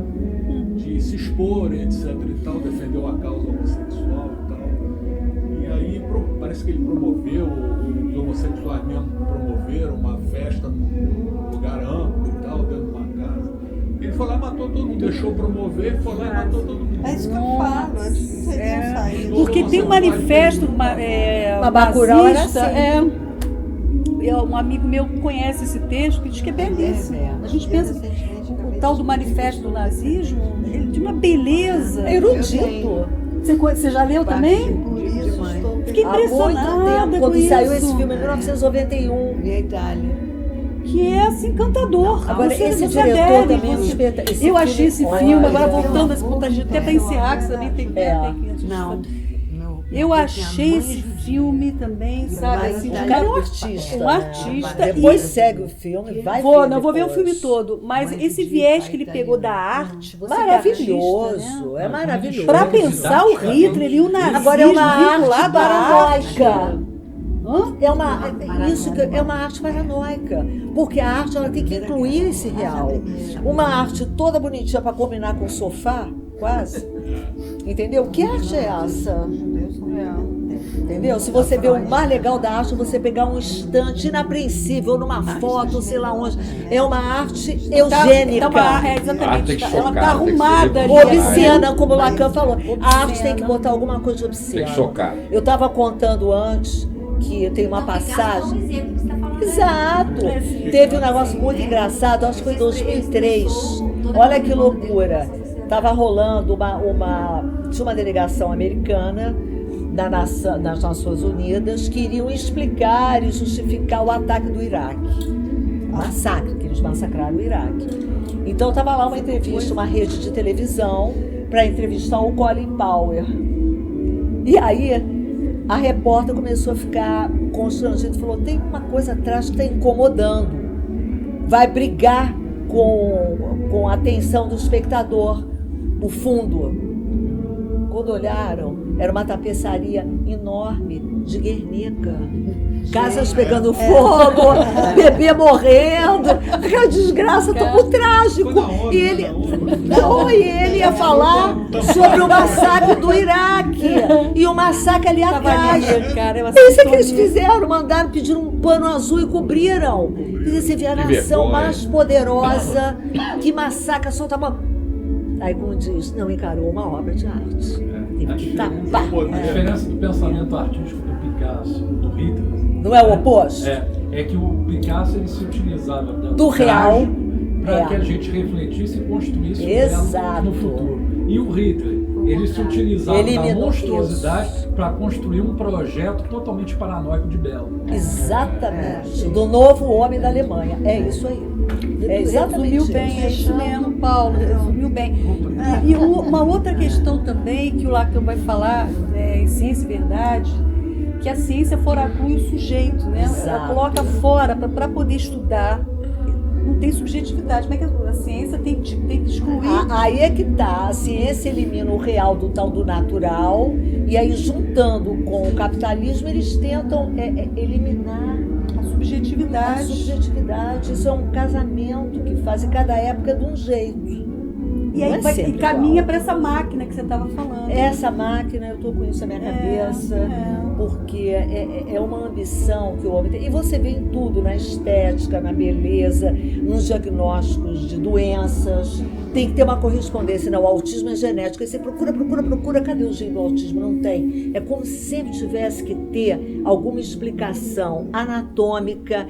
de se expor, etc e tal, defendeu a causa homossexual e tal. E aí parece que ele promoveu, os homossexuais mesmo promoveram uma festa num lugar amplo e tal, dentro de uma casa. Ele foi lá e matou todo mundo, deixou promover, foi lá e matou todo mundo. É isso que eu falo, eles não teriam saído. Porque tem um manifesto Bacurau era nazista, um amigo meu conhece esse texto que diz que é belíssimo. A gente pensa o tal do manifesto do nazismo, ele de uma beleza. Erudito. Você já leu também? Fiquei impressionada quando com saiu isso. esse filme em 1991. Na Itália. Que é assim, encantador. Agora, esse diretor também eu achei esse filme, agora voltando a esse ponto, até para encerrar, que também tem que Não. Eu achei esse filme também, sabe? Assim, o cara é um artista. Um artista. Depois segue o filme, vai ver. Não vou ver o filme todo, mas esse viés que ele pegou da arte, maravilhoso, é maravilhoso. Para pensar o Hitler e o nazismo. Agora é uma arte paranoica. É uma arte paranoica, porque a arte ela tem que incluir esse real. Uma arte toda bonitinha para combinar com o sofá, quase. Entendeu? Que arte é essa? Entendeu? Se você vê o mais legal da arte, você pegar um instante inapreensível numa foto, sei lá onde. É uma arte eugênica. Exatamente. Ela está arrumada ali. Obscena, como o Lacan falou. A arte tem que botar alguma coisa de obscena. Tem que chocar. Eu estava contando antes que tem uma passagem. Exato. Teve um negócio muito engraçado, acho que foi em 2003. Olha que loucura. Estava rolando tinha uma delegação americana das Nações Unidas que iriam explicar e justificar o ataque do Iraque. Massacre, que eles massacraram o Iraque. Então estava lá uma entrevista, uma rede de televisão, para entrevistar o Colin Powell. E aí a repórter começou a ficar constrangido, falou, tem uma coisa atrás que está incomodando. Vai brigar com a atenção do espectador. O fundo. Quando olharam, era uma tapeçaria enorme de Guernica. Casas pegando fogo, bebê morrendo, aquela desgraça, tão trágico. E ele ia falar sobre o massacre do Iraque. E o massacre ali atrás. Isso é que eles fizeram, mandaram, pediram um pano azul e cobriram. E você vê a nação mais poderosa que massacra, solta uma... Aí, como diz, não encarou uma obra de arte. Teve que tapar. A diferença do pensamento artístico do Picasso, do Hitler... Não é o oposto? É que o Picasso ele se utilizava do real para que a gente refletisse e construísse Exato. no futuro. E o Hitler, ele se utilizava da monstruosidade para construir um projeto totalmente paranoico de belo. Exatamente. Do novo homem da Alemanha. É isso aí. É exatamente resumiu bem, é isso mesmo, Paulo, resumiu bem. E uma outra questão também que o Lacan vai falar em Ciência e Verdade, que a ciência foraclui o sujeito, né? Ela coloca fora para poder estudar. Não tem subjetividade. Como é que a ciência tem que excluir? Aí é que tá. A ciência elimina o real do tal do natural, e aí, juntando com o capitalismo, eles tentam eliminar a subjetividade. A subjetividade. Isso é um casamento que faz em cada época de um jeito. E aí caminha para essa máquina que você estava falando. Essa máquina, eu estou com isso na minha cabeça, porque é uma ambição que o homem tem. E você vê em tudo, na estética, na beleza, nos diagnósticos de doenças. Tem que ter uma correspondência. Não, o autismo é genético. Aí você procura, cadê o gene do autismo? Não tem. É como se sempre tivesse que ter alguma explicação anatômica,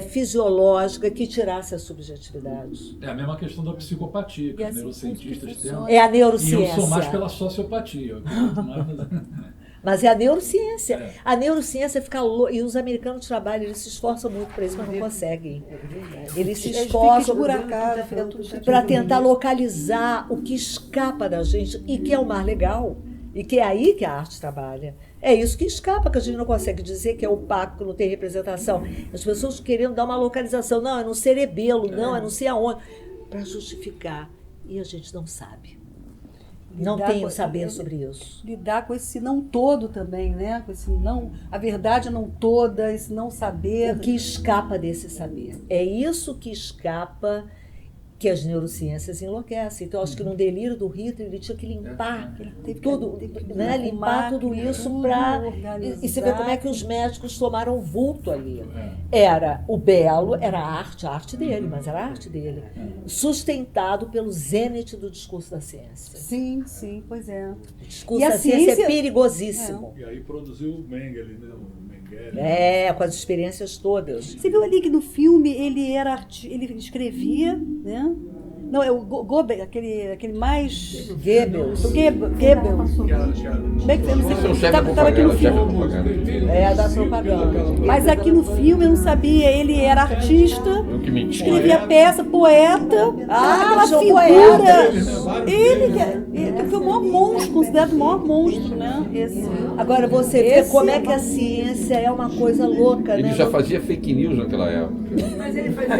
fisiológica, que tirasse a subjetividade. É a mesma questão da psicopatia, que os neurocientistas têm. É a neurociência. E eu sou mais pela sociopatia. Mas é a neurociência. A neurociência fica louca. E os americanos trabalham, eles se esforçam muito para isso, mas não conseguem. Eles se esforçam para tentar localizar o que escapa da gente e que é o mais legal. E que é aí que a arte trabalha. É isso que escapa, que a gente não consegue dizer que é opaco, que não tem representação. As pessoas querendo dar uma localização. Não, é no cerebelo, não, é não sei aonde. Para justificar. E a gente não sabe. Não tem o saber sobre isso. Lidar com esse não todo também, né? Com esse não, a verdade não toda, esse não saber. O que escapa desse saber. É isso que escapa, que as neurociências enlouquecem. Então, acho que no delírio do Hitler, ele tinha que limpar tudo, né? Limpar tudo isso para... E você vê como é que os médicos tomaram vulto ali. Era o belo, era a arte dele, mas era a arte dele. Sustentado pelo zênite do discurso da ciência. Sim, sim, pois é. O discurso da ciência é perigosíssimo. E aí produziu o Mengele, né? Com as experiências todas. Você viu ali que no filme ele ele escrevia, né? Não, é o Goebbels, aquele mais... Goebbels. Goebbels. Como é que você não sei? Estava aqui no filme. Da propaganda. Mas aqui no filme eu não sabia, ele era artista, escrevia peça, poeta. Aquela figura. Ele foi o maior monstro, considerado o maior monstro, né? Agora você vê como é que a ciência é uma coisa louca, né? Ele já fazia fake news naquela época. Mas ele fazia...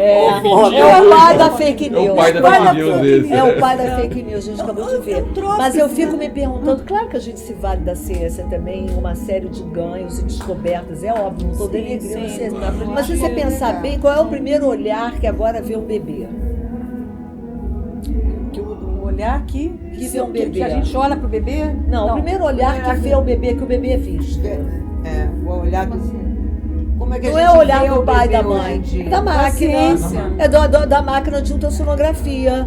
É o pai da fake news. É o pai da fake news desse. É o pai da fake news, a gente acabou de ver. Mas eu fico me perguntando, claro que a gente se vale da ciência também em uma série de ganhos e descobertas, é óbvio, não estou denegrindo a ciência. Mas se você pensar bem, qual é o primeiro olhar que agora vê um bebê? O olhar que vê um bebê. Que a gente olha para o bebê? Não, o primeiro olhar que vê o bebê, que o bebê é visto. O olhar do... Como é que não é o olhar do pai e da mãe, da máquina. É da máquina de ultrassonografia.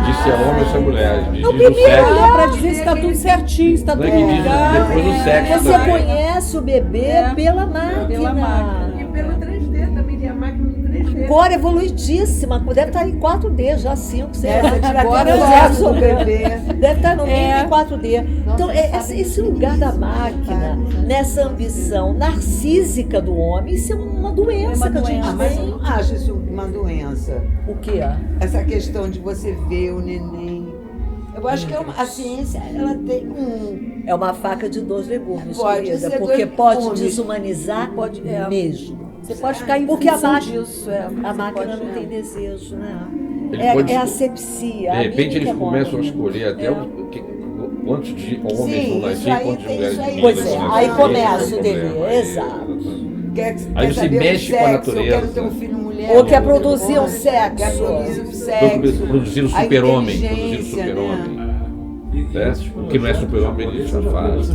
Disse a homem ou se é mulher. É o primeiro olhar para dizer se está tudo certinho, se está tudo ligado. Depois do sexo. Você conhece o bebê pela máquina. E pelo 3D também, tem a máquina do 3D. Agora evoluidíssima, deve estar em 4D, já 5, 6. Agora o bebê. Deve estar no mínimo em 4D. Então, esse lugar da máquina, nessa ambição narcísica do homem, isso é uma doença que a gente tem. Mas eu não acho isso uma doença. O quê? Essa questão de você ver o neném Eu acho que a ciência, ela tem um... É uma faca de 2 legumes, Pode querida, ser porque 2 pode legumes. desumanizar mesmo. Você pode ficar em Porque a função máquina, disso. a máquina não tem desejo, né? Ele pode É esco- asepsia. De repente eles começam a a escolher até quantos de homens Sim, vão isso nascer e aí quantas tem- mulheres isso aí- Pois meninas é, vão aí nascer. começa Esse é o delírio, problema. exato. Aí você saber o mexe com a sexo, natureza. Eu quero ter um filho mulher. Ou quer produzir um sexo. Quer produzir um Então, sexo. produzir o a super-homem. Produzir o inteligência, super-homem. né? Né? O que não é super-homem, ele já faz.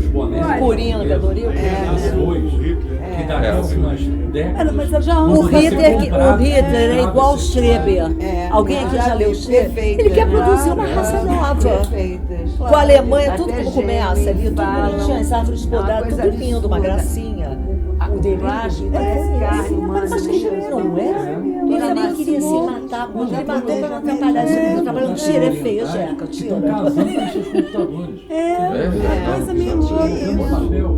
Coringa, adorei o Que daqui umas décadas... Mas já O amo. Hitler é igual o Schreber. É, Alguém aqui já leu o Schreber? perfeita, Ele quer né? produzir uma raça nova. Perfeitas. Com a Alemanha, tudo Até como começa ali, tudo falam, bonitinho, as árvores uma podadas, coisa tudo lindo, uma absurda. gracinha. O dele Plástico parece carne humana. mas acho que ele não é. Ele nem queria se matar muito. Ele matou para não atrapalhar esse livro. Trabalhando, tira, é feio, Jeca, tira. Estão casando com seus computadores. É coisa meio louca. No papel.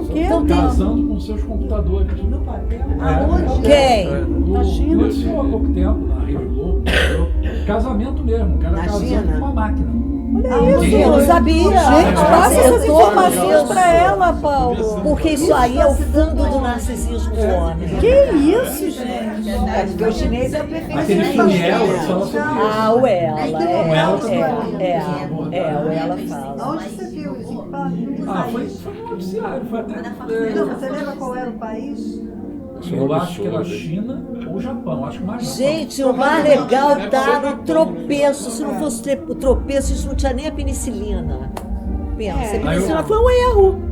O quê? Então tem. Casando com seus computadores. No papel. Aonde? Quem? Na China. Aconteceu há pouco tempo, na Rede Globo. Casamento mesmo, o cara Na casando China? com uma máquina. Eu não sabia. Gente, passa essas Eu tô informações fazendo. pra ela, Paulo. Porque isso aí é o fundo do narcisismo do homem. Que isso, gente? É porque o chinês é o Aquele perfeccionista. filme Ela fala sobre isso. Ah, o ela. O Ela também. O ela fala. Onde você viu isso? Foi no noticiário, foi até... Não, você lembra qual era o país? Eu acho que era China ou Japão, acho que mais Japão. Gente, o mais legal tá no tropeço. Se não fosse o tropeço, isso não tinha nem a penicilina. Pensa, a penicilina foi um erro.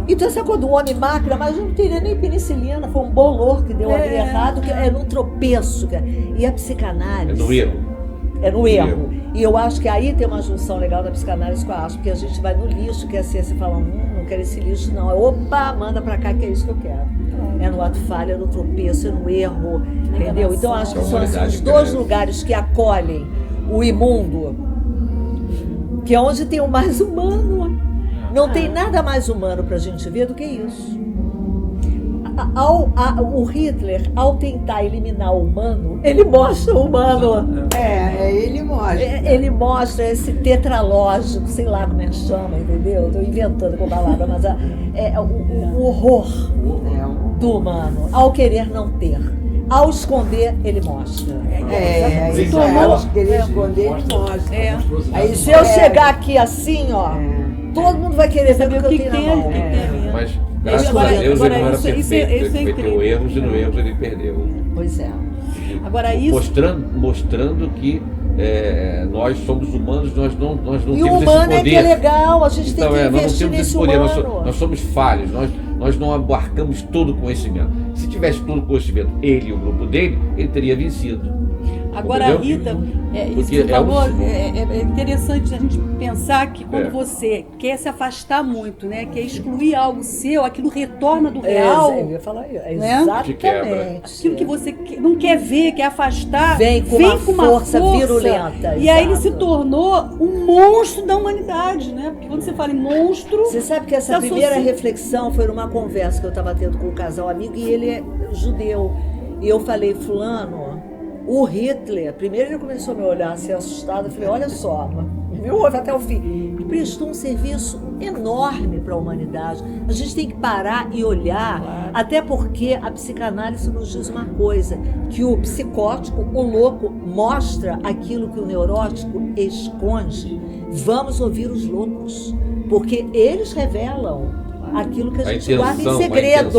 Então essa coisa do homem máquina, mas não teria nem penicilina, foi um bolor que deu ali errado, que é num tropeço. E a psicanálise... É no erro. É no erro. E eu acho que aí tem uma junção legal da psicanálise com a arte, porque a gente vai no lixo, que a ciência fala, não quero esse lixo não. Opa, manda pra cá que é isso que eu quero. É no ato falho, é no tropeço, é no erro, entendeu? Então acho que são assim, os 2 lugares que acolhem o imundo, que é onde tem o mais humano. Não tem nada mais humano pra gente ver do que isso. O Hitler, ao tentar eliminar o humano, ele mostra o humano. Ele mostra. Ele mostra esse tetralógico, sei lá como é que chama, entendeu? Estou inventando com palavra, mas o horror do humano, ao querer não ter. Ao esconder, ele mostra. Elas querer esconder, ele mostra. Aí Se eu chegar aqui assim, ó, todo mundo vai querer saber o que eu tenho na mão. Mas, graças a Deus, ele não era perfeito. Ele cometeu erros e no erros ele perdeu. Pois é. Agora isso... Mostrando que nós somos humanos, nós não E temos o humano esse é poder. que é legal, a gente Então, tem que nós não investir temos nesse esse poder, humano. nós somos falhos, nós não abarcamos todo o conhecimento. Se tivesse todo o conhecimento, ele e o grupo dele, ele teria vencido. Agora, Entendeu? Rita, isso Porque que você falou, um- é interessante a gente pensar que quando você quer se afastar muito, né, quer excluir algo seu, aquilo retorna do real. Eu ia falar isso. Né? Exatamente. Aquilo que você não quer ver, quer afastar, Vem com uma força virulenta, E aí ele exato. se tornou um monstro da humanidade, né? Porque quando você fala em monstro... Você sabe que essa se primeira associa- reflexão foi numa conversa que eu estava tendo com um casal amigo e ele é judeu. E eu falei, fulano, o Hitler, primeiro ele começou a me olhar assim assustado, eu falei, olha só, me ouve até o fim. Ele prestou um serviço enorme para a humanidade. A gente tem que parar e olhar, até porque a psicanálise nos diz uma coisa, que o psicótico, o louco, mostra aquilo que o neurótico esconde. Vamos ouvir os loucos, porque eles revelam aquilo que a gente guarda em segredo.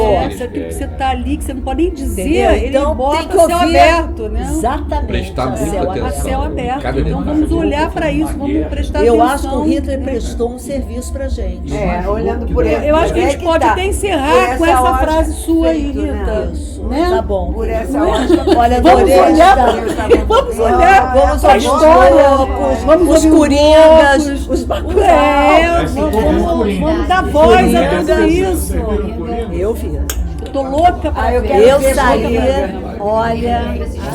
Que você tá ali, que você não pode nem dizer, Entendeu? ele Então bota tem que céu ouvir aberto, né? exatamente Prestar a muita céu atenção. A céu aberto. Cada Então detalhe. vamos olhar para isso, vamos prestar Eu atenção. acho que o Hitler prestou um serviço pra gente. Olhando por Eu acho que a gente pode até encerrar com essa frase sua aí, Rita. Isso, Né? tá bom. Por essa ótica. Olha, Vamos adorei olhar esta- Vamos olhar Vamos para a ouvir os história. loucos, Vamos os ouvir coringas, loucos. os bacurais. Vamos dar voz a tudo isso. Eu vi. Eu tô louca pra eu ver. quero Eu ver saí, muito olha,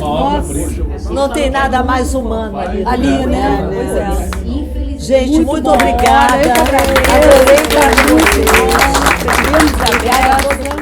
Nossa, não tem nada mais humano ali. ali, né? Pois é. Gente, muito bom. obrigada. Olha, eu que agradeço. Adorei estar junto. Tivemos a